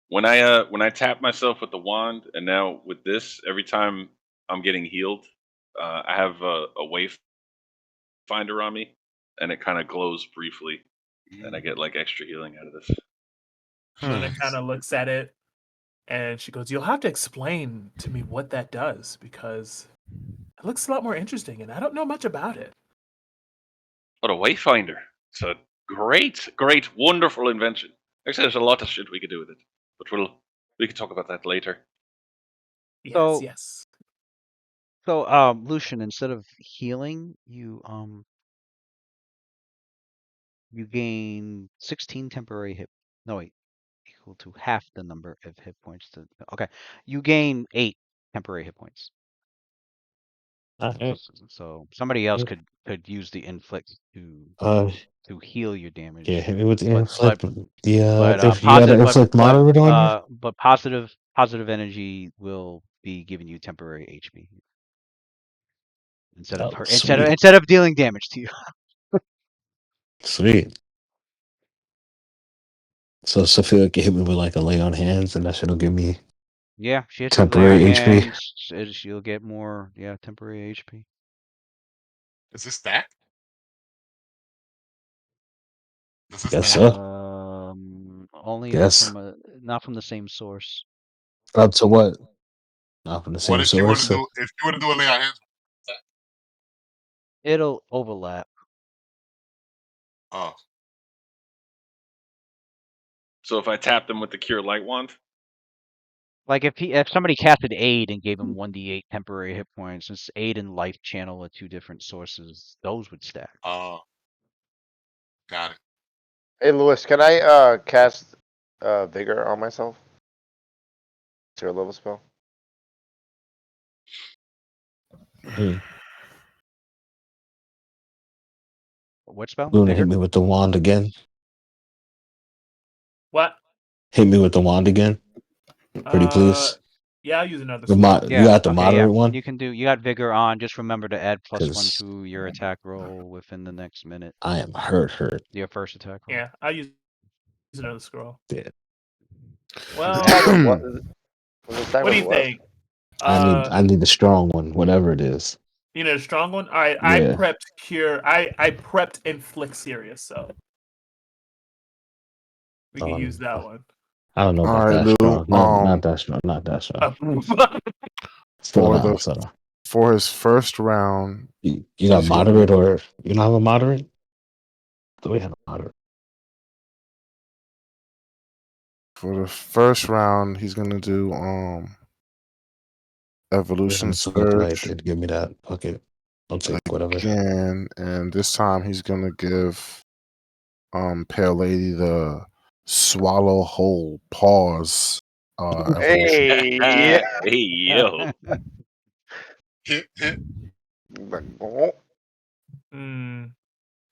when I tap myself with the wand, and now with this, every time I'm getting healed, I have a wayfinder on me, and it kind of glows briefly, and I get like extra healing out of this. Luna kind of looks at it and she goes, "You'll have to explain to me what that does because it looks a lot more interesting and I don't know much about it." What a wayfinder! It's a great, wonderful invention. Actually, there's a lot of shit we could do with it, but we can talk about that later. Yes, So- yes. So, Lucian, instead of healing, you gain 16 temporary hit. No, wait, equal to half the number of hit points. Okay, you gain 8 temporary hit points. So somebody else could use the inflict to heal your damage. Yeah, hit me with the But- inflict. but- Yeah, But if you got an inflict moderate on you. But positive energy will be giving you temporary HP instead of dealing damage to you. Sweet. So Sophia can hit me with like a lay on hands, and that shit'll give me Yeah, she hits temporary you with lay on HP. hands, she'll get more temporary HP. Is this stack? Does this Guess stack? so. Only Yes. not from the same source. Up to what? Not from the What same if you were source. to do if you were to do a lay on hands? It'll overlap. Oh, So if I tap them with the Cure Light Wand, Like if somebody casted aid and gave him 1d8 temporary hit points, since aid and life channel are two different sources, those would stack. got it. Hey, Lewis, can I cast Vigor on myself? 0 level spell. What spell? Luna, Vigor? hit me with the wand again. What? Hit me with the wand again. Pretty please. Yeah, I'll use another The scroll. you got the moderate one? You got Vigor on. Just remember to add +1 'Cause to your attack roll within the next minute. I am hurt. Your first attack roll. Yeah, I'll use another scroll. Yeah. Well, What do you think? I need the strong one, whatever it is. You know, the strong one. All right, Yeah. I prepped cure. I prepped inflict serious, so we can use that one. I don't know about All right, that Lou, strong. Not that strong. Not that strong. For his first round, you got moderate or you don't have a moderate? Do we have a moderate? For the first round, he's gonna do Evolution Surge. Give me that. Okay, I'll take whatever. Again, and this time he's gonna give Pale Lady the Swallow Whole Pause. Hey, hey yo.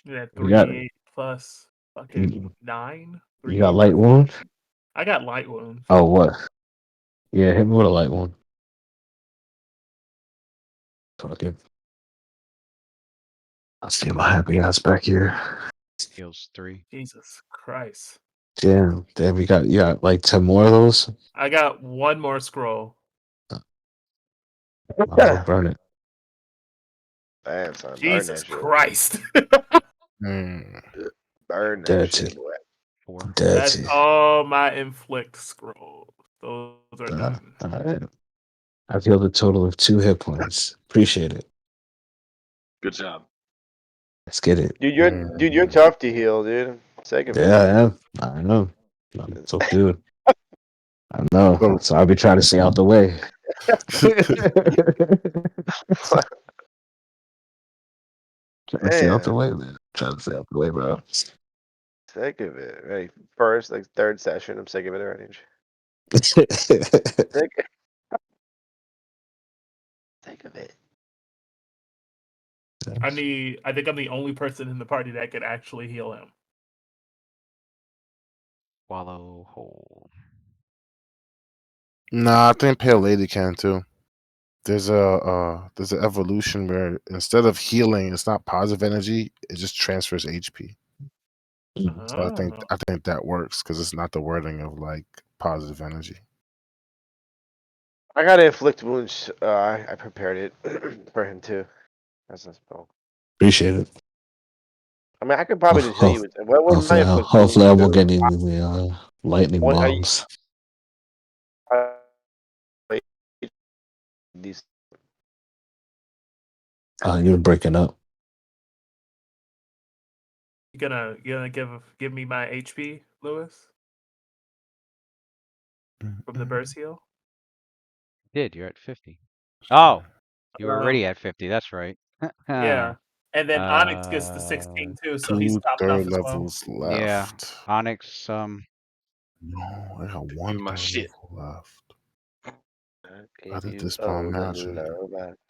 Yeah, 3d8 plus fucking 9. You got light wound? I got light wound. Oh, what? Yeah, hit me with a light wound. Fuck it. I'll see my happy ass back here. Heals 3. Jesus Christ. Damn, you got like 10 more of those? I got one more scroll. I'll burn it. Damn, son, Jesus burn that Christ. Burn that shit, boy. 4. That's all my inflict scrolls. Those are done. All right. I've healed a total of 2 hit points. Appreciate it. Good job. Let's get it. Dude, you're tough to heal, dude. Second. Yeah, I am. I know. So, dude. I know. So I'll be trying to stay out the way. Trying to stay out the way, man. Trying to stay out the way, bro. Sick of it. Right. First, like third session, I'm sick of it already. Sick of it. I think I'm the only person in the party that could actually heal him. Swallow whole. Nah, I think Pale Lady can too. There's an evolution where instead of healing, it's not positive energy; it just transfers HP. So I think that works because it's not the wording of like positive energy. I got to inflict wounds. I prepared it for him too. That's a spell. Appreciate it. I mean, I could probably just hit you with it. What was my inflict hopefully I won't get any lightning bombs. You're breaking up. You gonna give me my HP, Lewis? From the burst heal? Did you're at 50? Oh, you were already at 50. That's right. Yeah, and then Onyx gets the 16 too, so he's topping off as well. levels left. Yeah, Onyx. No, I got one my shit left. I did dispel magic.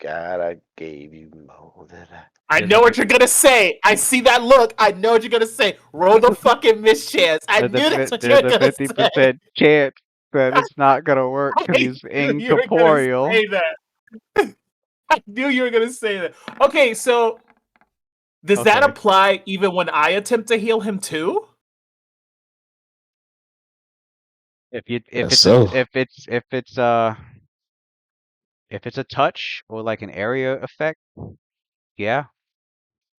God, I gave you more than I know what you're gonna say. I see that look. I know what you're gonna say. Roll the fucking mischance. I knew that's what you were There's a gonna say. 50% chance that it's not gonna work because I he's knew you were gonna incorporeal. say that. I knew you were gonna say that. Okay, so does that Okay. apply even when I attempt to heal him too? If Guess so. if it's a touch or like an area effect, yeah.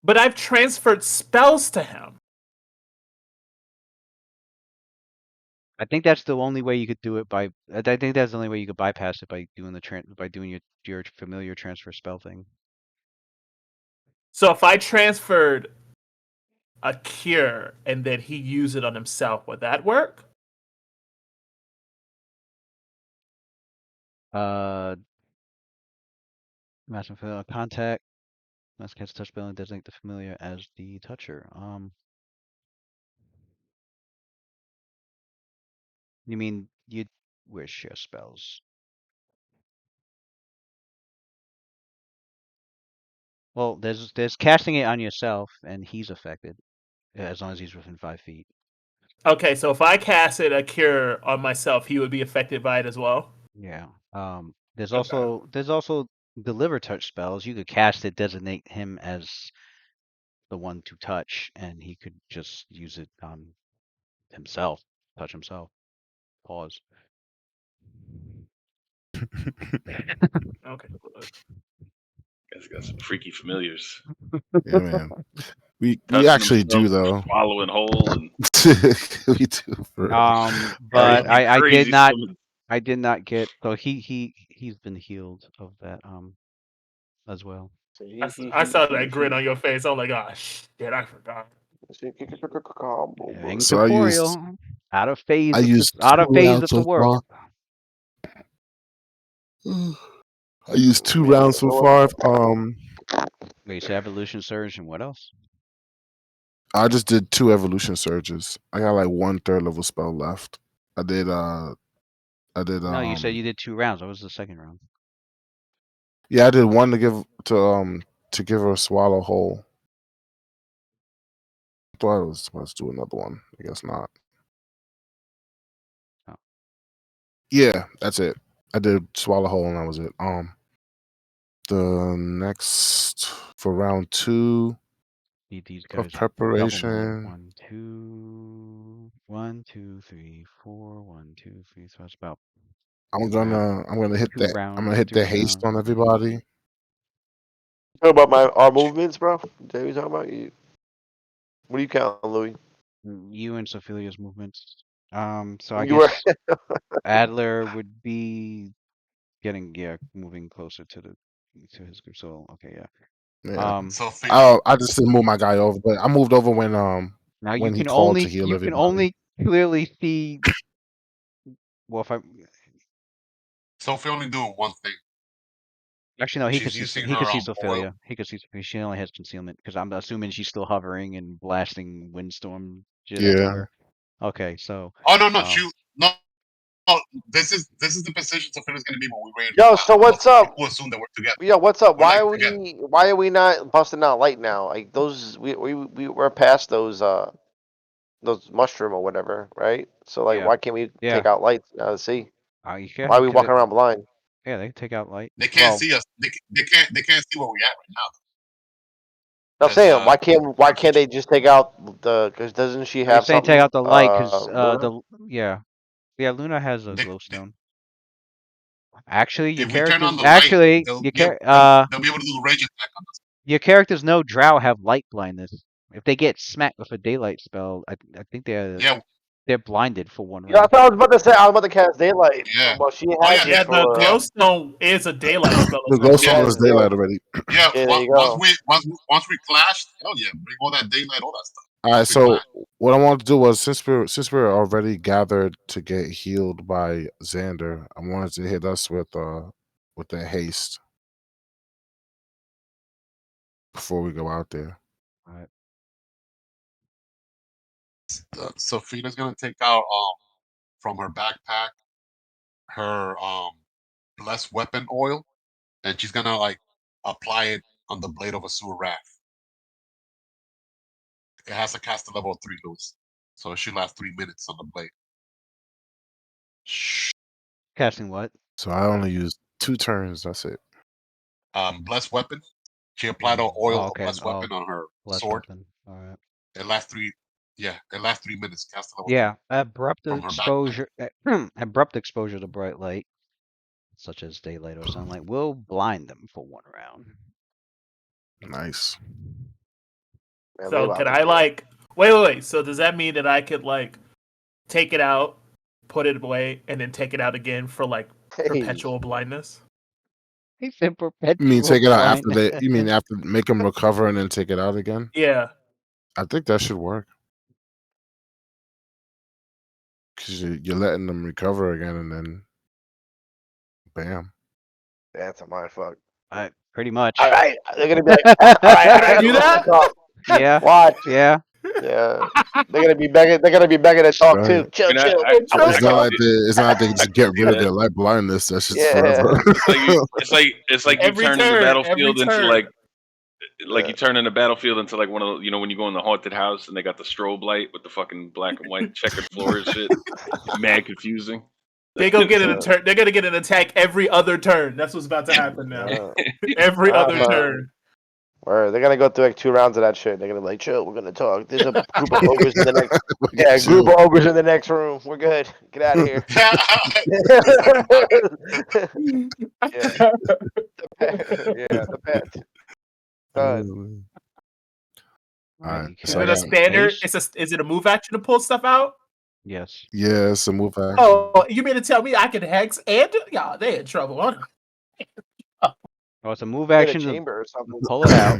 But I've transferred spells to him. I think that's the only way you could do it by. I think that's the only way you could bypass it by doing your familiar transfer spell thing. So if I transferred a cure and then he used it on himself, would that work? Master familiar contact. Must cast touch spell and designate the familiar as the toucher. You mean you wish your spells? Well, there's casting it on yourself, and he's affected as long as he's within 5 feet. Okay, so if I casted a cure on myself, he would be affected by it as well. Yeah. There's Okay. also deliver touch spells. You could cast it, designate him as the one to touch, and he could just use it on himself, touch himself. Pause. Okay. Guys got some freaky familiars. Yeah, man. We Touching actually do themselves, though. swallowing whole, and We do. For real. But I crazy I did not get, so he's been healed of that as well. I saw that grin on your face. I'm like, oh shit, I forgot. Yeah, So I used incorporeal, out of phase I used out of 2 phase rounds of the so work. far. I used 2 rounds so far. Wait, so evolution surge and what else? I just did 2 evolution surges. I got like 1 third level spell left. I did No, you said you did 2 rounds. What was the second round? yeah, I did one to give her a swallow whole. I thought I was supposed to do another one. I guess not. Oh. Yeah, that's it. I did swallow whole and that was it. The next for round 2 Need these of guys preparation. 1, 2, 1, 2, 3, 4, 1, 2, 3. So that's about I'm gonna hit 2 that. I'm gonna rounds, hit 3 the haste on rounds. everybody. Talk about our movements, bro. That we talking about you. What do you count, Louis? You and Sophilia's movements. So I You were guess Adler would be moving closer to his group. So okay, yeah. Yeah. So I just didn't move my guy over, but I moved over Now when he called to heal you can everybody. only clearly see. Well, if I Sophie only doing one thing. actually no, She's using her he could see oil. Sophia. He could see Sophia. She only has concealment because I'm assuming she's still hovering and blasting windstorm shit Yeah. everywhere. Okay, so Oh no, no. This is the position Sophia's gonna be when we raid. Yo, so what's up? People assume that we're together. Yo, what's up? We're like together. Why are we not busting out light now? Like those we're past those mushroom or whatever, right? So like yeah, why can't we yeah. take out lights now to see? You can Why are we because walking around blind? yeah, they can take out light. They can't Well, see us. They can't see where we're at right now. I'm Because saying why time can't they situation. just take out the? Because doesn't she are you have saying take something? out the light because Luna? Luna has a They, glowstone. Actually, if we turn on the light, they'll be able to do the rage attack on us. your characters know Drow have light blindness. If they get smacked with a daylight spell, I think they're blinded for 1 Yeah, round. that's what I was about to say. I was about to cast daylight. Yeah. Well, she Oh has yeah. it Yeah, the for. glowstone is a daylight spell The as well. She glowstone has is it. daylight already. Yeah. Yeah, there you Once go. we clash, hell yeah, bring all that daylight, all that stuff. All right, Once we so clash. what I wanted to do was since we're already gathered to get healed by Xander, I wanted to hit us with the haste before we go out there. All right. Sophia's gonna take out from her backpack her blessed weapon oil, and she's gonna like apply it on the blade of a sewer rat. It has a caster level of 3, Lewis, so it should last 3 minutes on the blade. Casting what? So I only use 2 turns. That's it. Blessed weapon. She applied an oil of okay. blessed weapon on her sword. Weapon. All right. It lasts 3. Yeah, it lasts 3 minutes. Caster level 3 abrupt from her backpack. exposure. Abrupt exposure to bright light, such as daylight or sunlight, will blind them for 1 round. Nice. Man, So Layla can was I good. like wait? So does that mean that I could like take it out, put it away, and then take it out again for like perpetual blindness? He said You mean perpetual take it out after blindness. they? You mean after make them recover and then take it out again? Yeah. I think that should work. Because you're letting them recover again, and then, bam. That's a mind fuck. Pretty much. All right, they're gonna be like, all right, Can I do that? Yeah. Watch. Yeah. Yeah, they're gonna be begging. They're gonna be begging to talk Right. too. Chill, You know, chill. It's not like they just get rid of that. their light blindness. That shit's Yeah. forever. It's like you Every turn in the turn, battlefield every into turn. like you turn in the battlefield into like one of the, when you go in the haunted house and they got the strobe light with the fucking black and white checkered floor and shit. Mad confusing. They're gonna get an attack every other turn. That's what's about to happen now. Every other turn. Or they're gonna go through like 2 rounds of that shit. They're gonna be like, chill, we're gonna talk. There's a group of ogres in the next. Yeah, group of ogres in the next room. We're good. Get out of here. Yeah. The pet. Done. All right. Is it a standard? Is it a move action to pull stuff out? Yes. Yeah, it's a move action. Oh, you mean to tell me I can hex and yeah, they in trouble. Oh, it's a move Get a action to chamber or something. pull it out.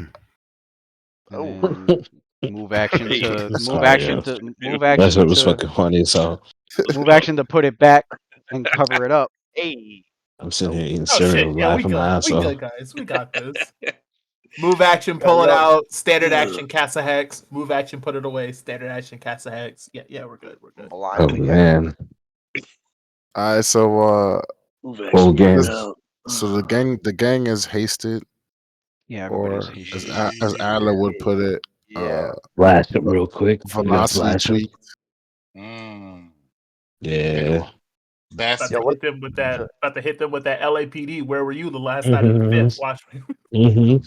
Oh. And then move action to That's move fine, action yeah. to move That action shit was to fucking funny. So move action to put it back and cover it up. Hey. I'm sitting here eating Oh cereal, shit! Yeah, we laughing my good. ass We off. good, guys. We got this. Move action, pull it out. Standard action, cast a hex. Move action, put it away. Standard action, cast a hex. Yeah, we're good. We're good. Oh man. All right, so Whole game. so the gang is hasted. Yeah, Or everybody's as hasted. as Adler would put it, Yeah. Blast it real quick. We gotta velocity blast him. tweak. Yeah. About Yo, to what- hit them with that. About to hit them with that LAPD. Where were you the last time you fit? Watch me.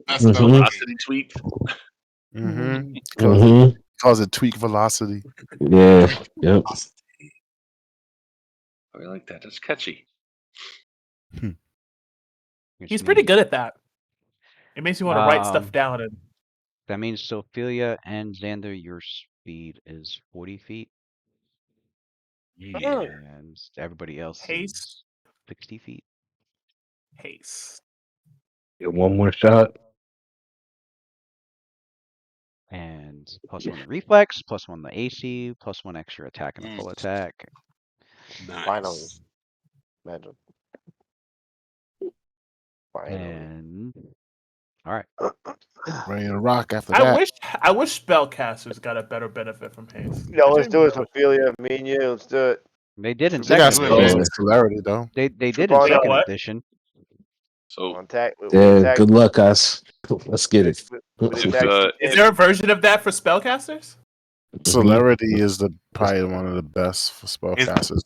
That's Velocity tweak. Cause it tweak velocity. Yeah. Yep. I like that. That's catchy. He's pretty good at that. It makes you want to write stuff down. And that means Sophia and Xander, your speed is 40 feet. Yeah. And everybody else Haste. is 60 feet. Haste. Get one more shot. And +1 the reflex, +1 the AC, +1 extra attack and a full attack. Nice. Finally. Imagine. Finally. And all right. Ready to rock after that. I wish spellcasters got a better benefit from haste. Yo, let's do it, Ophelia. Me and you, let's do it. They did in They got second spells edition. and celerity though. They did in Triple second what? edition. So Yeah, good luck, guys. Let's get it. Is there a version of that for spellcasters? Celerity is probably one of the best for spellcasters.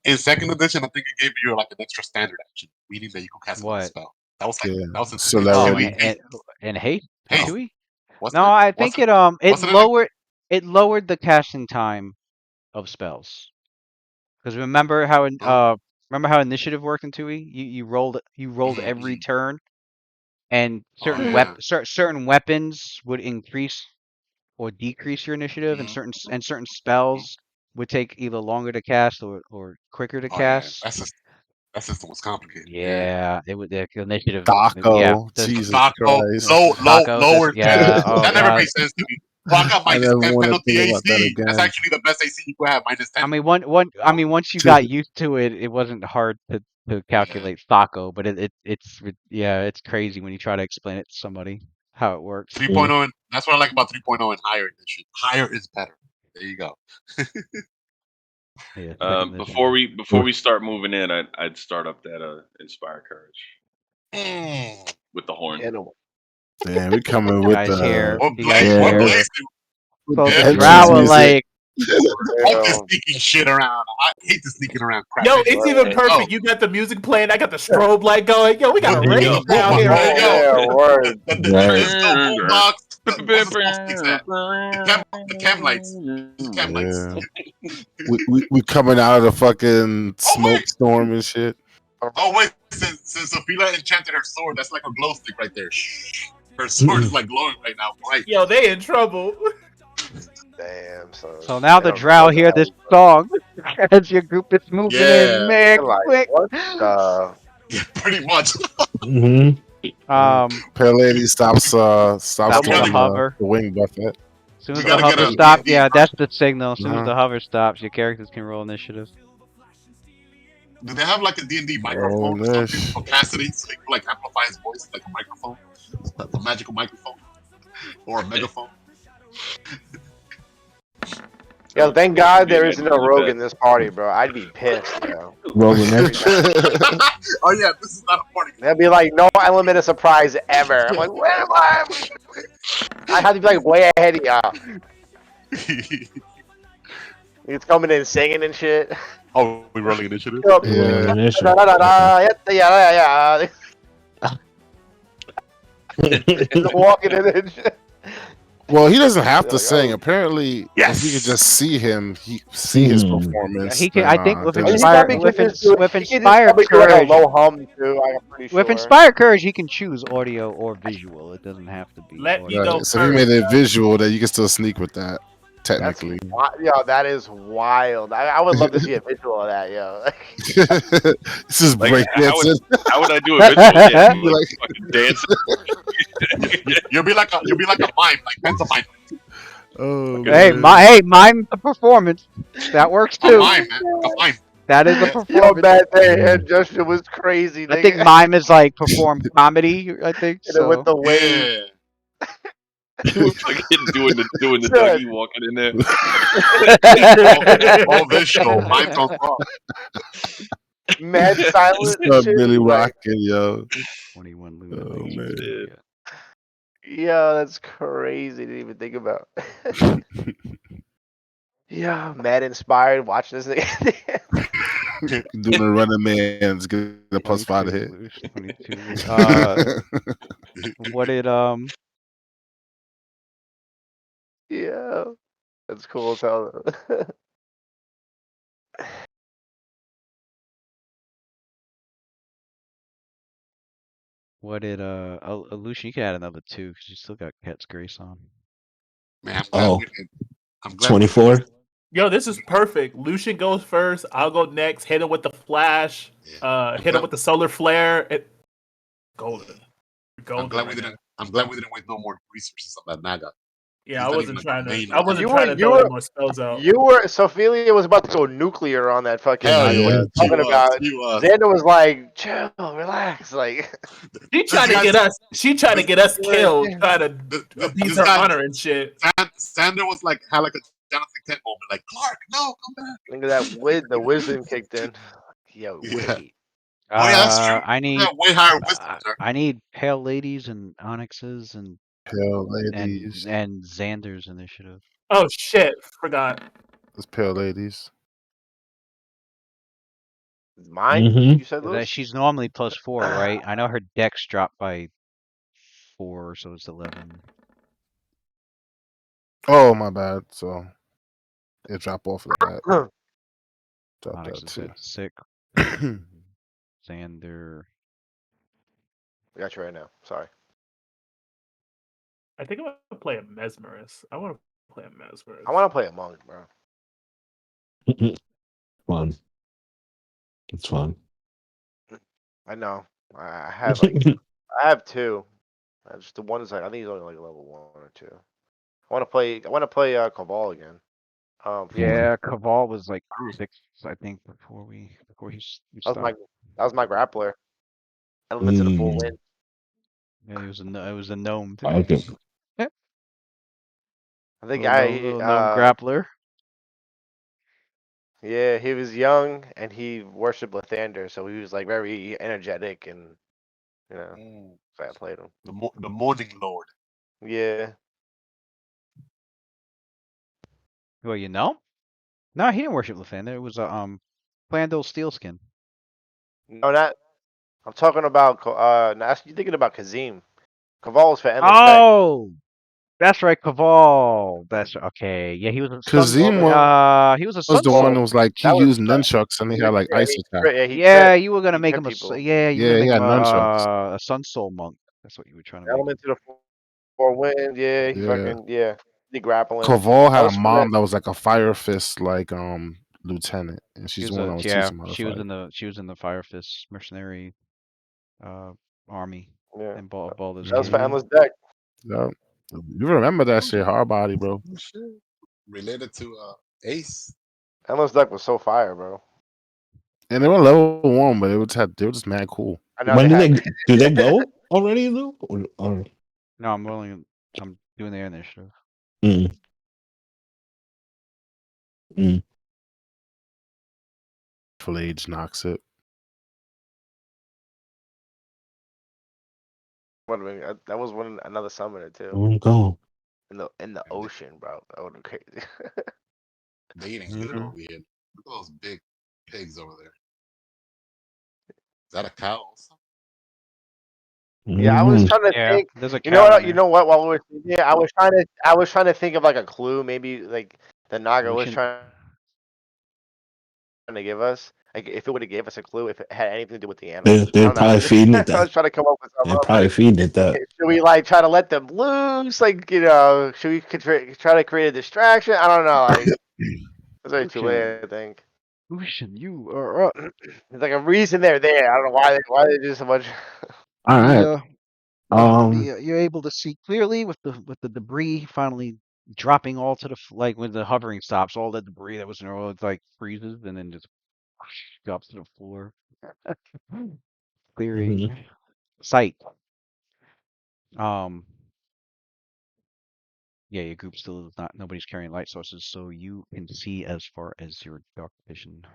In second edition, I think it gave you like an extra standard action, meaning that you could cast another What? spell. That was like Yeah. that was in Celerity. And haste? Haste. Tui? What's No, it? I think it wasn't it it lowered the casting time of spells. Because remember how initiative worked in Tui? You rolled every turn, and certain weapons would increase or decrease your initiative, and certain spells would take either longer to cast or quicker to cast. Yeah. That system was complicated. Yeah, it would the initiative. Taco, Yeah, Jesus Taco, Christ. lower. Yeah, oh that never god. makes sense to me. Well, I got I minus never 10 wanna penalty think about that AC. That's again. actually the best AC you could have, minus 10. I mean, once you got used to it, it wasn't hard to calculate Thaco, but it's crazy when you try to explain it to somebody how it works. 3.0, and that's what I like about 3.0 and higher edition. Higher is better. There you go. Yeah, second Before edition. we start moving in, I'd start up that Inspire Courage with the horn. Yeah, we coming with guys here. the You guys What hear? Blaze? So the entrance drow are music. like, All this sneaking shit around. I hate the sneaking around crap. Yo, it's even Oh. perfect. You got the music playing. I got the strobe light going. Yo, we got a rave down here. Hey, yo. word. There's no boombox. What's the smoke sticks at? The cam lights. The cam lights. Yeah. we coming out of the fucking smoke storm and shit. Oh wait, since Sophia enchanted her sword, that's like a glow stick right there. Shh. Her sword is like glowing right now. Right. Yo, they in trouble. Damn, son. so now the drow hear this song as your group is moving in mad quick. What the? Yeah, pretty much. Pale Lady stops Stop doing the hover. the wing buffet. As soon as You the gotta hover get a stops, D&D yeah, that's the signal. As soon as Uh-huh. the hover stops, your characters can roll initiative. Do they have like a D&D microphone or something for Cassidy so they can like amplify his voice like a microphone? A magical microphone? Or a megaphone? Yo, thank God there isn't a rogue in this party, bro. I'd be pissed, yo. Rolling next. Oh yeah, this is not a party. There'd be like no element of surprise ever. I'm like, where am I? I have to be like way ahead of y'all. It's coming in singing and shit. Oh, we rolling initiative? Yeah. Yeah. Walking in and shit. Well, he doesn't have to Like, sing. oh. Apparently, Yes. if you could just see him, see his performance. He can. I think with then Inspire, He with could just do Inspire like a Courage, low hum too. I'm pretty sure. with Inspire Courage, he can choose audio or visual. It doesn't have to be. Let me audio. go right. So if he made it visual, then you can still sneak with that. Technically, Yo, that is wild. I would love to see a visual of that, yo. this is Like, breakdancing. how would I do it? Yeah, Be like, fucking dancing. You'll be like a mime, like pantomime. oh, Hey, man. mime the performance. That works A too. mime, man. A mime. That is a Yo, performance. man, that gesture was crazy. I think mime is like perform comedy. I think so. With the wave. Yeah. Fucking doing the Dougie walking in there. All this show, mimes on top. Mad silence. Start shit. Billy Like, rocking, yo. 21 Oh, Luna. man. yo, that's crazy to even think about. Yeah, mad inspired watching this thing. Doing the running man's get a +5 to hit. 22. What did Yeah, that's cool as hell. What did Lucian? You can add another 2 because you still got Cat's Grace on. Man, I'm glad 24. Yo, this is perfect. Lucian goes first. I'll go next. Hit him with the flash. Hit him with the solar flare. Golden. I'm glad we didn't waste no more resources on that Naga. Yeah, He's I not wasn't even trying main to. I wasn't You trying were- to you throw were- any more spells out. Sophelia was about to go nuclear on that fucking. Hell Naga. What yeah, are you talking about? She was. Xander was like, chill, relax, like. She tried to guy's- get us. She tried to get us killed. Yeah. Trying to appease This her guy- honor and shit. Sander was like had like a Jonathan Kent moment, like Clark, no, come back. Look at that the wisdom kicked in. Yo, Yeah. wait. Oh yeah, that's true. I need Yeah, way higher wisdom, sir. I need Pale Ladies and Onyxes and Pale ladies. and Xander's initiative. Oh shit! Forgot. It's pale ladies. Mine? Mhm. You said That Lewis? she's normally +4, right? I know her dex dropped by 4, so it's 11. Oh, my bad. So it drop off of that. Drop Onyx that is too. at 6. Xander. I got you right now. Sorry. I think I'm gonna play a mesmerist. I want to play a mesmerist. I want to play a monk, bro. Fun. It's fun. I know. I have like I have 2. Just the one is like I think he's only like level 1 or 2. I want to play Cabal again. Yeah, Caval was like 6, I think, before we that stopped. was my grappler. Elements of the full wind. Yeah, it was a gnome too. Okay. I think little gnome grappler. Yeah, he was young and he worshipped Lathander, so he was like very energetic and so I played him. The Morning Lord. Yeah. Well, you know? No, he didn't worship Lathander. It was a Plandil Steelskin. No, not. I'm talking about. Now you're thinking about Kazim. Kaval was for endless deck. Oh, that's right, Caval. That's okay. Yeah, he was a sun. Kazim He was a was sun the one soul. that was like he That was used nunchucks and he had like ice attack. yeah, he Yeah, trip. you were gonna He make trip him people. yeah, you were Yeah, gonna he make him had nunchucks. a sun soul monk. That's what you were trying to make him. Element to the four wind. Yeah, he Yeah. fucking He grappling. Kaval That had a was for that. mom that was like a fire fist like lieutenant, and She she's was the one a that was yeah. teaching him how to She was fight. in the Fire Fist mercenary uh army Yeah, in Baldur's that was for Gate. endless deck. Yeah. You remember that shit, hard body, bro. Related to Ace. Endless deck was so fire, bro. And they were level 1, but they were just mad cool. I know When they did had. do they go already though? Or No, I'm doing their initiative. mm, mm. Full age knocks it. That was another summoner too. I'm going. In the ocean, bro. That would be crazy. They eating good Mhm. over here. Look at those big pigs over there. Is that a cow also? Yeah, I was Mhm. trying to Yeah, think. there's a You know cow in what? You there. know what? While we were thinking, I was trying to think of like a clue. Maybe like the Naga was Lucian. trying to give us. Like if it would have gave us a clue, if it had anything to do with the animals. I They're don't know. probably feeding it I was that. trying to come up with something. They're I was probably like, feeding it that. should we like try to let them loose? Like should we try to create a distraction? I don't know. Like it's way too late. I think Lucian, you are up. there's like a reason they're there. I don't know why they do so much. All right. You're able to see clearly with the debris finally dropping all to the like when the hovering stops, all that debris that was in the road like freezes and then just drops to the floor, Mhm. clearing sight. Um, yeah, your group still is not. Nobody's carrying light sources, so you can see as far as your dark vision.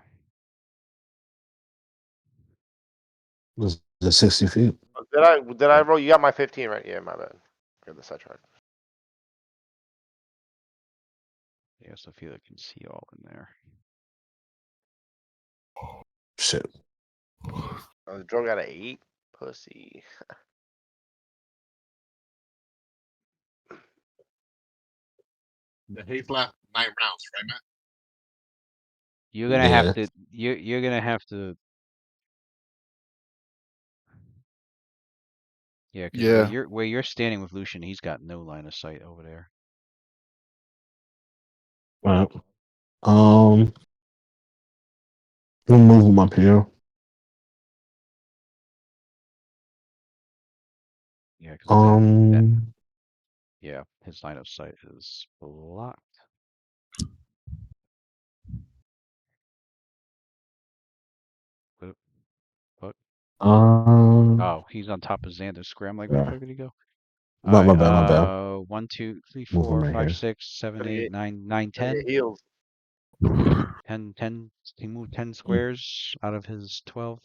Was it 60 feet? Did I roll? You got my 15 right? Yeah, my bad. Got the sidetrack. Yeah, Sophia can see all in there. Shit. Oh, the drone got an 8. Pussy. The hay flat 9 rounds, right, Matt? You're gonna have Yeah. to. You're gonna have to. Yeah, because Yeah. where you're standing with Lucian, he's got no line of sight over there. All right. We'll move him up here. Yeah, because Um. yeah, his line of sight is blocked. What? What? Um. Oh, he's on top of Xander. Scram. Like, where the Yeah. fuck did he go? All My right. bad. My bad. 1, 2, 3, Move him 4, right 5, here. 6, 7, Gonna 8, get, 9, 9, gonna 10. get heals. 10. He moved 10 Mm. squares out of his 12.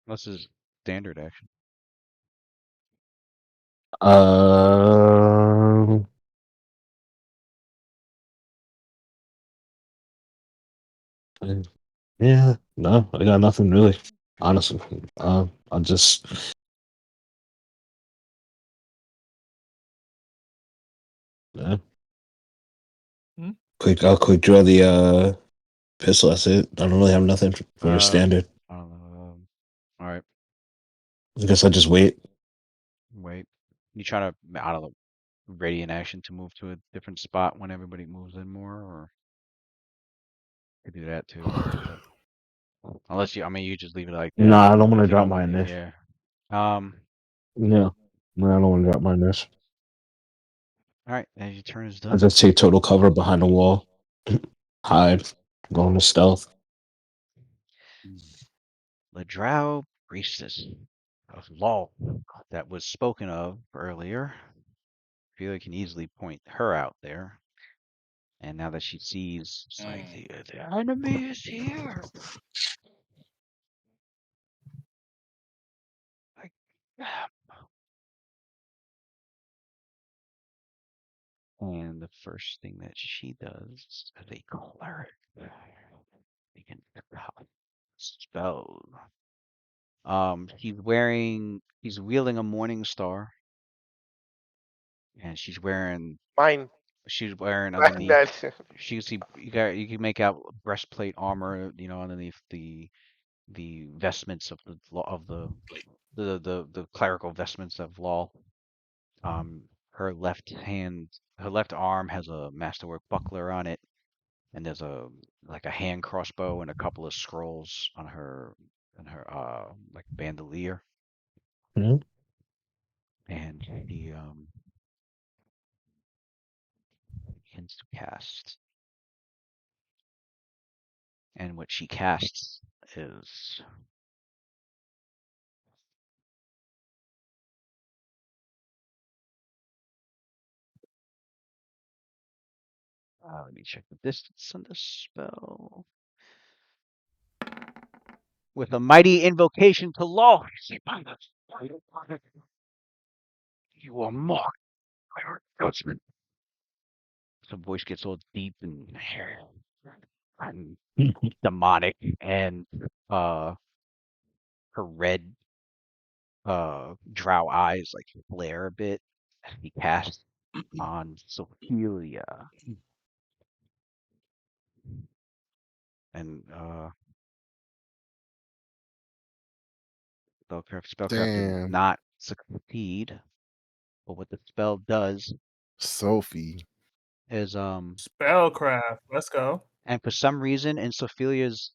That's his standard action. Um. Yeah. No, I got nothing really. Honestly. I'll just. Yeah. I'll quick draw the pistol. That's it. I don't really have nothing for a standard. All right. I guess I'll just wait. Wait. You try to, I don't know, radiant action to move to a different spot when everybody moves in more, or you could do that too. But unless you, I mean, you just leave it like that. Nah, I don't want to If you drop don't, my initial. yeah. Um. Yeah. No, I don't want to drop my initial. All right. As your turn is I done, just take total cover behind the wall. Hide. Go into stealth. the Drow priestess of law that was spoken of earlier Ophelia can easily point her out there. And now that she sees, it's like the enemy is here. Like, and the first thing that she does as a cleric, begin to cast spell. He's wielding a morning star, and she's wearing Mine. underneath. You see, you can make out breastplate armor, underneath the vestments of the clerical vestments of law. Her left arm has a masterwork buckler on it, and there's a hand crossbow and a couple of scrolls on her like bandolier. Mhm. And she begins to cast. And what she casts is let me check the distance on this spell. With a mighty invocation to law, you are mocked by our judgment. The voice gets all deep and demonic, and her red drow eyes like flare a bit as he casts on Sophia. And spellcraft did Damn. not succeed. But what the spell does Sophie. is Spellcraft. Let's go. and for some reason in Sophia's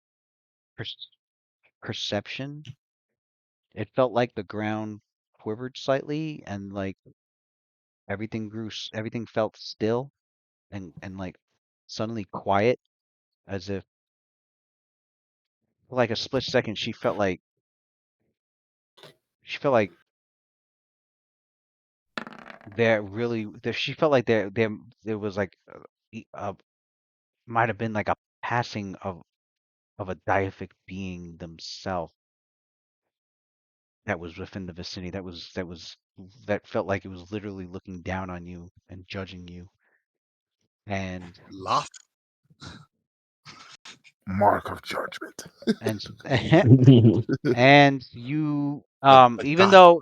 perception, it felt like the ground quivered slightly and like everything felt still and like suddenly quiet, as if for like a split second she felt like she felt like there was like might have been like a passing of a deific being themselves that was within the vicinity, that felt like it was literally looking down on you and judging you. And Laugh. Mark of judgment. and and you The god.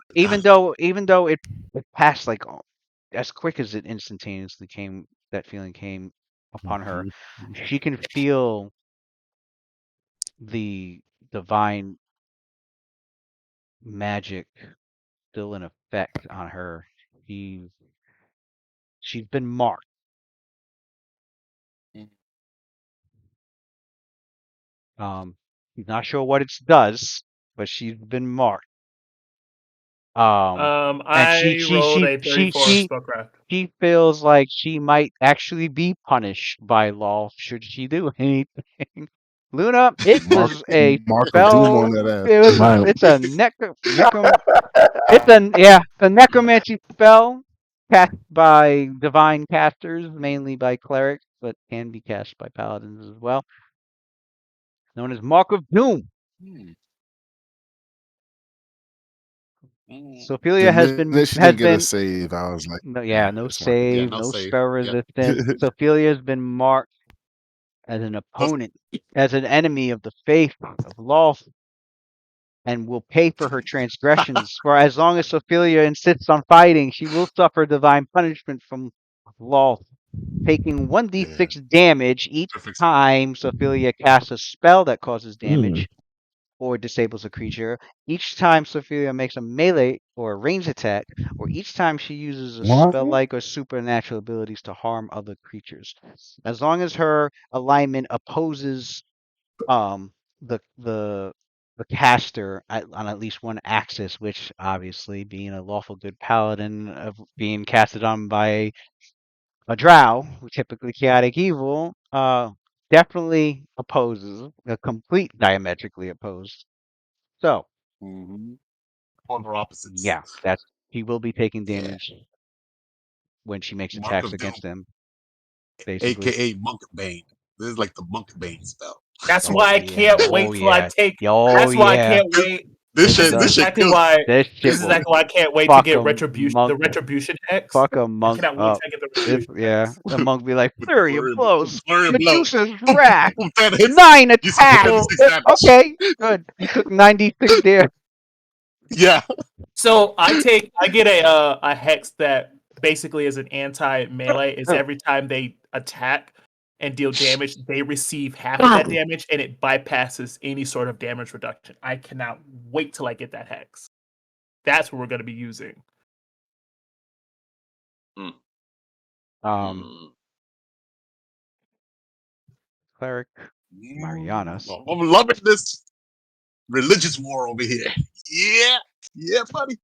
even though it passed like as quick as it instantaneously came, that feeling came upon her, she can feel the divine magic still in effect on her. She's been marked. He's not sure what it does, but she's been marked. And I rolled a 34 spellcraft. she feels like she might actually be punished by law should she do anything. Luna, it was a Mark of doom spell. on that ass. It's a a necromancy spell cast by divine casters, mainly by clerics, but can be cast by paladins as well. Known as Mark of Doom. Sophia has She didn't get a save. I was like, no save, no spell resistance. Sophia has been marked as an opponent, as an enemy of the faith of law, and will pay for her transgressions. For as long as Sophia insists on fighting, she will suffer divine punishment from law, taking 1d6 damage each time Sophia casts a spell that causes damage or disables a creature, each time Sophia makes a melee or a ranged attack, or each time she uses a spell-like or supernatural abilities to harm other creatures. As long as her alignment opposes the caster on at least one axis, which obviously, being a lawful good paladin of being casted on by a drow, typically chaotic evil, definitely opposes, complete diametrically opposed. So, polar opposites. yeah, he will be taking damage when she makes Mark attacks of against Doom, them. Basically. aka Monk Bane. This is like the Monk Bane spell. That's Oh why I yeah. can't wait Oh till I yeah. take. Oh That's why I yeah. can't wait. This This shit, is this shit exactly kills. why. This This shit is will exactly why I can't wait to fuck get a retribution. monk. The retribution hex. Fuck a I monk cannot wait up. till I get the retribution Yeah, hex. the monk be like, With flurry of blows, flurry of blow. Medusa's wrath, Boom, 10 hits. 9 You see attacks. 96 damage. Okay, good. You took 96 damage. Yeah. So I get a hex that basically is an anti melee. Is every time they attack and deal damage, they receive half of that damage, and it bypasses any sort of damage reduction. I cannot wait till I get that hex. That's what we're going to be using. Cleric Marianas. I'm loving this religious war over here. Yeah. Yeah, buddy.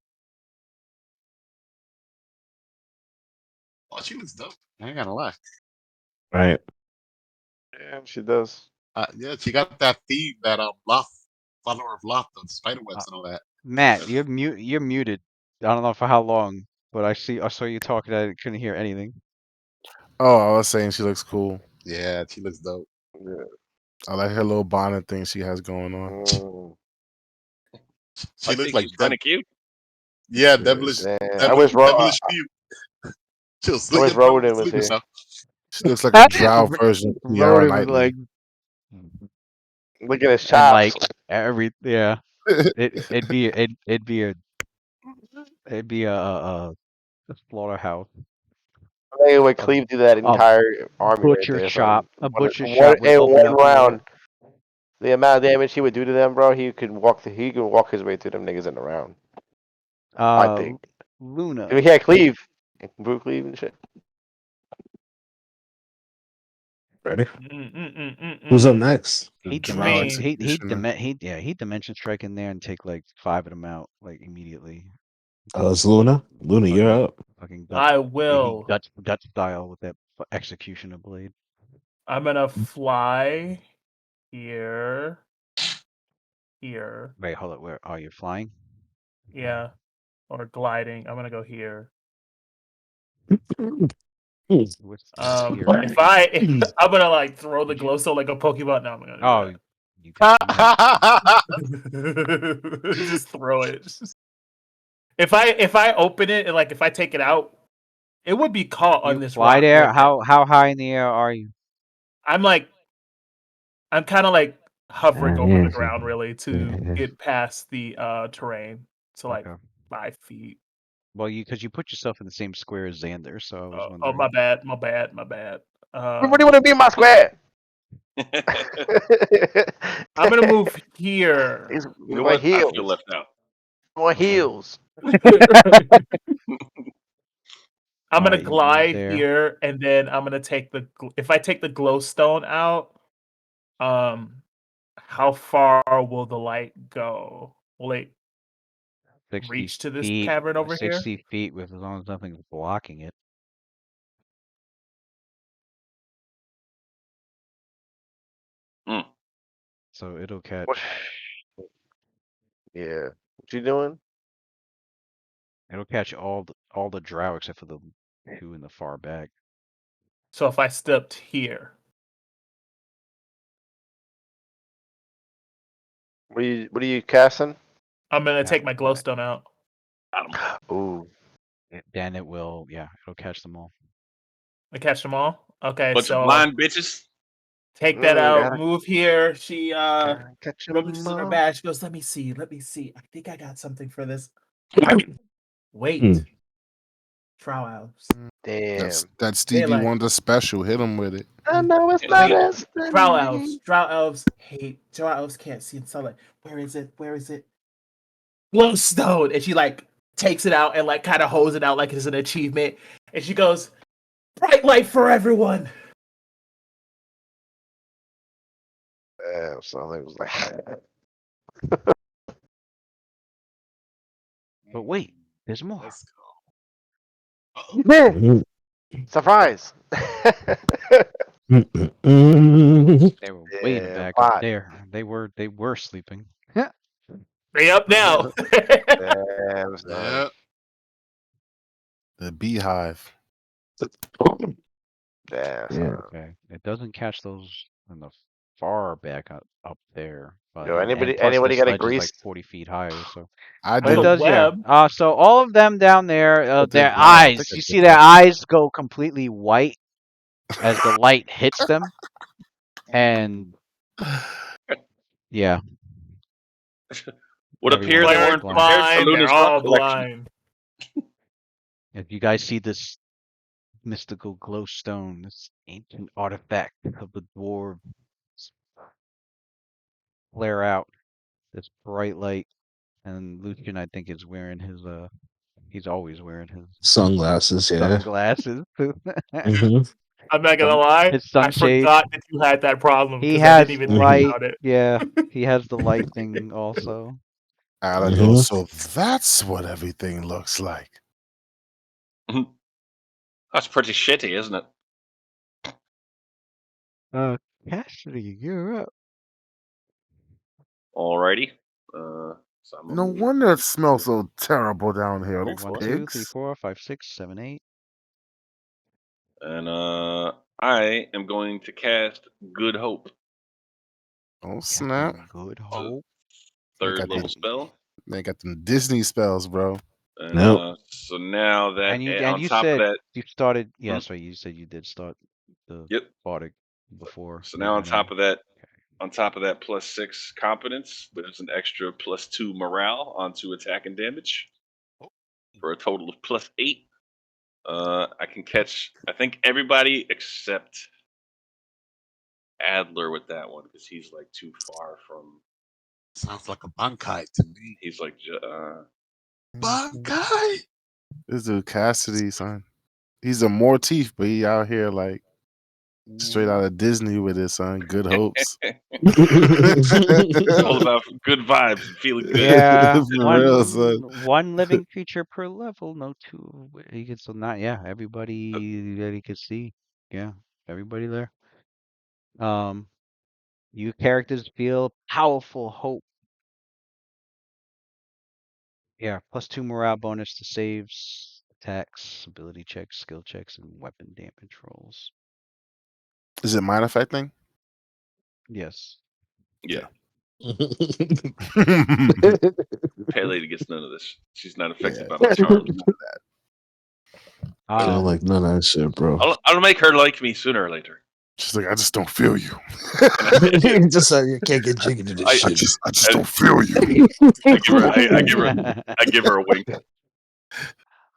Oh, she looks dope. I ain't gonna lie. Right. Yeah, she does. Yeah, she got that theme that Loth, follower of Loth, the spiderwebs and all that. Matt, you're muted. I don't know for how long, but I saw you talking. I couldn't hear anything. Oh, I was saying she looks cool. Yeah, she looks dope. Yeah. I like her little bonnet thing she has going on. She I looks think like she's kind of cute. Yeah, devilish. Damn. Devilish view. She'll I wish sling Roden was here. herself. She looks like a drow version of Kiara Roden was Knightley. like, Look at his and chops. like it'd be a slaughterhouse. They would cleave through that entire army right Butcher there. shop. Son. A butcher One- shop would in open one up in round. The amount of damage he would do to them, bro, he could walk his way through them niggas in the round. I think. Luna. He can't cleave. He can brute cleave and shit. Ready? Who's up next? He Drow dimension executioner. he dimension strike in there and take like 5 of them out like immediately. It's Luna. Luna, you're up. Fucking I will. Dutch style with that executioner blade. I'm gonna fly here. Here. Wait, hold up. Where are you flying? Yeah. Or gliding. I'm gonna go here. What's I'm here? gonna like throw the glow stone like a Pokemon. No, I'm gonna do you can that. Just throw it. If I open it and like if I take it out, it would be caught on this fly rock. there? wouldn't it? How high in the air are you? I'm kind of like hovering over the ground really to get past the terrain. So like 5 feet. Well, because you put yourself in the same square as Xander, so I was Oh, wondering. my bad. What do you want to be in my square? I'm gonna move here. You know my what? I heels. feel left out. More heels. I'm gonna Alright, you move glide there. here, and then I'm gonna take if I take the glow stone out, how far will the light go? Will it 60 reach to this feet, cavern over 60 here? feet with as long as nothing's blocking it. So it'll catch. Yeah. What you doing? It'll catch all the drow except for the 2 in the far back. So if I stepped here, What are you casting? I'm gonna take my glowstone out. Ooh. Then it will, it'll catch them all. I catch them all. Okay, Bunch so of blind bitches. take that out. Gotta Move here. She catch 'em rubs in her all. bag. She goes, "Let me see. I think I got something for this." Wait. Trow elves. Damn. That Stevie like- Wonder special. Hit him with it. I know it's not as Drow elves. Drow elves can't see in sunlight. Where is it? Glowstone. And she like takes it out and like kind of holds it out like it's an achievement. And she goes, "Bright light for everyone." Damn, so it was like But wait, there's more. Let's go. surprise. They were way Yeah, back but- up there. They were sleeping. They up now. Damn, son. Yeah. The beehive. Yeah. Okay. It doesn't catch those in the far back up there. But Yo, and plus anybody this got a ledge is like grease? 40 feet higher, so. I But it do. The does, yeah. web. So all of them down there, I their think eyes, I you did see their that. eyes go completely white as the light hits them, and yeah, Would appear they everyone's Cleric's weren't blind. prepared for blind. They're Luna's rock all collection. blind. If you guys see this mystical glowstone, this ancient artifact of the dwarves flare out this bright light, and Lucian, I think, is wearing his he's always wearing his Sunglasses, yeah. sunglasses. Mm-hmm. I'm not gonna lie. His I sunshade. forgot that you had that problem He because I didn't has even think light. about it. Yeah, he has the light thing also. Ada goes, so that's what everything looks like. That's pretty shitty, isn't it? Cassidy, you're up. Alrighty. So I'm No wonder it smells so terrible down here. Those 1, 2, 3, pigs. 4, 5, 6, 7, 8. And I am going to cast Good Hope. Oh snap! Good hope. Third level spell. They got them Disney spells, bro. And so now that And on you top said of that, you started. Yeah, sorry, you said you did start the bardic before. So now on top of that, +6 competence, there's an extra +2 morale onto attack and damage for a total of +8. I can catch, I think, everybody except Adler with that one because he's like too far from. Sounds like a Bankai to me. He's like Bankai. This dude Cassidy, son. He's a Morteef, but he out here like straight out of Disney with his son. Good hopes. It's all about good vibes and feeling good. Yeah, For real, son. one living creature per level, no two. He gets so not. Yeah, everybody that he could see. Yeah, everybody there. You characters feel powerful hope. Yeah, +2 morale bonus to saves, attacks, ability checks, skill checks, and weapon damage rolls. Is it mind affecting? Yes. Yeah. Pale Lady gets none of this. She's not affected by my charms. I don't like none of that shit, bro. I'll make her like me sooner or later. She's like, I just don't feel you. Just like you can't get jiggy to this shit. I just don't feel you. I give her a wink.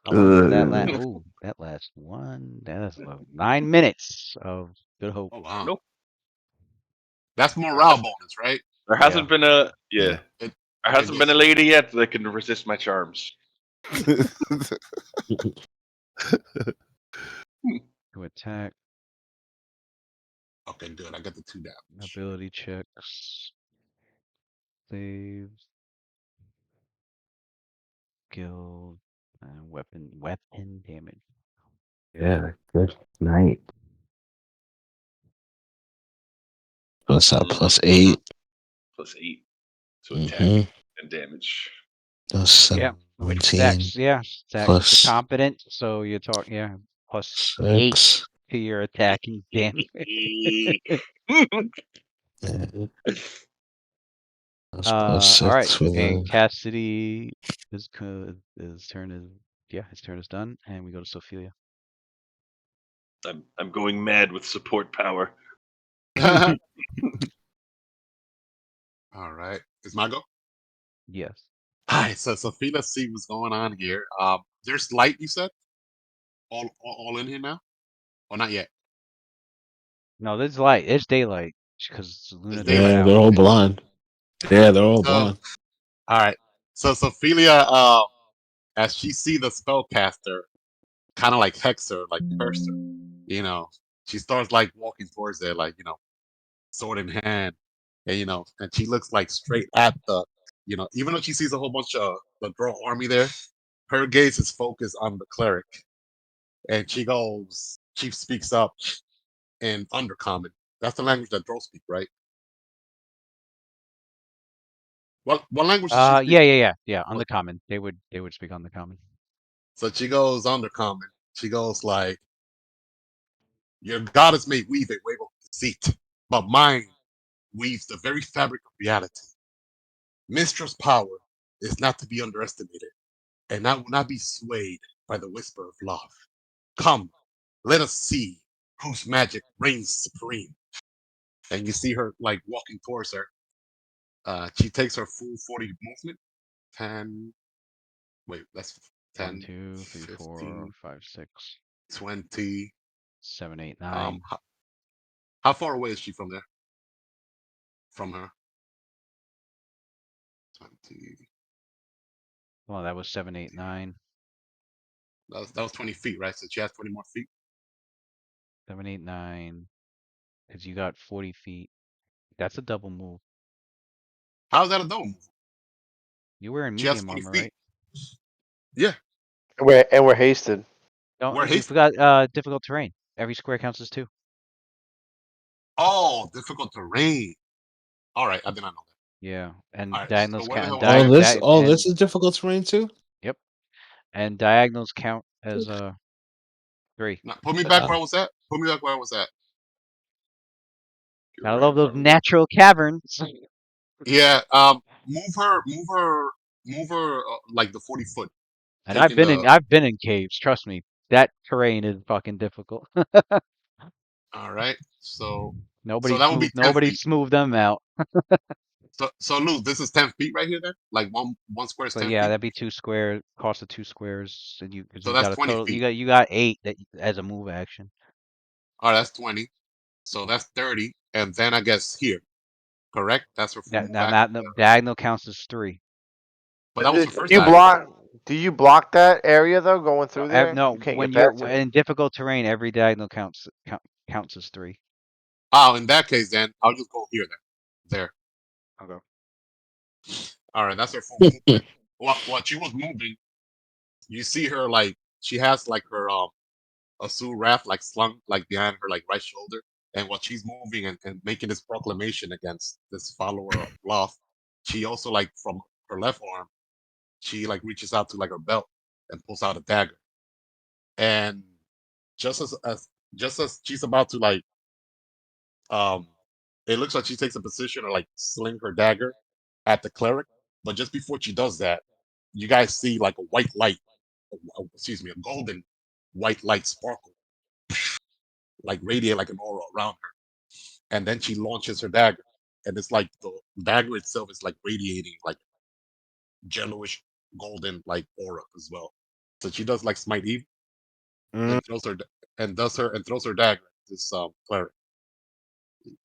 How long did that last? Oh, that last one. That's 9 minutes of good hope. Oh wow. Nope. That's morale bonus, right? There hasn't been a there It hasn't been a lady yet that can resist my charms. To attack. Okay, good. I got the 2 damage. Ability checks. Saves. Skill. And weapon damage. Yeah, good night. What's that? +8. +8 to attack and damage. That's Yeah, which 17. stacks plus to competent. So you're talking +8 6. to your attacking damage. That's +6 all right, for and the. Cassidy, his turn is done, and we go to Sophia. I'm going mad with support power. All right. Is my go? Yes. Hi, so Sophia, see what's going on here. There's light, you said? All in here now? Or not yet? No, there's light. It's daylight because Luna It's took it daylight. Yeah, out. they're all blind. Yeah, they're all So, blind. all right. So Sophia, as she see the spellcaster, kind of like hex her, like curse her, she starts like walking towards it, like, sword in hand. And, and she looks like straight at even though she sees a whole bunch of the Drow army there, her gaze is focused on the cleric. And she speaks up in Undercommon. That's the language that Drow speak, right? What language does she speak? Yeah. On the common, they would speak on the common. So she goes Undercommon. She goes like, Your goddess may weave a web of deceit, but mine weaves the very fabric of reality. Mistress power is not to be underestimated, and I will not be swayed by the whisper of love. Come, let us see whose magic reigns supreme. And you see her like walking towards her. She takes her full 40 movement. 10. Wait, that's 10. 1, 2, 3, 4, 15, 5, 6, 20. 7, 8, 9. How far away is she from there? From her? 20. Well, that was 7, 8, 9. That was 20 feet, right? So she has 20 more feet. 7, 8, 9. Because you got 40 feet. That's a double move. How is that a double move? You were in She has medium 40 armor, feet. right? Yeah. We're hasted. Don't, We're you hasted. forgot difficult terrain. Every square counts as 2. Oh, difficult terrain. All right, I did not know that. Yeah, and All right, so diagonals where the count. hell was All this is difficult terrain too. Yep, and diagonals count as 3. Now, put me back where I was at. Put me back where I was at. I love those natural caverns. Yeah. Move her like the 40 foot. And I've been in caves. Trust me, that terrain is fucking difficult. All right. So Nobody that would be 10 nobody feet. smoothed them out. So Lou, this is 10 feet right here then? Like one square is So 10 yeah, feet? that'd be 2 square. Cost of 2 squares, and because So you that's got a 20 total. feet. You got 8 that as a move action. All right, that's 20. So that's 30. And then I guess here. Correct? That's her full move action. That diagonal counts as 3. But that was her Do first you diagonal. block? Do you block that area though, going through there? No, You can't when get you're past it. in difficult terrain, every diagonal counts as 3. Oh, in that case then, I'll just go here then. There. Okay. All right, that's her full movement. While she was moving, you see her like she has like her Asu Wrath like slung like behind her like right shoulder. And while she's moving and making this proclamation against this follower of Loth, she also like from her left arm, she like reaches out to like her belt and pulls out a dagger. And just as she's about to like it looks like she takes a position to like sling her dagger at the cleric, but just before she does that, you guys see like a white light, excuse me, a golden white light sparkle, like radiate like an aura around her. And then she launches her dagger, and it's like the dagger itself is like radiating like yellowish golden like aura as well. So she does like smite Eve and throws her dagger at this cleric.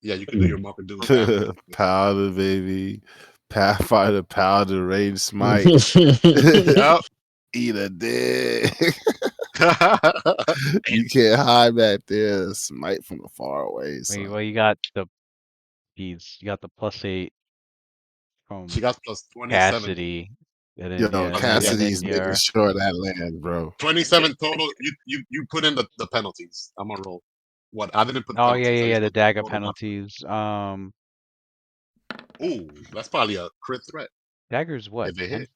Yeah, you can do your Muppet Doom damage. Powder, baby. Pathfinder powder, rage smite. Yep. Eat a dick. You can't hide back there. Smite from the far away. Well, you got the beads. You got the +8 from She got plus 27. Cassidy. And then, Yo, yeah, Cassidy's making sure that land, bro. 27 total. You put in the penalties. I'm gonna roll. What? I didn't put Oh penalties. yeah, the dagger total penalties. Ooh, that's probably a crit threat. Dagger's what? If it hit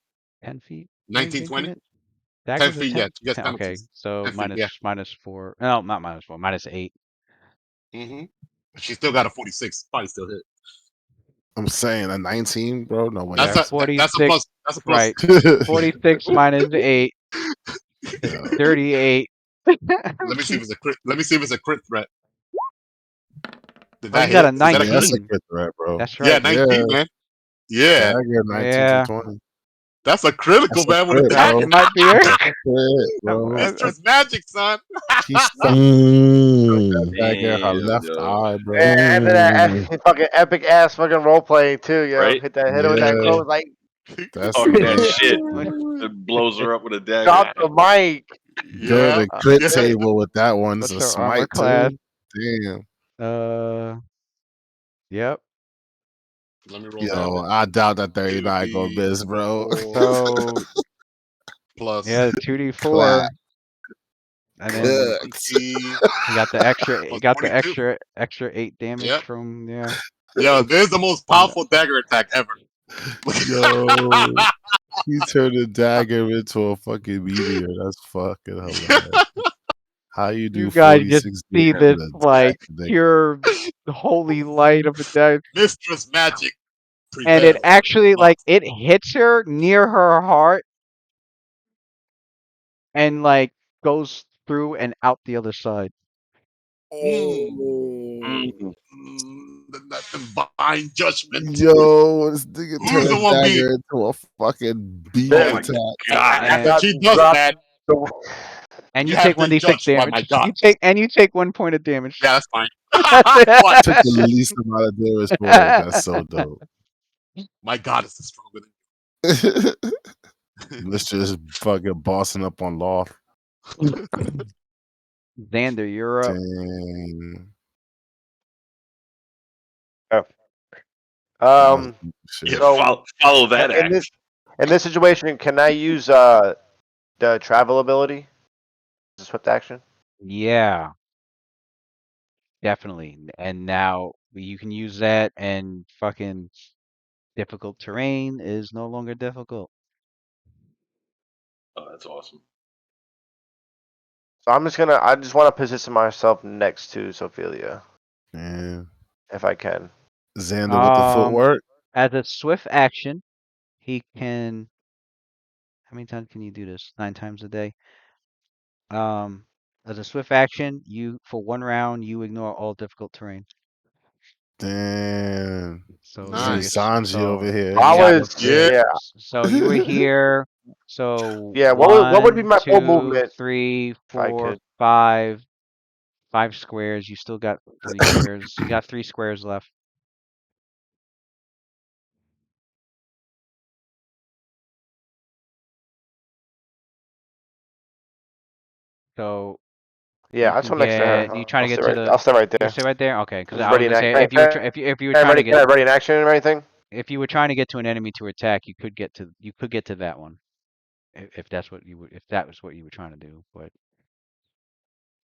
10 feet? 19, 20? 10 Daggers are feet, 10? yeah, you get 10, okay, penalties. so 10 feet, yeah. -4. No, not -4. -8. Mm-hmm. She still got a 46. Probably still hit. I'm saying a 19, bro. No way. That's a 46. that's a plus. That's a plus. Right. 46 -8 is 38. Let me see if it's a crit. Let me see if it's a crit threat. Did that you got hit? a 19. Is that That's a crit threat, bro. That's Yeah, right. 19, man. Yeah. Dagger 19 Yeah. to 20. That's a critical, That's a man, with a crit, dagger. That might be her. Crit, bro. Mistress Magic, son. She stuck Mm. that dagger in her Damn, left yo. eye, bro. And that fucking epic ass fucking role playing too, yo. Right? Hit her with that Yeah. code like That's Talking that good. shit. It blows her up with a dagger. drop the mic. Go to the crit Yeah. table with that one. What's It's a her armor smite class? too. Damn. Yep. Let me roll Yo, that. I doubt that 39 go miss, bro. So plus yeah, 2d4. Clap. And then Cooked. you got the extra. You plus got the 42. extra 8 damage Yep. from Yo, this is the most powerful dagger attack ever. Yo, he turned a dagger into a fucking meteor. That's fucking hilarious. How you do You guys just 46 see damage this with an like attack today? pure holy light of a dice, Mistress magic and it prevails. actually like Lost. it hits her near her heart and like goes through and out the other side. Oh, Mm. the divine judgment. Yo, this nigga Who's turned the a one being? dagger into a fucking beam Oh And, my attack. god. after And she does Drop that, the- and you you have take been 1d6 judged by damage. my You gods. take 1 point of damage. Yeah, that's fine. That's What? Took the least amount of damage for it. That's so dope. My goddess is stronger than Mistress fucking bossing up on Loth. Xander, you're up. Dang. Um. Shit. Yeah, So follow that in act. this situation, can I use the travel ability? The swift action. Yeah, definitely. And now you can use that, and fucking difficult terrain is no longer difficult. Oh, that's awesome. So I just want to position myself next to Sophelia Yeah. if I can. Xander with the footwork. As a swift action, he can. How many times can you do this? 9 times a day. As a swift action, you for 1 round you ignore all difficult terrain. Damn. So Nice. Sanji over here. I He's yeah, got was Yeah. yeah so you were here. So yeah. What would be 1, my full 2, movement 3, if I 4, could? 5, 5 squares. You still got 3 squares. You got 3 squares left. So Yeah, you I just can want next to her. get. You trying to get to the. I'll stay right You there. stay right there. Okay, because I'm I was ready in gonna say action. if you were Can I trying to get ready in action or anything? if you were trying to get to an enemy to attack, you could get to that one if that's what you would if that was what you were trying to do. But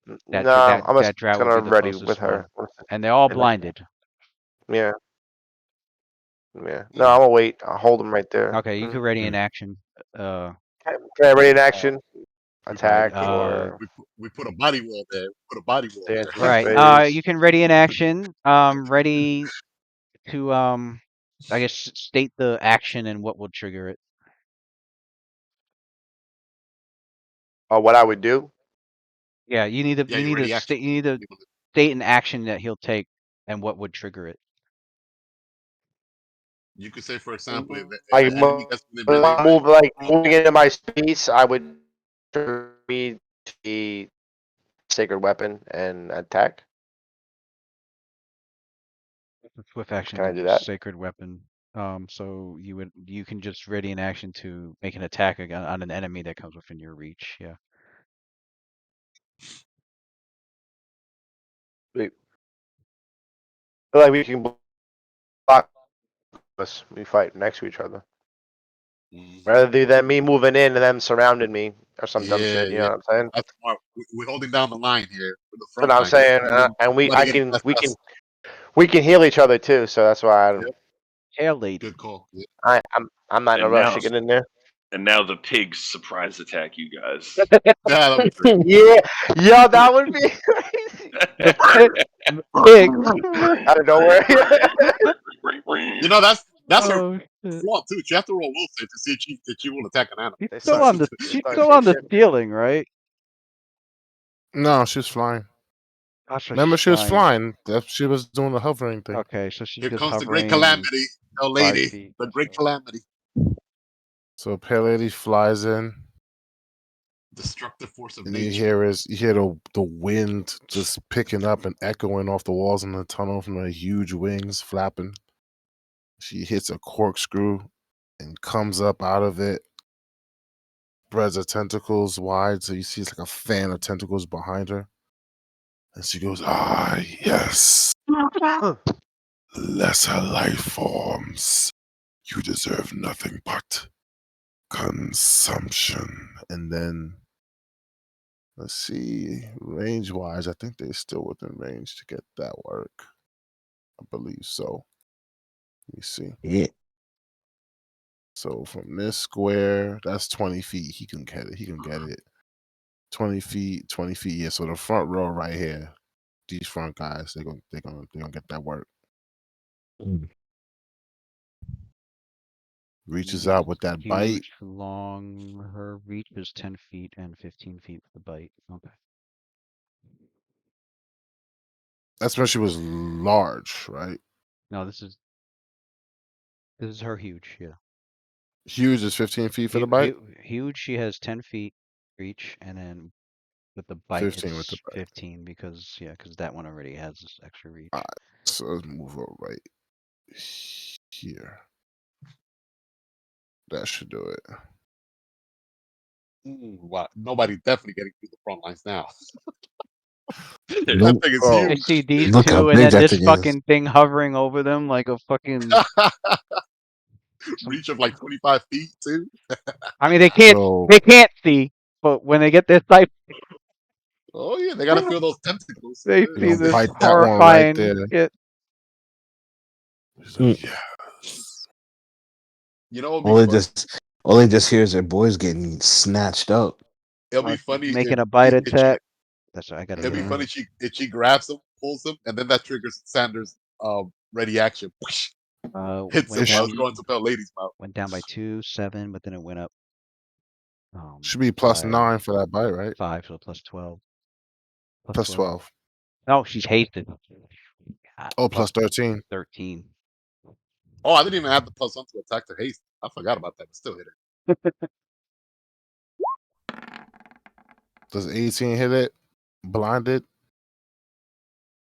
No, I'm that just drought would gonna be the ready with closest her. one, and they're all And, like, blinded. yeah, yeah. No, I'm gonna wait. I'll hold him right there. Okay, you could ready in action. Can I ready in action? Right. Attack or We put a body wall there. We put a body wall dance there. in his Right. face? You can ready in action. Ready to I guess state the action and what will trigger it. What I would do? Yeah, you need to Yeah, you ready action. state an action that he'll take and what would trigger it. You could say, for example, if I an enemy gets within melee move range, like moving into my space. I would trigger me to be sacred weapon and attack. Swift action Can I to do do that? sacred weapon. So you can just ready an action to make an attack on an enemy that comes within your reach. Yeah. Wait, like we can block us. We fight next to each other. Rather than me moving in and them surrounding me or some dumb yeah, shit. You know yeah, what I'm saying? that's smart. We're holding down the line here with the That's what front I'm line. We're saying. defending, And nobody getting past us. we can heal each other too. So that's why Yep, Hail lady. good call. Yeah. I'm not in a And rush now to get in there. and now the pigs surprise attack you guys. Yeah, that'll be great. Yeah, yeah, that would be crazy. The pig. Out of nowhere. You know, that's her Oh shit. flaw too. You have to roll will save to see if she will attack an animal. They Still start on the they she's start still on the shapeshifting. ceiling, right? No, she's flying. Gosh, Remember, she's she was flying. flying. She was doing the hovering thing. Okay, so she's Here just comes the great hovering calamity, oh 5 lady, feet. the great So. calamity, So Pale Lady flies in, destructive force of and you nature. hear the wind just picking up and echoing off the walls in the tunnel from her huge wings flapping. She hits a corkscrew and comes up out of it, spreads her tentacles wide, so you see it's like a fan of tentacles behind her. And she goes, "Ah, yes, lesser life forms. You deserve nothing but consumption." And then, let's see, range wise, I think they're still within range to get that work. I believe so. Let me see. Yeah. So from this square, that's 20 feet. He can get it. 20 feet, 20 feet. Yeah, so the front row right here, these front guys, they're gonna get that work. Reaches out with that bite. Huge, long. Her reach is 10 feet and 15 feet with the bite. Okay. That's when she was large, right? No, this is her huge. Yeah. Huge is 15 feet for the bite. Huge. She has 10 feet reach, and then with the bite, 15 with the it's bite. 15 because that one already has this extra reach. All right, so let's move up right here. That should do it. Wow, nobody definitely getting through the front lines now. Nope. That thing is Oh, I see these Look how two, and big then that this thing is. fucking thing hovering over them like a fucking. Reach of like 25 feet too. I mean, they can't So see, but when they get their sight, Oh yeah, they gotta feel those tentacles. they you see know, this bite that one right horrifying there. shit. He's like, yes. You know what would be funny? All they just hear is their boys getting snatched up. It'll be funny Making if a bite if she, attack. That's what I gotta it'll get be out. funny if she grabs him, pulls him, and then that triggers Sanders' ready action. Hits him Went while down. it's going to Pale Lady's mouth. Went down by 2, 7, but then it went up. Should be plus by 9 for that bite, right? 5, so plus 12. Plus 12. Oh, she's hasted. Oh, plus 13. 13. Oh, I didn't even have the plus one to attack to haste. I forgot about that, but still hit her. Does 18 hit it? Blinded?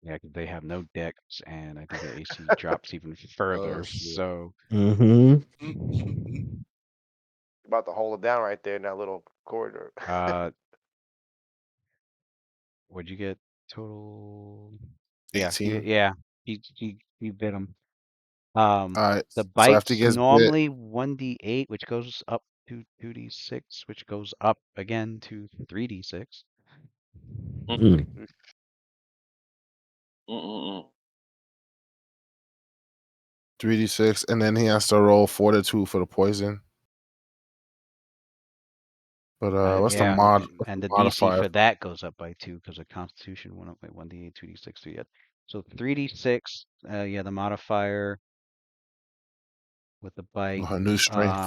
Yeah, because they have no decks, and I think their AC drops even further. Shit. So. About to hold it down right there in that little corridor. What'd you get total? 18. Yeah. He bit him. All right. The So after he bite's gets bit, normally 1d8, which goes up to 2d6, which goes up again to 3d6. Mm-mm-mm. 3d6, and then he has to roll fortitude for the poison. But what's the mod? And the DC modifier? for that goes up by 2 because the Constitution went up by 1d8, 2d6, 3 So 3d6. Yeah, the modifier with the bite. Her new strength.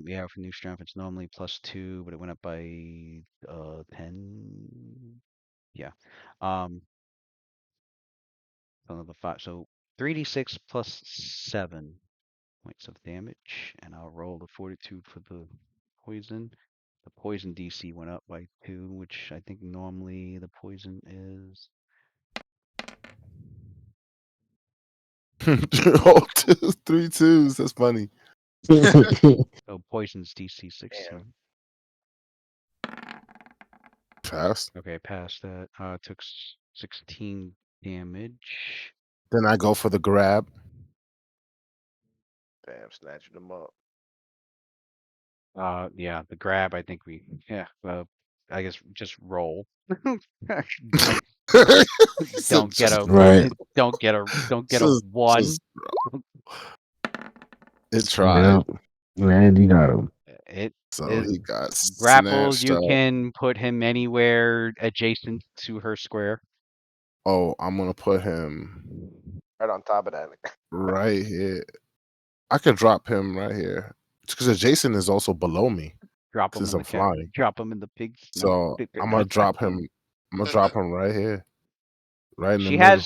Yeah, for new strength, it's normally plus 2, but it went up by 10. Yeah. Another 5. So 3d6 plus 7 points of damage, and I'll roll the fortitude for the poison. The poison DC went up by 2, which I think normally the poison is. Oh, 3 2s. That's funny. Oh, poison's DC 16. Fast. Okay, past that. Took 16 damage. Then I go for the grab. Damn, snatching them up. Yeah, the grab. I think I guess just roll. don't get a right. Don't get a 1. It tried. Man, you got him. So he got grapple. snatched You up. can put him anywhere adjacent to her square. Oh, I'm gonna put him right on top of that. Right here. I could drop him right here. Because adjacent is also below me. Drop him in I'm the flying. Drop him in the pig's. So I'm gonna drop him. I'm gonna drop him right here. Right in the She middle.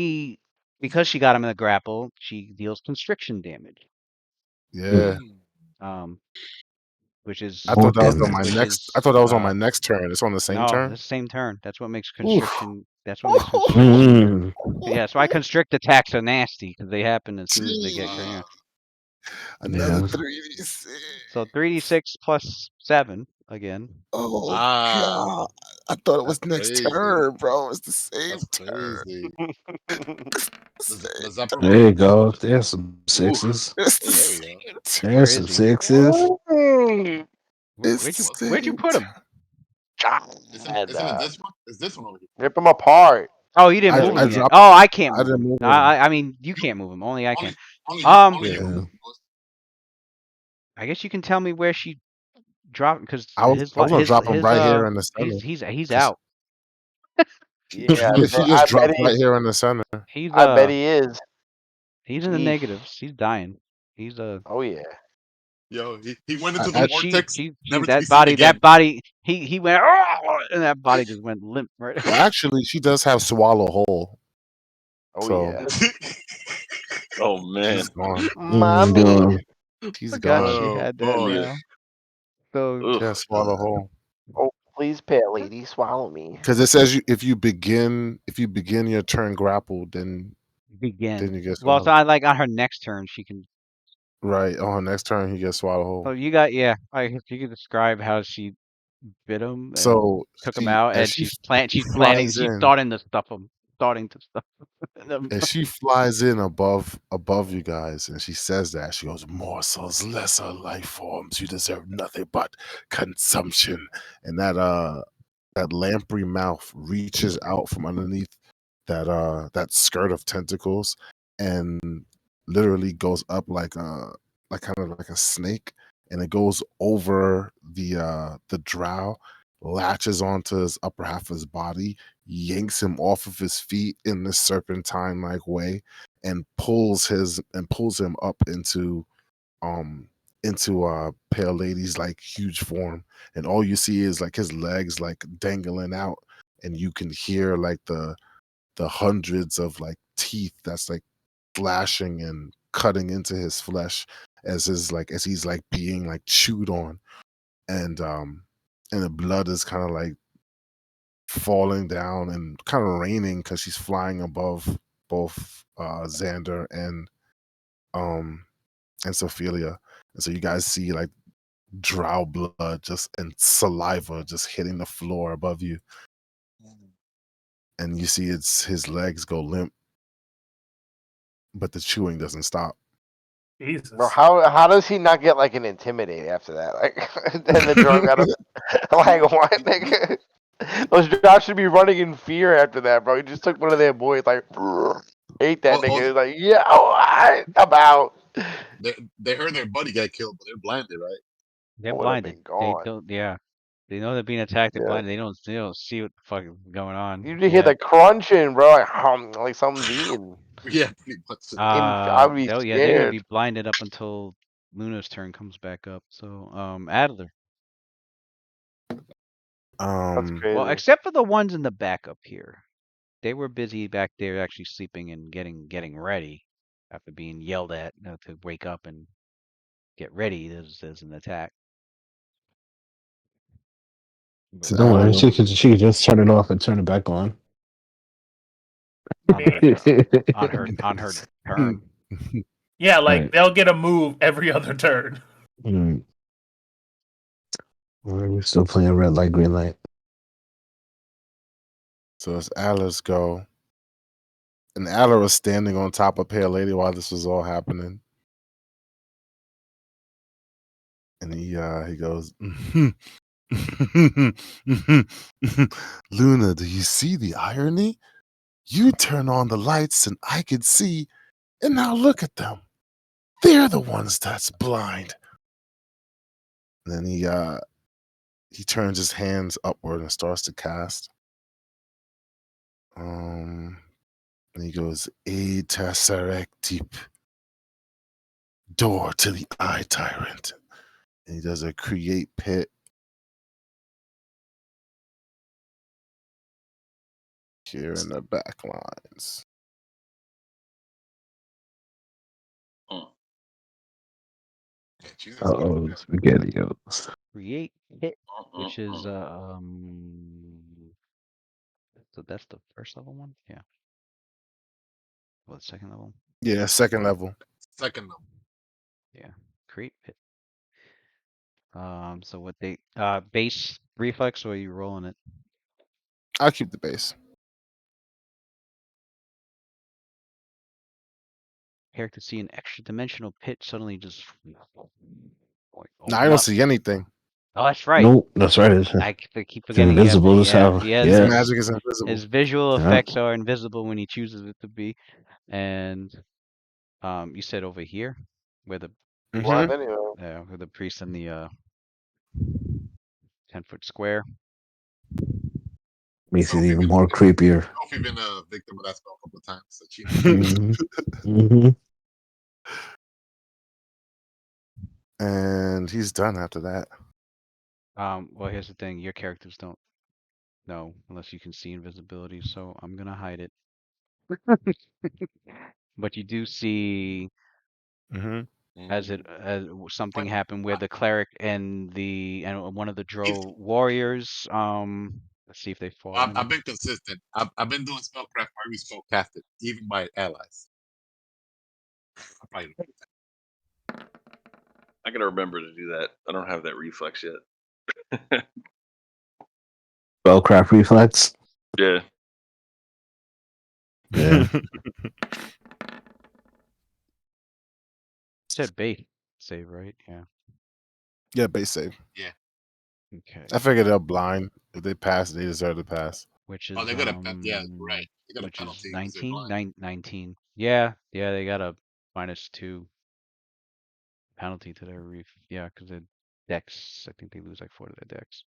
She because she got him in the grapple, she deals constriction damage. Yeah. Which is I thought that was on my next. I thought that was on my next turn. It's on the same turn. No, it's the same turn. That's what makes constriction. That's what makes constriction. Yeah, so I constrict attacks are nasty because they happen as soon as they get clear. Another 3d6. So 3d6 plus 7 again. Oh god! I thought it was next turn, bro. It's the same turn. There you go. There's some 6s. There's some 6s. Where'd you put him? Isn't it this one? Is this one over here? Rip them apart. Oh, you didn't move him yet. Oh, I can't move him. I mean, you can't move him. Only I can. Only you I guess you can tell me where she drop because I was gonna drop him right here in the center. he's out. Yeah, If he I just bet dropped right here in the center. He's I bet he is. he's in the Yeesh. negatives. He's dying. He's Oh yeah. Yo, he went into the vortex, never to be that seen body again. he went "Oh," and that body just went limp right. Well, actually, she does have swallow whole. Oh So yeah. Oh man. she's gone. Mommy. She's Forgot gone. she Oh had that boy. now. So Ugh. She has swallow whole. Oh please, pale lady, swallow me. Because it says if you begin your turn grappled, then begin. you get Well, swallow. so I like on her next turn she can. Right. On her next turn, he gets swallow whole. So you got if you could describe how she bit him and So took him out, and she's flies in, starting to stuff them. and she flies in above you guys, and she says that she goes, "Morsels, lesser life forms, you deserve nothing but consumption." And that lamprey mouth reaches out from underneath that skirt of tentacles and literally goes up like kind of like a snake, and it goes over the drow, latches onto his upper half of his body, yanks him off of his feet in this serpentine like way, and pulls him up into Pale Lady's like huge form, and all you see is like his legs like dangling out, and you can hear like the hundreds of like teeth that's like flashing and cutting into his flesh as he's like being like chewed on, and the blood is kind of like falling down and kind of raining because she's flying above both Xander and Sophelia. And so you guys see like drow blood just and saliva just hitting the floor above you, and you see his legs go limp, but the chewing doesn't stop. Jesus. Bro, how does he not get like an intimidate after that? Like, and the drug got him. Like what? Nigga? Those drops should be running in fear after that, bro. He just took one of their boys, like ate that nigga. He was like, yeah, I'm out. They heard their buddy got killed, but they're blinded, right? They're Would have blinded. been They gone. don't. Yeah, they know they're being attacked. They're Yeah. blinded. They don't see what the fuck is going on. You just hear the crunching, bro. Like something's eating. Yeah, pretty much. I'd be they're gonna scared. be blinded up until Luna's turn comes back up. So Adler. That's crazy. Well, except for the ones in the back up here, they were busy back there actually sleeping and getting ready after being yelled at to wake up and get ready. There's an attack. So don't worry, she could just turn it off and turn it back on. on her turn. Yeah, like Right. they'll get a move every other turn. Mm. We're still playing red light, green light. So it's Adler's go. And Adler was standing on top of Pale Lady while this was all happening. And he goes, Luna, do you see the irony? You turn on the lights and I can see, and now look at them. They're the ones that's blind. And then he turns his hands upward and starts to cast. And he goes, A Deep, door to the eye tyrant. And he does a create pit. Here in the back lines. SpaghettiOs. Create hit, which is so that's the first level one. Yeah. What, second level? Yeah, second level. Second level. Yeah. Create pit. So what they base reflex, or are you rolling it? I'll keep the base. Character see an extra dimensional pit suddenly just. No, I don't see anything. Oh, that's right. Nope, that's right. I keep forgetting. Invisible. That's how. He has His Yeah. magic is invisible. His visual effects are invisible when he chooses it to be, and you said over here where the Blind anyway. where the priest and the 10-foot square. Makes it Sophie even been more creepier. Sophie been a victim of that spell a couple of times, so she knows. Mhm. And he's done after that. Well, here's the thing. Your characters don't know unless you can see invisibility, so I'm gonna hide it. But you do see Mm-hmm. as something But happened where the cleric and one of the drow warriors, let's see if they fall in. I've been consistent. I've been doing spellcraft for every spell casted, even by allies. I probably I gotta remember to do that. I don't have that reflex yet. Spellcraft reflex. Yeah. Yeah. Said base save, right? Yeah. Yeah, base save. Yeah. Okay. I figured they're blind. If they pass, they deserve to pass. Which Oh, is they got a yeah, right. They got a which is penalty because they're blind. 19. Yeah, they got a -2 penalty to their yeah, because their dex. I think they lose like 4 to their dex.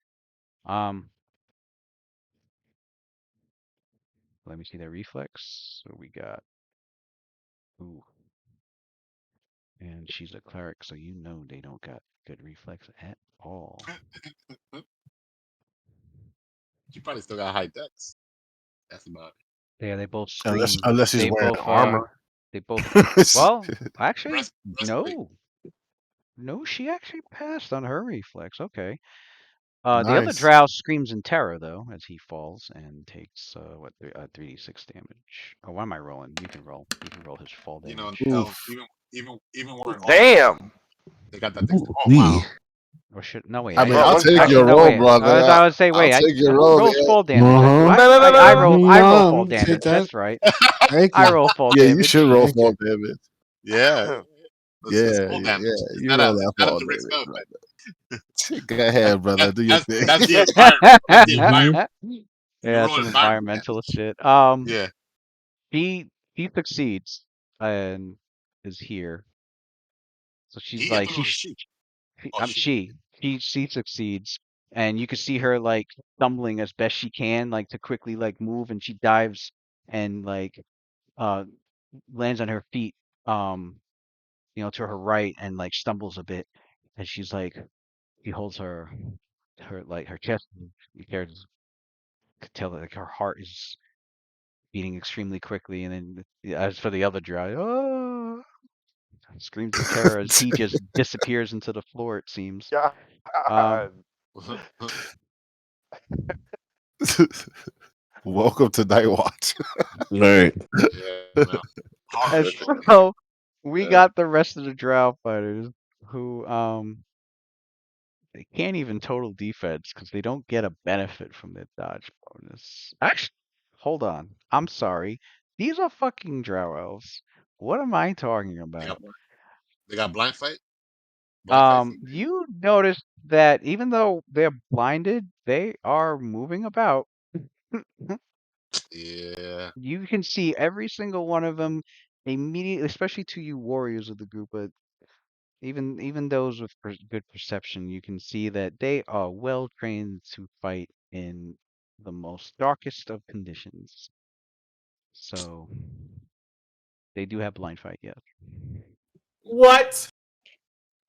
Let me see their reflex. So we got ooh, and she's a cleric, so you know they don't got good reflex at all. She probably still got high dex. That's about it. Yeah, they both scream. Unless he's They wearing both armor. they both. Well, actually, Breastplate. no, she actually passed on her reflex. Okay. The other Nice. drow screams in terror though as he falls and takes 3d6 damage. Oh, why am I rolling? You can roll. You can roll his fall You know, damage. elves, Oof. even wearing armor, Damn. they got that dex. Ooh, Oh wow. Or should no wait. I mean, Well, I'll one take time. your No roll, wait. brother. I would say I'll wait. take your Who roll. rolls Yeah. fall damage? Do Uh-huh. I? No, no, no, I no. roll. I roll fall Take damage. that. That's right. Thank I you. roll fall Yeah, you damage. should roll Thank fall you. damage. Yeah. no. It's Yeah, full yeah, damage. It's you not roll a that not a fall direct spell damage, effect. brother. Go ahead, brother. Do your thing. That's the environment. That's the environment. Yeah, roll some environment environmental damage. shit. Yeah. He succeeds and is here. So she's He, I like thought it was a sheep. Oh, she. she succeeds, and you can see her like stumbling as best she can, like to quickly like move, and she dives and like uh lands on her feet, to her right, and like stumbles a bit, and she's like, he holds her chest, and you can tell that like her heart is beating extremely quickly, and then as for the other dry, oh, screams in terror as he just disappears into the floor. It seems. Um, God. Welcome to Night Watch. Right. Yeah. No. and Horrible. so we got the rest of the drow fighters who they can't even total defense because they don't get a benefit from their dodge bonus. Actually, hold on. I'm sorry. These are fucking drow elves. What am I talking They about? got they got blind fight. Blind fight feat. You notice that even though they're blinded, they are moving about. Yeah. You can see every single one of them immediately, especially to you warriors of the group, but even those with good perception, you can see that they are well trained to fight in the most darkest of conditions. So they do have blind fight, yes. What?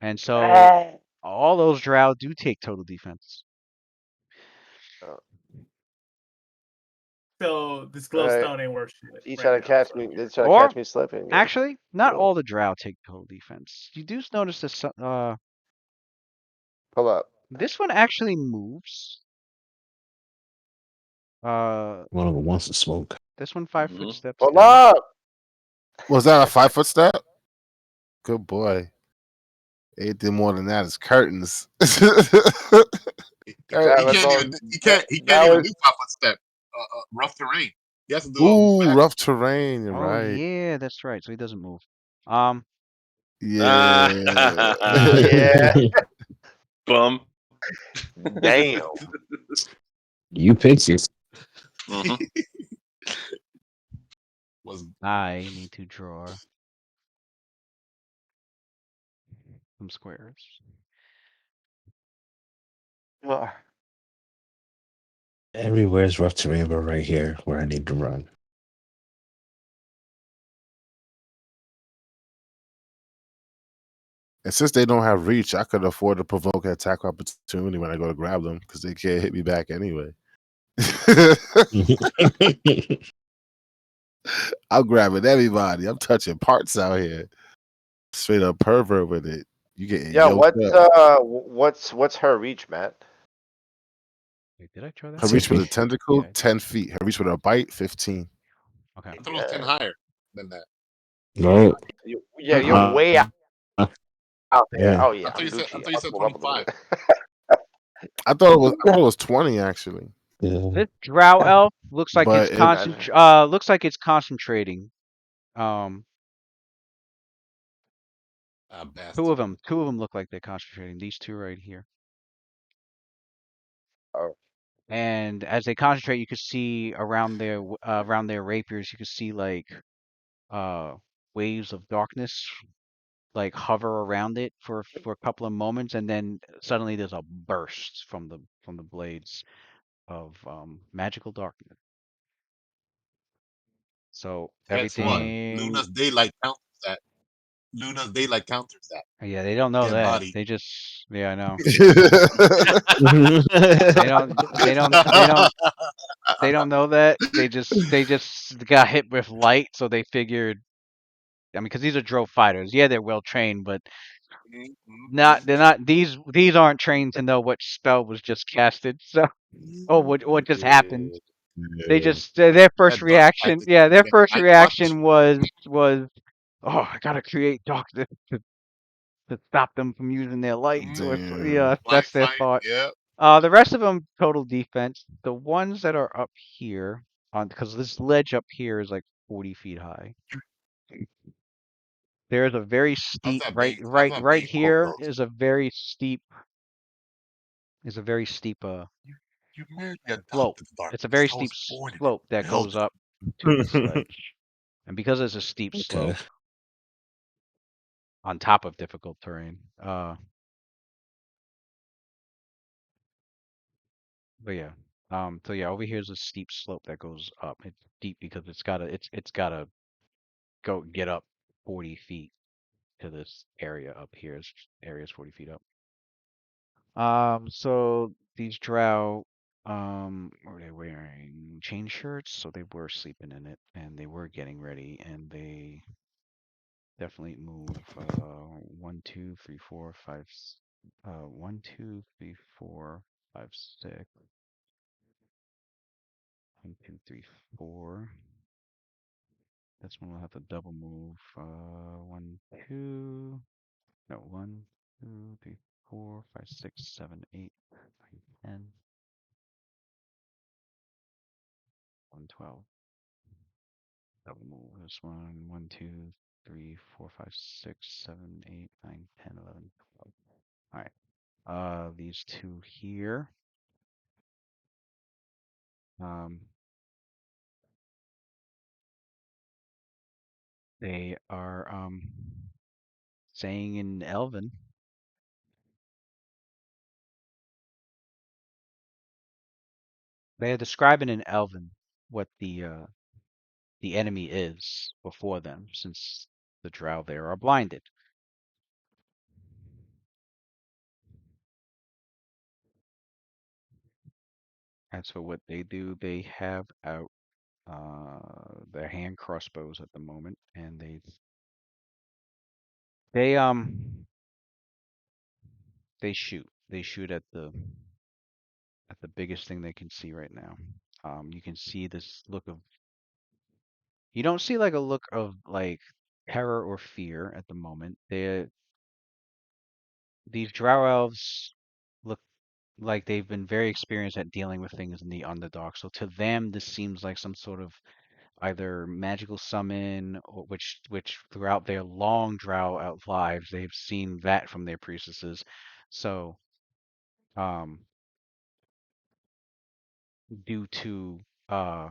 And so all those drow do take total defense. So this All right. glowstone ain't worth shit. He's Right trying to now, catch so. me. He's trying to Or catch me slipping. Yeah. actually, not Yeah. all the drow take total defense. You do notice this. Hold up. This one actually moves. One of them wants to smoke. This one 5 foot steps Hold down. up. Was that a 5-foot step? Good boy. Anything more than that is curtains. He That was can't all. even. He can't That even was. do 5-foot step. Rough terrain. He has to do a Ooh, back. rough terrain. You're Oh right. yeah, that's right. So he doesn't move. Um, Yeah. Yeah. Bum. Damn. You picked it. Mhm. Was I need to draw some squares. Ugh. Everywhere is rough terrain, but right here where I need to run. And since they don't have reach, I could afford to provoke an attack opportunity when I go to grab them because they can't hit me back anyway. I'm grabbing everybody. I'm touching parts out here. Straight up pervert with it. You getting Yeah, yoked up. what's her reach, Matt? Wait, did I try that? Her reach with a 60. tentacle, Yeah. 10 feet. Her reach with a bite, 15. Okay. I thought it was 10 higher than that. No. Yeah, you're way out there. Yeah. Oh yeah, I thought I'm you said Gucci. I thought you I'll said move up a little 25. bit. I thought it was 20 actually. Yeah. This drow elf looks like it's But it, looks like it's concentrating. Um, Bastard. two of them look like they're concentrating. These two right here. Oh. And as they concentrate, you can see around their rapiers, you can see like uh waves of darkness like hover around it for a couple of moments, and then suddenly there's a burst from the blades of magical darkness. So Guess what? everything, Luna's daylight counters that. Luna's daylight counters that. yeah, they don't know Dead that. body. They just, yeah, I know. They don't know that. They just got hit with light, so they figured. I mean, because these are drove fighters. Yeah, they're well trained, but they're not. These aren't trained to know what spell was just casted. So, oh, what just happened? They yeah. just their first That dark reaction, magic yeah, is their against first night reaction watch. was, oh, I gotta create darkness to stop them from using their light. Or Damn. yeah, Blind that's their fight. thought. Yeah. The rest of them total defense. The ones that are up here on because this ledge up here is like 40 feet high. There's a very steep How's that right being here corporal? is a very steep You merely slope. adopted the It's a darkness. very I steep was born in it. slope that Held goes in it. up to this ledge. And because it's a steep Okay. slope on top of difficult terrain, but yeah. So yeah, over here is a steep slope that goes up. It's deep because it's gotta go get up 40 feet to this area up here. This area is 40 feet up. So these drow, were they wearing chain shirts? So they were sleeping in it, and they were getting ready, and they definitely move. 1, 2, 3, 4, 5. 1, 2, 3, 4, 5, 6. 1, 2, 3, 4. This one will have to double move. 1, 2. No, 1, 2, 3, 4, 5, 6, 7, 8, 9, 10. 112. Double move this one. 1, 2, 3, 4, 5, 6, 7, 8, 9, 10, 11, 12. Alright. These two here. They are saying in Elven. They are describing in Elven what the enemy is before them, since the drow there are blinded. As for what they do, they have out their hand crossbows at the moment, and they they shoot. They shoot at the biggest thing they can see right now. You can see this look of. You don't see like a look of like terror or fear at the moment. These drow elves look like they've been very experienced at dealing with things in the underdark. So to them, this seems like some sort of either magical summon, or which throughout their long drow out lives, they've seen that from their priestesses. So, um, due to uh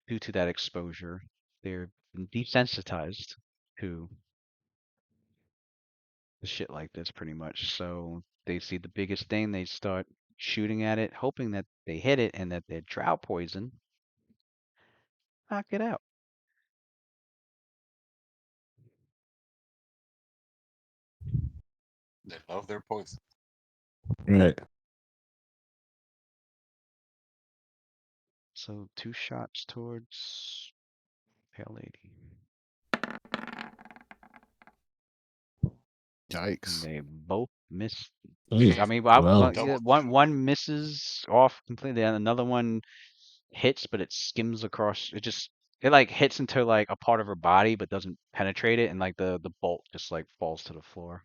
due to that exposure, they're desensitized to shit like this pretty much. So they see the biggest thing, they start shooting at it, hoping that they hit it and that their drow poison knock it out. They love their poison. Right. So 2 shots towards Pale Lady. Yikes. They both miss. Mm. I mean, Well, one misses off completely, and another one hits, but it skims across. It like hits into like a part of her body, but doesn't penetrate it, and like the bolt just like falls to the floor.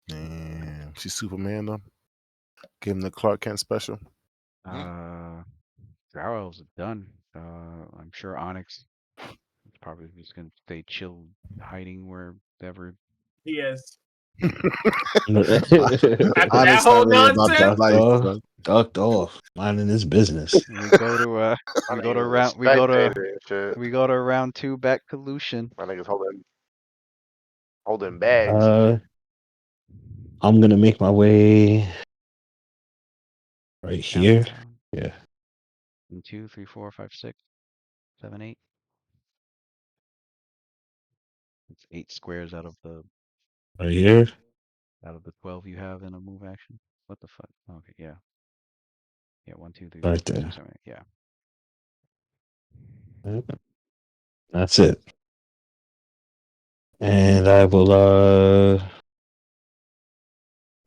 Damn, she's Superman though. Give him the Clark Kent special. Drow elves are done. I'm sure Onyx is probably just gonna stay chill, hiding wherever. He is. Honest, After that not whole really about that nonsense, life, ducked bro. ducked off, minding his business. We go to My we go to nigga's a round spectator and shit. we go to round 2 back to Lucian. My nigga's holding bags. I'm gonna make my way right here. Down. Yeah. 1, 2, 3, 4, 5, 6, 7, 8. It's 8 squares out of the Right here. 12 you have in a move action. What the fuck? Okay, yeah. Yeah, 1, 2, 3, 4, Right 5, there. 6, 7, 8. Yeah. That's it. And I will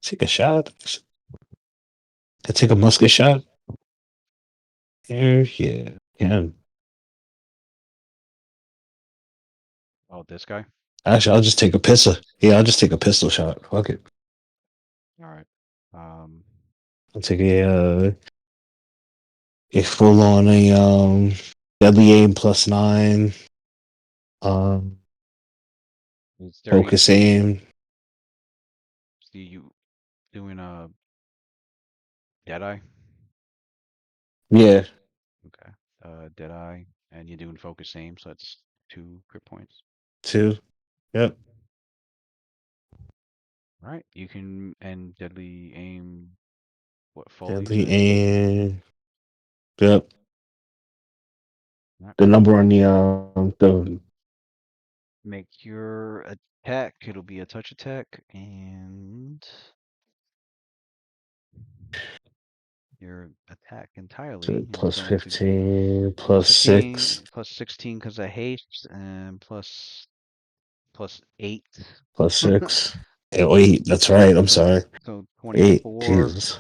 take a shot. I take a musket shot. Here, yeah. Can. Oh, this guy? Actually, I'll just take a pistol. Yeah, I'll just take a pistol shot. Fuck it. Alright. I'll take a full on deadly aim +9. It's 30. Focus aim. See you doing a Deadeye? Yeah. Okay. Deadeye, and you're doing focus aim, so that's 2 crit points. 2. Yep. Alright, you can end deadly aim. What fully? Deadly Said? aim. Yep. Alright. The number on the Make your attack. It'll be a touch attack, and your attack entirely is plus going to be 15 plus plus 15 6 plus 16 because of haste, and plus 8. plus 6. Oh, 8. That's right. I'm So sorry. 8. 24. Jesus.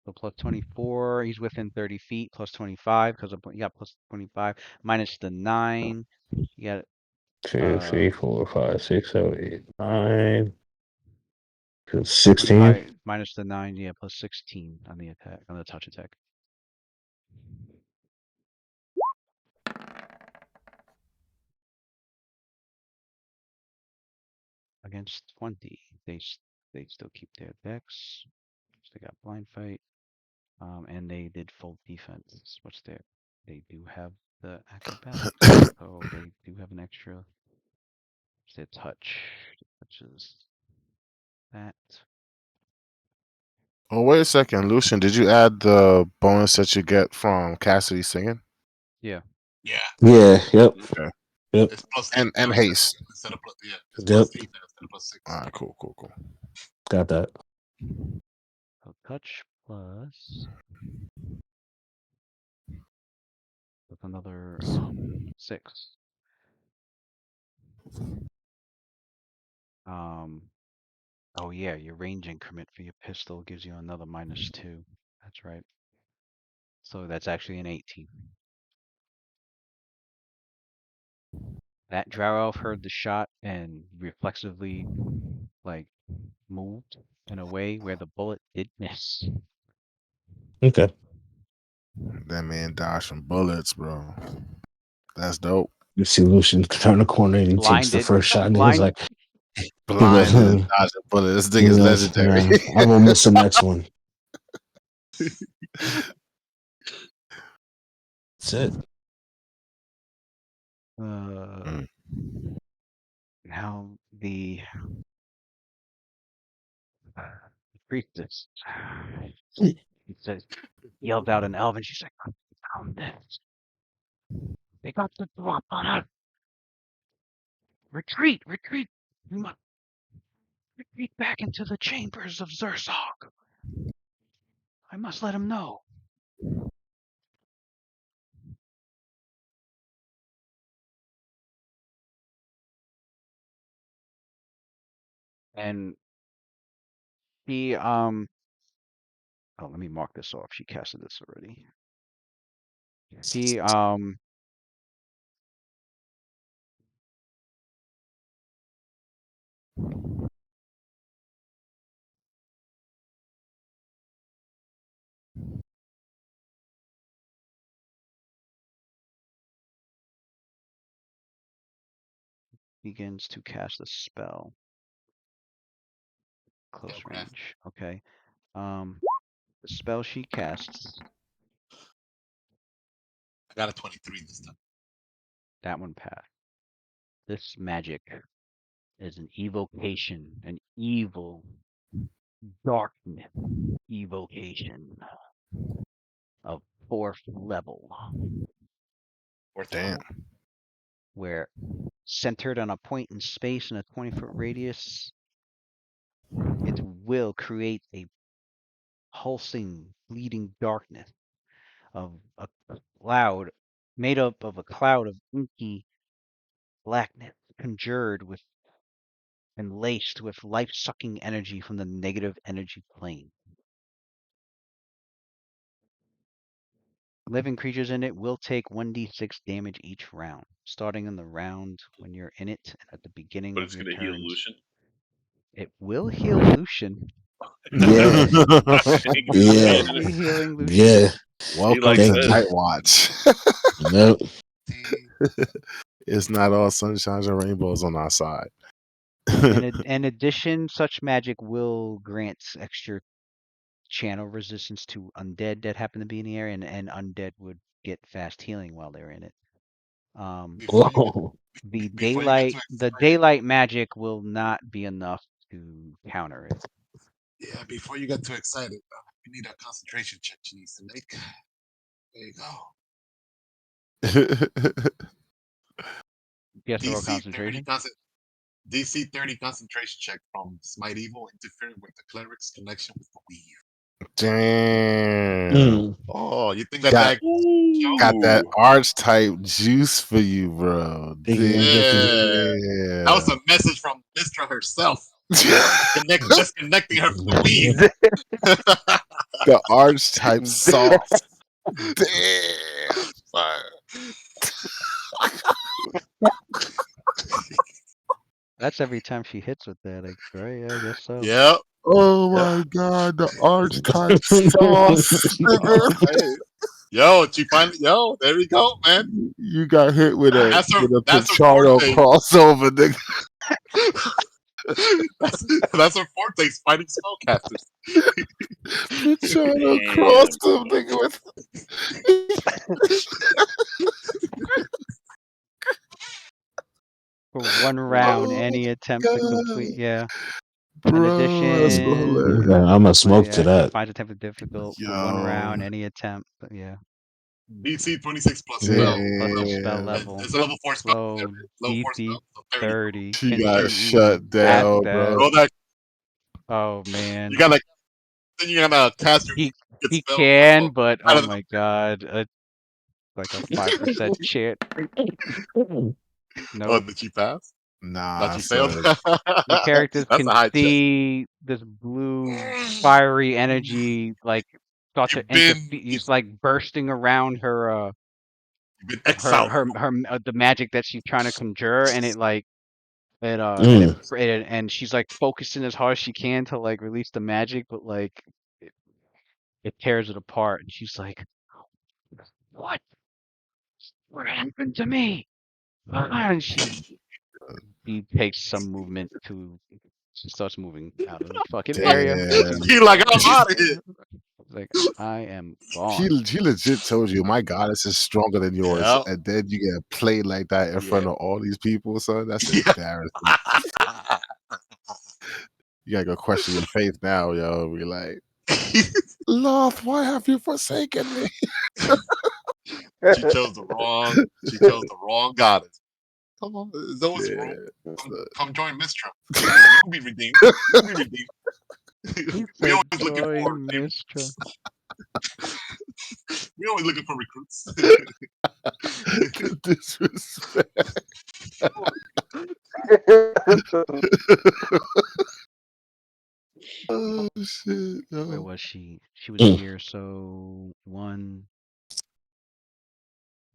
So plus 24. He's within 30 feet. Plus 25 because you got plus 25 minus the 9. You got 2, 3, 4, 5, 6, 7, 8, 9. 16. 25 minus the 9. Yeah, plus 16 on the attack, on the touch attack. Against 20, they still keep their decks. So they got blind fight, and they did full defense. What's their? They do have the acrobatics, so they do have an extra. What's their touch? Which is that. Oh, wait a second, Lucian. Did you add the bonus that you get from Cassidy singing? Yeah. Yeah. Yeah. Yep. Okay. Yep. It's plus And 8 now haste. instead of plus, yeah. It's Yep. plus 8 now instead of plus 6. All right. Cool. Got that. So touch plus with another 6. Oh yeah, your range increment for your pistol gives you another -2. That's right. So that's actually an 18. That drow elf heard the shot and reflexively, like, moved in a way where the bullet did miss. Okay. That man dodged some bullets, bro. That's dope. You see Lucian turn the corner and he takes the Blinded, first shot and he's blind. like, he goes, Blinded and dodging bullets. This thing he is goes, legendary. I will miss the next one. That's it. Uh, Now the priestess, she says, yelled out in Elven. She's like, "Found this. They got the drop on us. Retreat, retreat. We must retreat back into the chambers of Zyrxog. I must let him know." And she oh, let me mark this off. She casted this already. She begins to cast a spell. Close range. Okay. The spell she casts. I got a 23 this time. That one passed. This magic is an evocation, an evil darkness evocation of 4th level. Damn. Where centered on a point in space in a 20-foot radius, it will create a pulsing, bleeding darkness of a cloud made up of a cloud of inky blackness conjured with and laced with life-sucking energy from the negative energy plane. Living creatures in it will take 1d6 damage each round, starting in the round when you're in it and at the beginning But of it's your going to heal turns. Lucian. It will heal Lucian. Yeah. Yeah. Definitely healing Lucian. Yeah. Welcome likes to this. Night Watch. Nope. It's not all sunshines and rainbows on our side. In addition, such magic will grant extra channel resistance to undead that happen to be in the area, and undead would get fast healing while they're in it. Whoa. The daylight magic will not be enough to counter it. Yeah, before you get too excited, you need a concentration check she needs to make. There you go. Yes, to roll concentration. DC 30 concentration check from Smite Evil interfering with the cleric's connection with the weave. Damn. Oh, you think Got that archetype juice for you, bro. That was a message from Mistra herself. Disconnecting her from the weave. The archetype sauce. Damn. That's every time she hits with that, right? Yeah, I guess so. Yep. Oh my god, the archetype sauce. Hey. Yo, there we go, man. You got hit with a Pichardo crossover, nigga. that's her forte, fighting spellcasters. Pichardo crossed him, nigga, with For 1 round, any attempt to complete, yeah. Bro, In addition, I'm a smoke to that. finds attempt difficult for 1 round, any attempt, but yeah. DC 26 plus Plus spell. spell level. It's a level 4 spell. Level 4 spell. So 30. She got shut down, bro. Roll that. Oh man. You gotta cast your he can, but oh my god, like a 5% chance. No. Oh, did she pass? Nah, she failed. The characters can see this blue fiery energy like start to it's like bursting around her the magic that she's trying to conjure, and it like and she's like focusing as hard as she can to like release the magic, but like it tears it apart, and she's like, what happened to me? And she takes some movement to. She starts moving out of the fucking area. He like, I'm out of here. Like, I am gone. He legit told you my goddess is stronger than yours, Yep. and then you get played like that in front of all these people, son. That's Yeah. embarrassing. You gotta go question your faith now, yo. Be like, Lord, why have you forsaken me? She chose the wrong goddess. Come on, there's always room. Come join Mistra. You'll be redeemed. You'll be redeemed. We always looking for Mistra. we always looking for recruits. The disrespect. Oh shit! Yo. Where was she? She was here. So 1,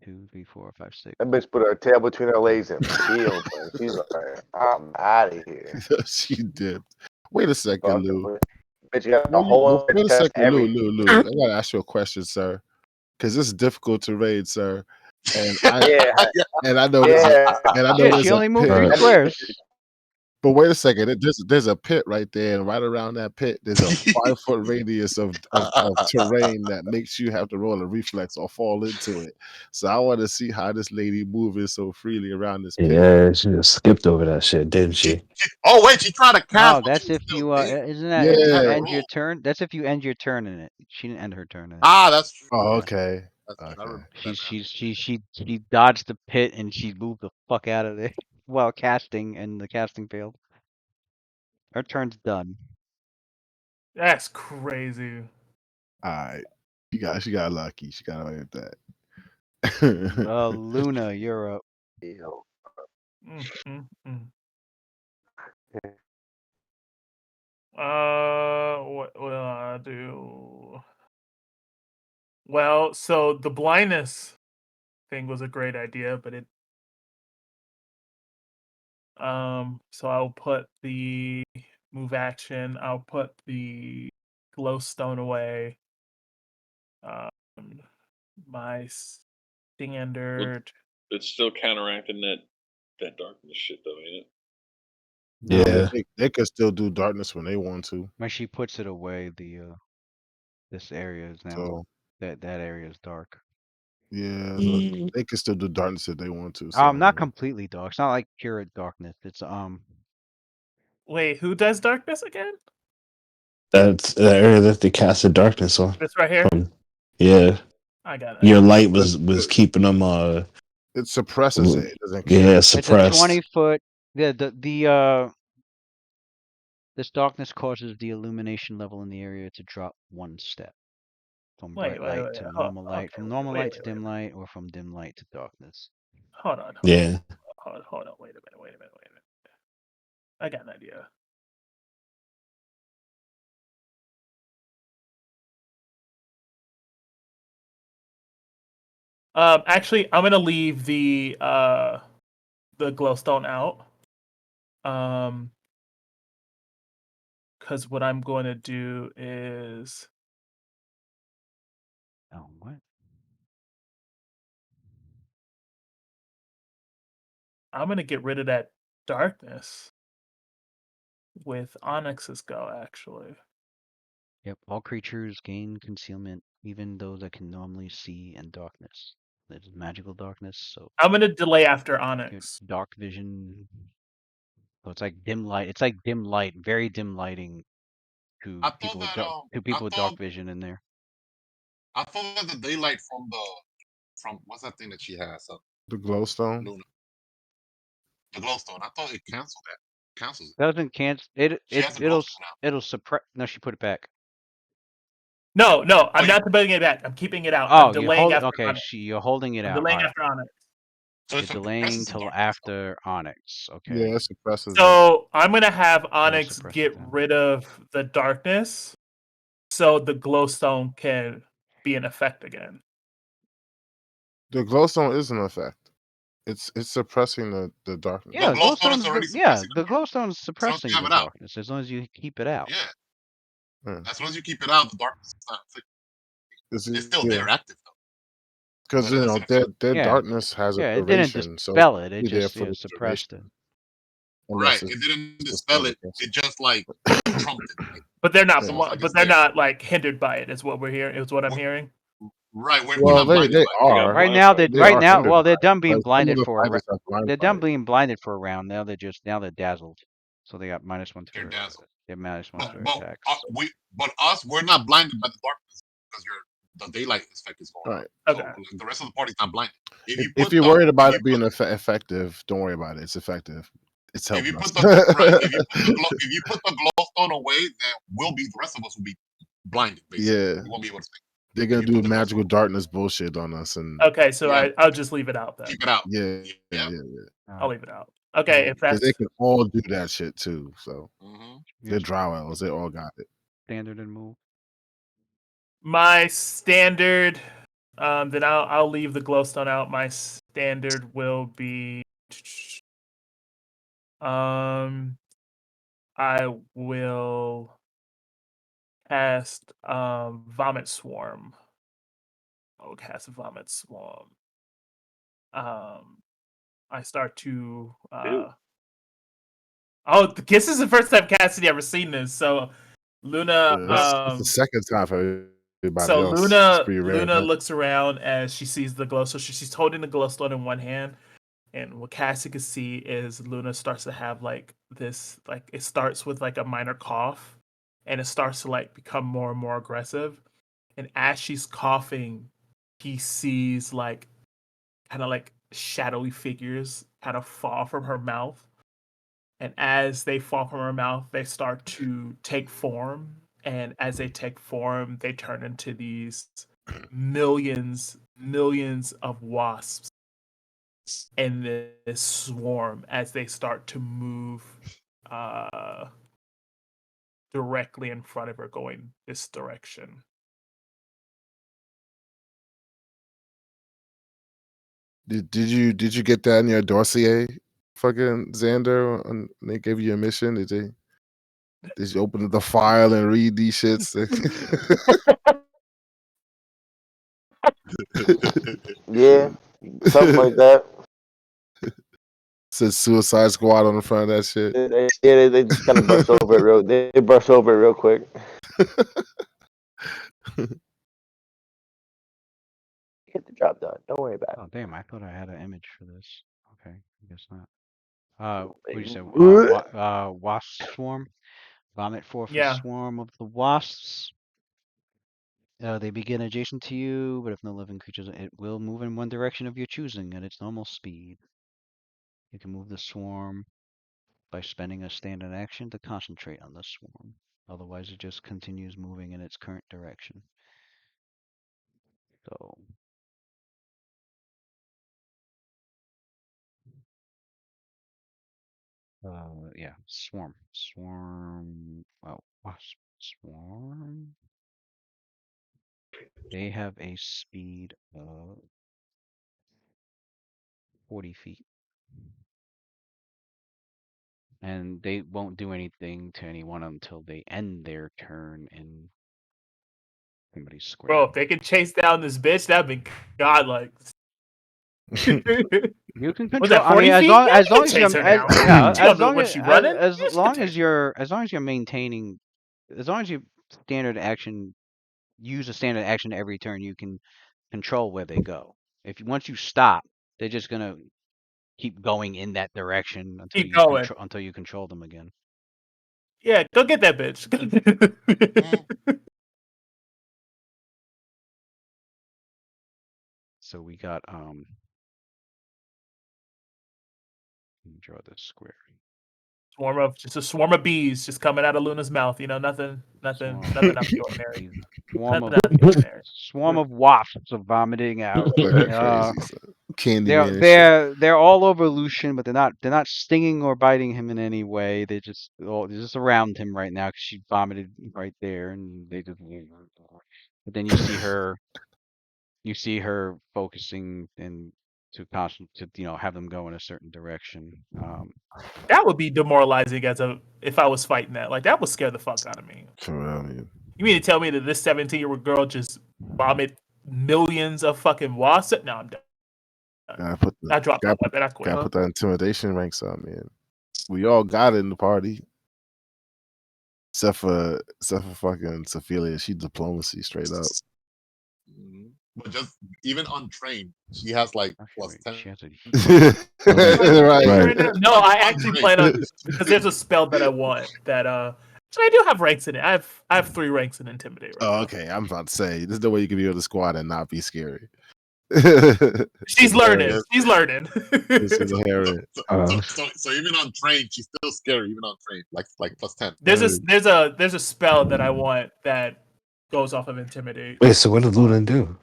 2, 3, 4, 5, 6. That bitch put her tail between her legs and peeled. Man. She's like, I'm out of here. She dipped. Wait a second, Lou. Bitch, you got a hole in Wait her a chest. second, Lou. I gotta ask you a question, sir, because this is difficult to raid, sir. And I I know Shit, she only moved 3 squares. But wait a second, there's a pit right there, and right around that pit, there's a 5-foot radius of terrain that makes you have to roll a reflex or fall into it. So I want to see how this lady moving so freely around this pit. Yeah, she just skipped over that shit, didn't she? Oh wait, she tried to cast. Oh, that's if you isn't that if you end your turn? That's if you end your turn in it. She didn't end her turn in it. Ah, that's true. Oh, okay. She dodged the pit and she moved the fuck out of there while casting, and the casting failed. Her turn's done. That's crazy. All right, she got lucky. She got away with that. Luna, you're up. What will I do? Well, so the blindness thing was a great idea, but it. So I'll put the move action. I'll put the glowstone away. My standard. It's still counteracting that darkness shit, though, ain't it? Yeah, they could still do darkness when they want to. When she puts it away, this area is now that area is dark. Yeah, they could still do darkness if they want to. Not completely dark. It's not like pure darkness. It's Wait, who does darkness again? That's the area that they casted darkness on. This right here? Yeah. I got it. Your light was keeping them it suppresses it. It doesn't suppressed. It's a 20-foot. This darkness causes the illumination level in the area to drop 1 step. From bright light to normal light, from normal light to dim light, or from dim light to darkness. Hold on. Yeah. Hold on. Wait a minute. I got an idea. Actually, I'm gonna leave the glowstone out. Because what I'm going to do is. Oh, what? I'm gonna get rid of that darkness with Onyx's go, actually. Yep, all creatures gain concealment, even those that can normally see in darkness. It's magical darkness, so I'm gonna delay after Onyx. Dark vision. So it's like dim light. It's like dim light, very dim lighting to people with dark vision in there. I thought that the daylight from what's that thing that she has? The glowstone. Luna. The glowstone. I thought it canceled that. Cancels it. Doesn't cancel it. It'll suppress. No, she put it back. No, I'm not putting it back. I'm keeping it out. Oh, I'm delaying after okay. Onyx. You're holding it out. Delaying after Onyx. So you're delaying till after Onyx. Okay. Yeah, it suppresses. So I'm gonna have Onyx get rid of the darkness, so the glowstone can be in effect again. The glowstone is in effect. It's suppressing the darkness. Yeah, the glowstone is suppressing the darkness as long as you keep it out. Yeah. As long as you keep it out, the darkness is not affected. It's still there active though. Because their darkness has a duration, it didn't dispel it. It just suppressed it. Right. It didn't dispel it. It just like trumped it. But they're not. So, like, But they're not like hindered by it. Is what we're hearing. Is what I'm hearing. Right. We're Well, not blinded they by it. are. Right now, They are hindered well, by they're it, done being but some of blinded the for. fighters are blinded They're by done it. being blinded for a round. Now they're dazzled. So they got -1 to They're their. dazzled. They're -1 to their But attacks. us, we're not blinded by the darkness because the daylight effect is going on. Right. So Okay. the rest of the party's not blinded. If you're worried about it being effective, don't worry about it. It's effective. It's helping us. If you put the glowstone away, then the rest of us will be blinded. Basically, Yeah. we won't be able to see. They're gonna do magical darkness bullshit on us, and Okay, so I'll just leave it out then. keep it out. Yeah. I'll leave it out. Okay, if Because that's they can all do that shit too. So Mm-hmm. they're drow elves. They all got it. Standard and move. my standard, then I'll leave the glowstone out. My standard will be, I will cast Vomit Swarm. I will cast Vomit Swarm. I start to this is the first time Cassidy ever seen this. So Luna It's the second time for everybody so else. It's pretty rare, Luna but looks around as she sees the glow. So she's holding the glowstone in one hand, and what Cassie can see is Luna starts to have like this, like it starts with like a minor cough, and it starts to like become more and more aggressive. And as she's coughing, he sees like kind of like shadowy figures kind of fall from her mouth. And as they fall from her mouth, they start to take form. And as they take form, they turn into these millions of wasps in this swarm as they start to move directly in front of her, going this direction. Did you get that in your dossier, fucking Xander? When they gave you a mission, did you open the file and read these shits? Yeah, something like that. Says Suicide Squad on the front of that shit. They just kind of brush over it real. They brush over it real quick. Get the job done. Don't worry about it. Oh damn! I thought I had an image for this. Okay, I guess not. What did you say? Wasp swarm. Vomit forth a swarm of the wasps. They begin adjacent to you, but if no living creatures, it will move in one direction of your choosing at its normal speed. You can move the swarm by spending a standard action to concentrate on the swarm. Otherwise, it just continues moving in its current direction. So, yeah, swarm. Well, wasp swarm. They have a speed of 40 feet. And they won't do anything to anyone until they end their turn in somebody's square. Bro, if they can chase down this bitch, that'd be godlike. You can control. Was that 40 feet? As long as you're maintaining, as long as you use a standard action every turn, you can control where they go. Once you stop, they're just gonna keep going in that direction until you control them again. Yeah, go get that bitch. So we got let me draw this square. Just a swarm of bees just coming out of Luna's mouth. You know, nothing out the ordinary. Swarm of wasps are vomiting out. Candyman. They're all over Lucian, but they're not stinging or biting him in any way. They're just around him right now because she vomited right there, and they just. But then you see her focusing and to have them go in a certain direction. That would be demoralizing if I was fighting that. Like that would scare the fuck out of me. For real, man. You mean to tell me that this 17-year-old girl just vomit millions of fucking wasps? No, I'm done. I dropped that weapon. I quit. Gotta put that intimidation ranks up, man. We all got it in the party. Except for fucking Sophia, she diplomacy straight up. But just even untrained, she has like plus 10. She has a right. No, I actually plan on because there's a spell that I want that so I do have ranks in it. I have 3 ranks in Intimidate right now. Okay. I'm about to say this is the way you can be with the squad and not be scary. She's learning. She's learning. It's inherent. So even untrained, she's still scary. Even untrained, like plus 10. There's a spell that I want that goes off of Intimidate. Wait, so what did Luna do?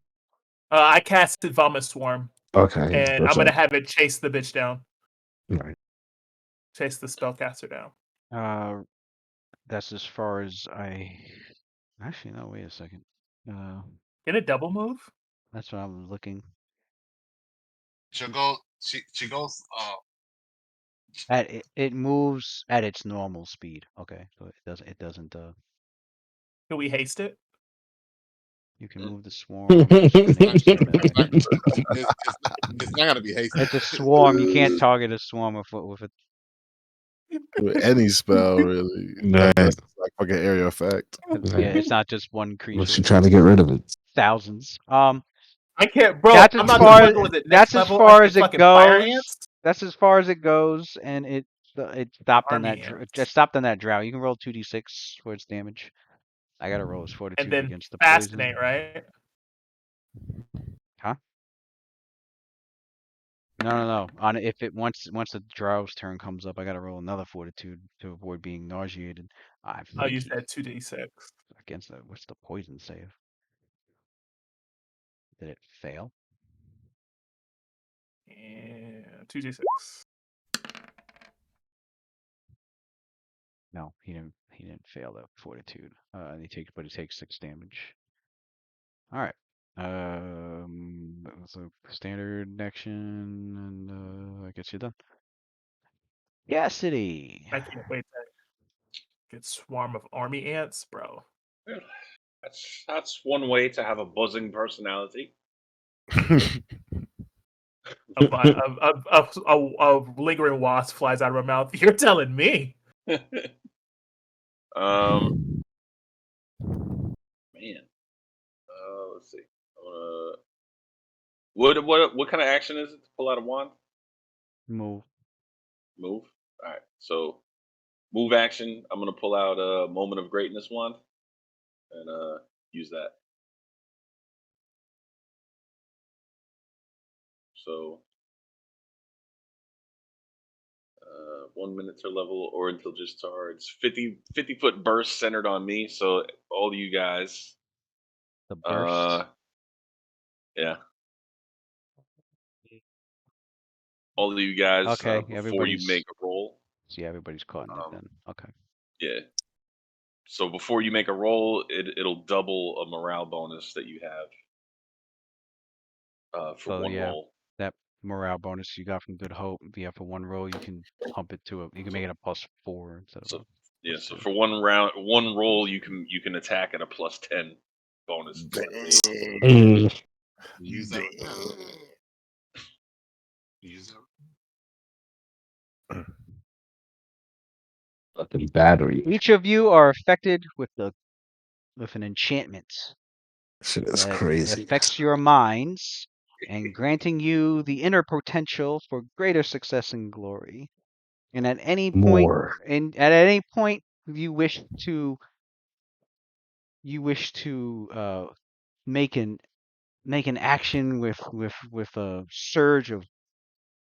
I casted Vomit Swarm. Okay. And I'm gonna have it chase the bitch down. Right. Chase the spellcaster down. That's as far as I. Actually, no. Wait a second. Get a double move. That's what I'm looking. She'll go. She goes. It moves at its normal speed. Okay, so it doesn't. Can we haste it? You can move the swarm. It's not gonna be hasty. It's a swarm. You can't target a swarm with it. With any spell, really. Right. That's like fucking area effect. Yeah, it's not just one creature. What's she trying to get rid of it? Thousands. I can't, bro. That's I'm as not far fucking with it. that's Next as level, far I as can it fucking fire goes. ants. That's as far as it goes, and it stopped on Army that. ants. Just stopped on that drow. You can roll 2d6 for its damage. I gotta roll its And fortitude then against the fascinate, poison. right? Huh? No. On if it once the drow's turn comes up, I gotta roll another fortitude to avoid being nauseated. Oh, you said 2d6 against the what's the poison save? Did it fail? and 2d6. No, he didn't fail the fortitude. And he takes 6 damage. All right. That was a standard action, and I guess you're done. Yeah, city. I can't wait to get swarm of army ants, bro. That's one way to have a buzzing personality. A lingering wasp flies out of her mouth. You're telling me. Man. Let's see. What kind of action is it to pull out a wand? Move. All right. So, move action. I'm gonna pull out a Moment of Greatness wand and use that. So, 1 minute to level or until just charge. 50 foot burst centered on me. So all of you guys. The burst. Yeah. All of you guys. Okay, before you make a roll. See, everybody's caught in it then. Okay. Yeah. So before you make a roll, it'll double a morale bonus that you have for one roll. That morale bonus you got from Good Hope. Yeah, for one roll you can pump it to you can make it a +4 instead of so for one roll you can attack at a +10 bonus. Use that. Use that. Fucking battery. Each of you are affected with an enchantment. Shit is that crazy. affects your minds and granting you the inner potential for greater success and glory. And at any point, you wish to make an action with a surge of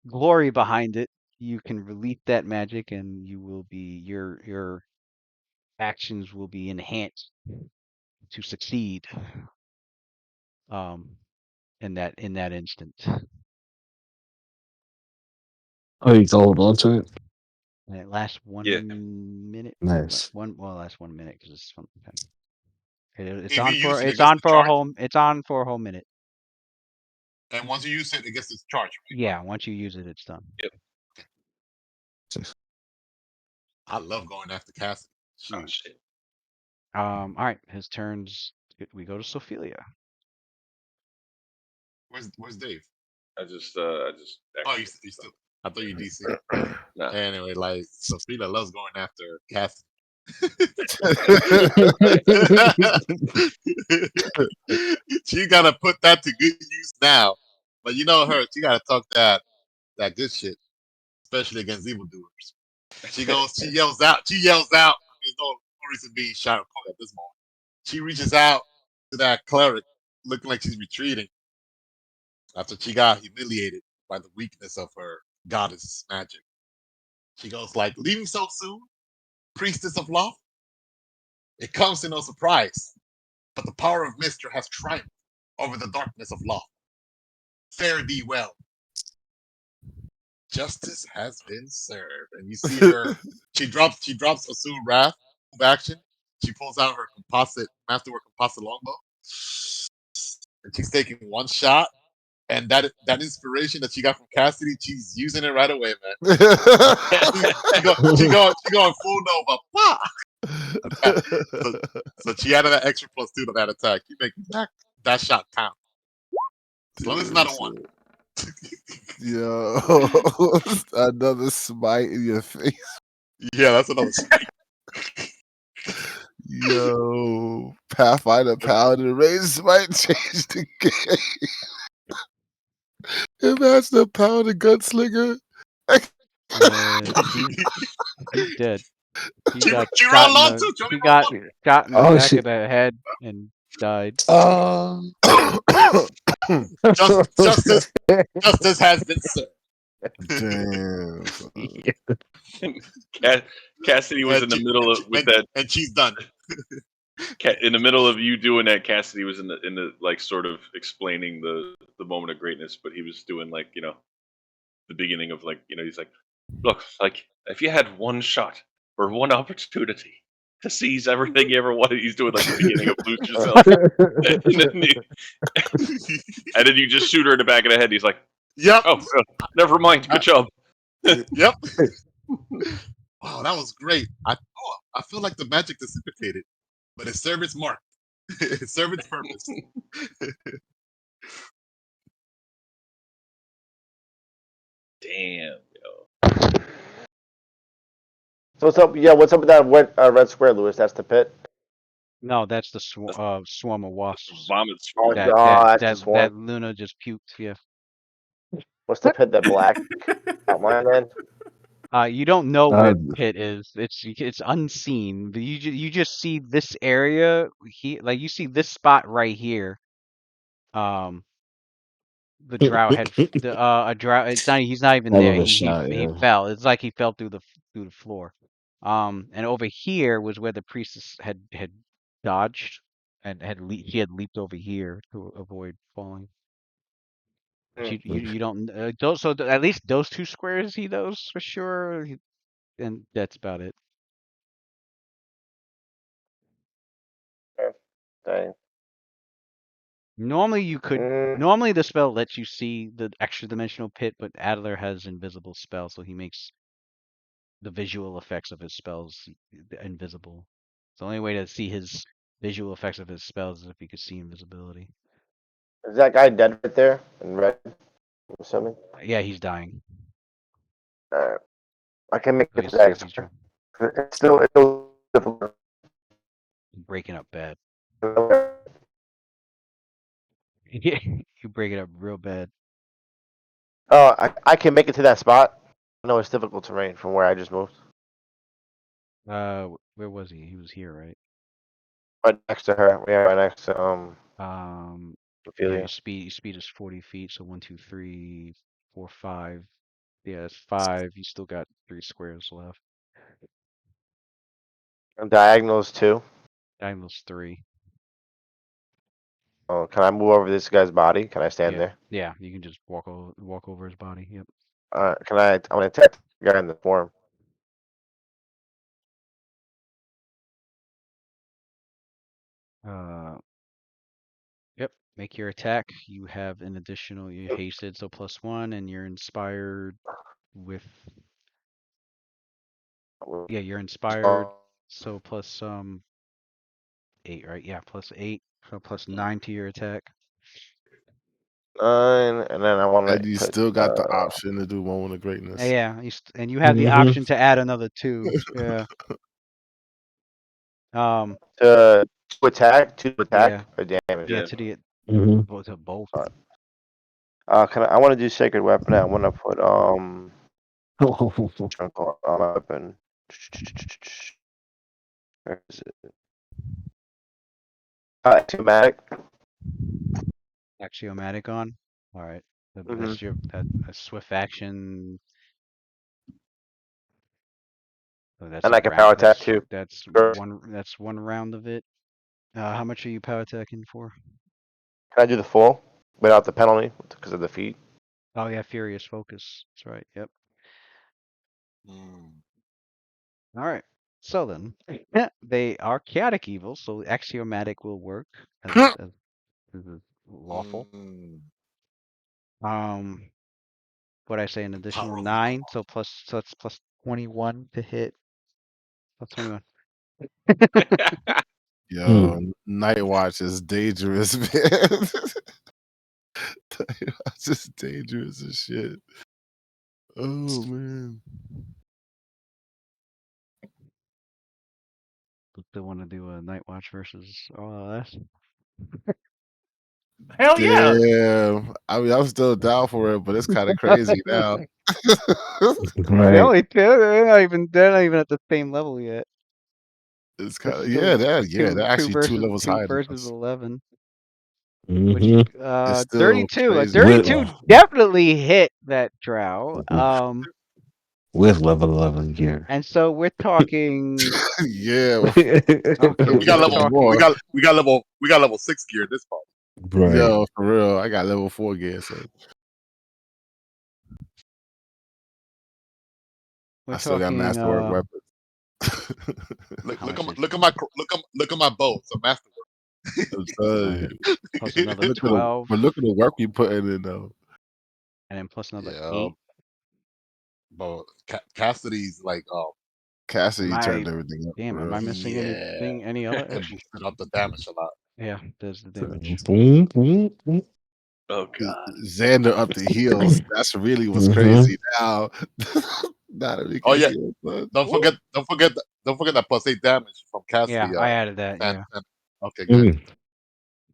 glory behind it, you can release that magic, and you will be your actions will be enhanced to succeed. In that instant. Oh, you can hold on to it? And it lasts 1 minute. Nice. Lasts 1 minute because it's fun. Okay. It's on for a whole minute. And once you use it gets discharged. Right? Yeah, once you use it, it's done. Yep. I love going after Cassidy. Oh, shit. All right, his turns. We go to Sophelia. Where's Dave? I just. Oh, you still. I thought you DC. No. Anyway, like Sophia loves going after Cassidy. She gotta put that to good use now. But you know her, she gotta talk that good shit, especially against evildoers. She yells out. There's no reason being shot at this moment. She reaches out to that cleric, looking like she's retreating after she got humiliated by the weakness of her goddess magic. She goes like, "Leaving so soon, priestess of law? It comes to no surprise, but the power of Mister has triumphed over the darkness of law. Fare thee well. Justice has been served." And you see her. She drops Assume Wrath move action. She pulls out her masterwork composite longbow, and she's taking one shot. And that inspiration that she got from Cassidy, she's using it right away, man. she going full Nova. So she added that extra +2 to that attack. You make that shot count. As long as it's not a 1. Yo, another smite in your face. Yeah, that's another smite. Yo, Pathfinder Paladin raise smite change the game. If that's the Paladin Gunslinger. He's dead. He She got rolled low shot too. he got shot in the back of the head and died. Justice has been served. Damn. Cassidy was in the middle of that, and she's done. In the middle of you doing that, Cassidy was in the like sort of explaining the moment of greatness, but he was doing like the beginning of like he's like, look, like if you had one shot or one opportunity to seize everything you ever wanted, he's doing like the beginning of Lose Yourself, and then you just shoot her in the back of the head. He's like, "Yep, oh, never mind, good job." Yep. Wow, that was great. I feel like the magic dissipated, but it served its mark. It served its purpose. Damn, yo. So what's up? Yeah, what's up with that red square, Lewis? That's the pit. No, that's the swarm of wasps. Vomit Oh, swarm. that's the swarm. That Luna just puked. Yeah. What's the pit? That black outline then? You don't know where the pit is. It's unseen. But you just see this area. You see this spot right here. The drow had a drow. It's not. He's not even I there. love a He shot, he yeah. fell. It's like he fell through the floor. And over here was where the priestess had dodged and she had leaped over here to avoid falling. But you don't those at least those 2 squares see those for sure, and that's about it. Dang. Normally you could normally the spell lets you see the extra dimensional pit, but Adler has invisible spell, so he makes the visual effects of his spells invisible. The only way to see his visual effects of his spells is if you could see invisibility. Is that guy dead right there in red? I'm assuming. Yeah, he's dying. I can make So it to that. It's still difficult. Breaking up bad. You break it up real bad. Oh, I can make it to that spot. No, it's difficult terrain from where I just moved. Where was he? He was here, right? Right next to her. Yeah, right next to Yeah, Ophelia. your speed is 40 feet, so 1, 2, 3, 4, 5. Yeah, it's 5. You still got 3 squares left. And diagonals 2. Diagonal's 3. Oh, can I move over this guy's body? Can I stand Yeah. there? Yeah, you can just walk over his body. Yep. Can I? I want to attack the guy in the form. Yep. Make your attack. You have an additional. You hasted, so +1, and you're inspired with. Yeah, you're inspired, so plus 8, right? Yeah, +8, so +9 to your attack. 9, and then I want to. And you still got the option to do Moment of Greatness. Yeah, and you have the option to add another 2. Yeah. To attack, Yeah. or damage. Yeah, to the Mhm. to both. I want to do sacred weapon. I want to put chunk on my weapon. Where is it? Axiomatic. Axiomatic on. All right. Mhm. That's your a swift action. So that's And a I can power round. attack too. That's First. one round of it. How much are you power attacking for? Can I do the full without the penalty because of the feet? Oh yeah, Furious Focus. That's right. Yep. All right. So then, they are chaotic evil, so axiomatic will work as is lawful. What I say an additional Power of 9, so it's plus 21 to hit. Plus 21. Yo, Night Watch is dangerous, man. Night Watch is dangerous as shit. Oh man. Still want to do a Night Watch versus OLS? Hell yeah. Damn. I mean, I'm still down for it, but it's kind of crazy now. Right. They're not even at the same level yet. It's They're kind of still they're actually two levels two higher than versus us. 11. Which Mhm. It's still 32. crazy. 32 definitely hit that drow. With level 11 gear. And so we're talking. Yeah. Okay, We so got we're level talking. we got level 6 gear this part. Right. Yo, for real. I got level 4 gear, so We're I still got talking. masterwork weapons. How much is Look at my bow. It's a masterwork. I'm telling Right. you. plus another Look at 12, the work we putting in though. and then plus another Yeah, 8? but Cassidy's like, Am Cassidy turned I? everything up Damn, for am real. I missing yeah, any other it edge? boosted up the damage a lot. Yeah, there's the damage. Boom, boom, boom. Oh god. Xander up the heels. That's really what's Mhm. crazy now. Now that we Oh can yeah, heal, son. don't forget that plus 8 damage from Yeah, Cassidy. I added that. And, Yeah. and okay, good. Mm.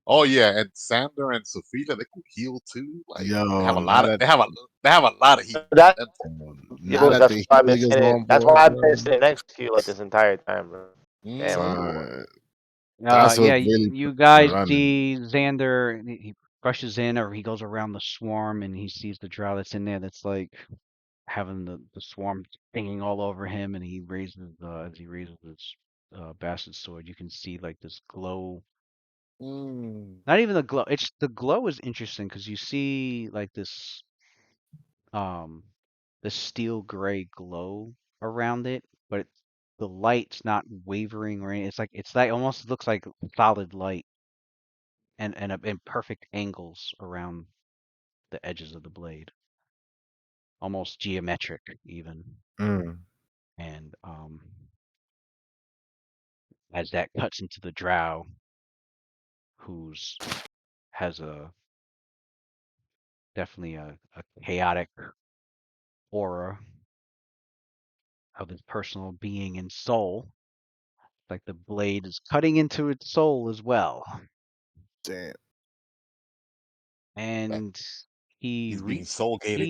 Oh yeah, and Sander and Sophia, they can heal too. Like they have Yo, a lot of healing. That now that that's the why I've been healing is saying it. on That's why board, I've been bro. sitting next to you like this entire time, bro. Damn, I'm Mm-hmm. bored. Son, that's what Yeah, really you puts me guys running. see Xander, he rushes in or he goes around the swarm and he sees the drow that's in there that's like having the swarm stinging all over him and he raises as he raises his bastard sword, you can see like this glow. Not even the glow. It's the glow is interesting because you see like um this steel gray glow around it, but the light's not wavering or anything. It's like almost looks like solid light and in perfect angles around the edges of the blade, almost geometric even. Mm. And as that cuts into the drow, who's has definitely a chaotic aura of his personal being and soul, like the blade is cutting into its soul as well. Damn. Like And he he's being reaped soul gated.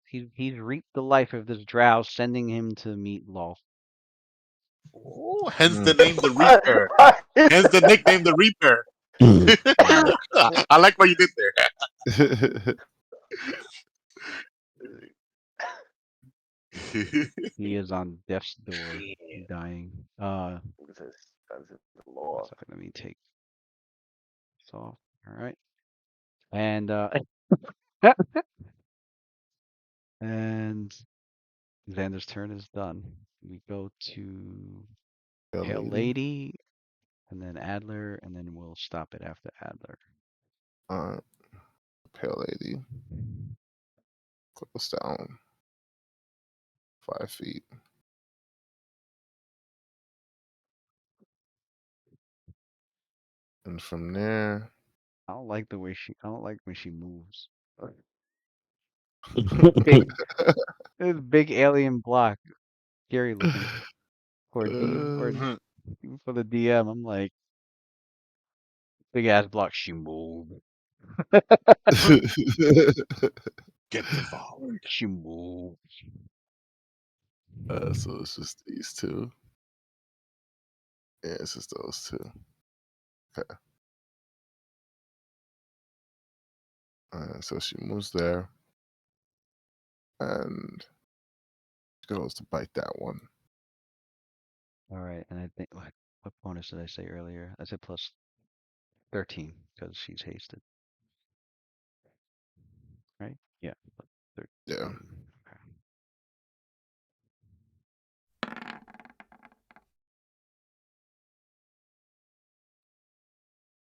he's reaped the life of this drow, sending him to meet Lolth. Oh, hence Mm. the name the Reaper. Hence the nickname the Reaper. Mm. I like what you did there. He is on death's door, dying. That's law. So let me take this off. All right, and and Xander's turn is done. We go to Pale Pale lady. Lady, and then Adler, and then we'll stop it after Adler. Pale lady. Close down 5 feet. And from there. I don't like the way I don't like when she moves. Big, this big alien block, scary looking. Or D, or uh, Even for the DM, I'm like, big ass block. She moved. Get devoured. She moved. So it's just these two. Yeah, it's just those two. Okay. So she moves there. And she goes to bite that one. All right, and I think what bonus did I say earlier? I said plus 13 because she's hasted. Right? Yeah. 13. Yeah. Okay.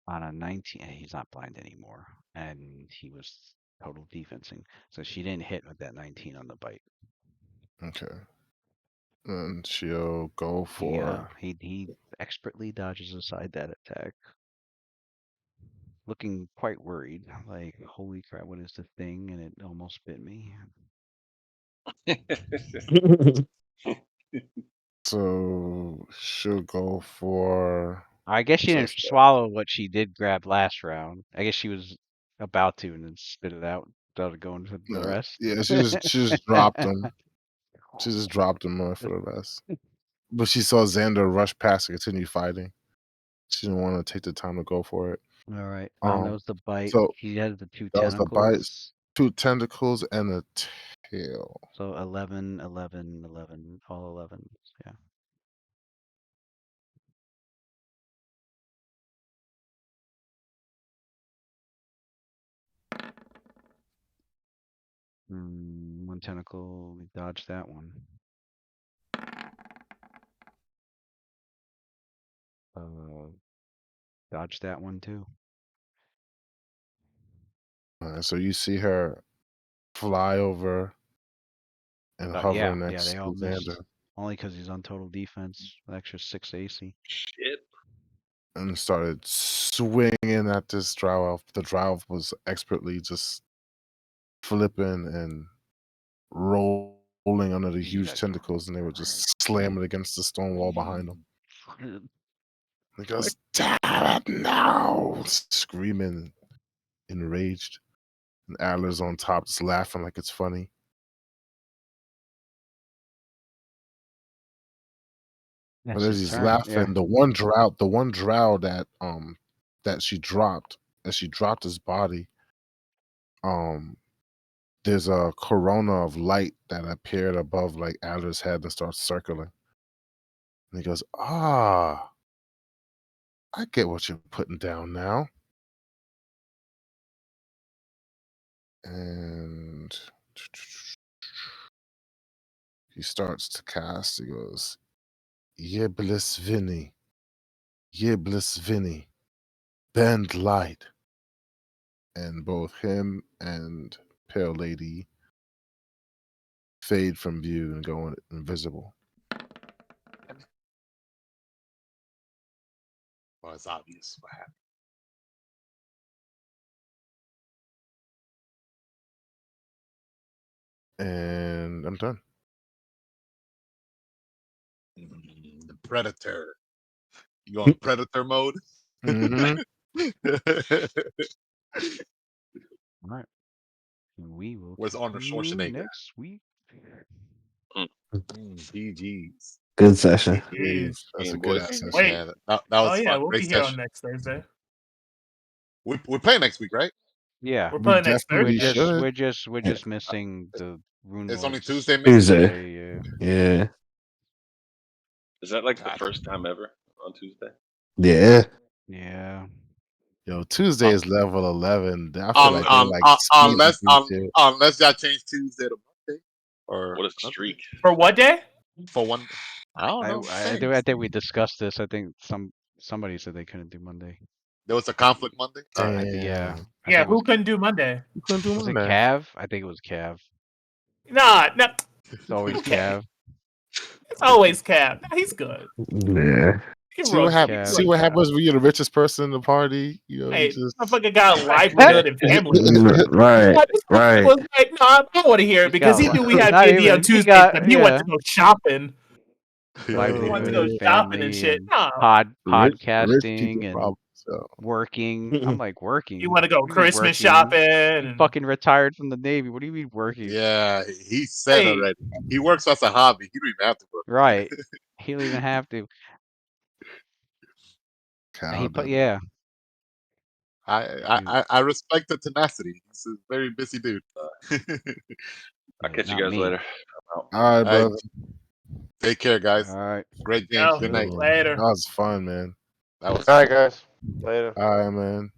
On a 19, he's not blind anymore, and he was total defensing, so she didn't hit with that 19 on the bite. Okay. And she'll go for. He expertly dodges aside that attack, looking quite worried. Like, holy crap, what is the thing? And it almost bit me. So she'll go for. I guess she didn't swallow what she did grab last round. I guess she was about to and then spit it out without going to the rest. Yeah, she just dropped him. She just dropped him for the rest. But she saw Xander rush past and continue fighting. She didn't want to take the time to go for it. All right. That was the bite. So he had the two that tentacles. was the bite. 2 tentacles and a tail. So 11, 11, 11, all 11. Yeah. One tentacle, we dodged that one. Dodged that one too. So you see her fly over and hover next they all to missed. Xander. Only because he's on total defense, an extra 6 AC. Shit. And started swinging at this drow elf. The drow elf was expertly just flipping and rolling under the huge tentacles, and they were just slamming against the stone wall behind them. He goes, "Damn it, no!" Screaming, enraged. And Adler's on top, just laughing like it's funny. But as he's laughing, the one drow that she dropped, as she dropped his body, there's a corona of light that appeared above like Adler's head and starts circling. And he goes, I get what you're putting down now. And he starts to cast. He goes, Yiblis Vinny, bend light. And both him and Pale Lady fade from view and go invisible. Well, it's obvious what happened. And I'm done. The Predator. You go in Predator mode? Mm-hmm. All right. We will. Where's Arnold Schwarzenegger next week? GG's. Good session. That's a good ass session. Wait. Yeah, that was fun. We'll Great be here on session. next Thursday. We're playing next week, right? Yeah. We're playing next Thursday. We're just missing the rune. It's only lords. Tuesday. Yeah. Is that like the first time ever on Tuesday? Yeah. Yeah. Yo, Tuesday is level 11. I feel like they're like unless y'all change Tuesday to Monday. Or what a streak. For what day? For one. I don't know. I think we discussed this. I think somebody said they couldn't do Monday. There was a conflict Monday? Yeah. Yeah, who couldn't do Monday? Who couldn't do Monday? Was it Cav? I think it was Cav. Nah. It's always Cav. It's always Cav. Nah, he's good. Yeah. See what happens when you're the richest person in the party. You know, hey, just motherfucker got a livelihood and family. Right. Was like, no, I don't want to hear it because he knew we had D&D on Tuesday, but he went to go shopping. Life You want to with go his shopping and family shit? and No. Rich podcasting people and problems. So. working. I'm like, working? You want to go What do you mean Christmas working? shopping? You And... fucking retired from the Navy. What do you mean working? Yeah, he said Hey. already. He works as a hobby. He don't even have to work. Right. He don't even have to. Yeah. I respect the tenacity. He's a very busy dude. I'll catch you Not guys me. later. All right, brother. Take care, guys. All right. Great game. Yo, Good night. later. That was fun, man. That was All right, guys. Later. All right, man.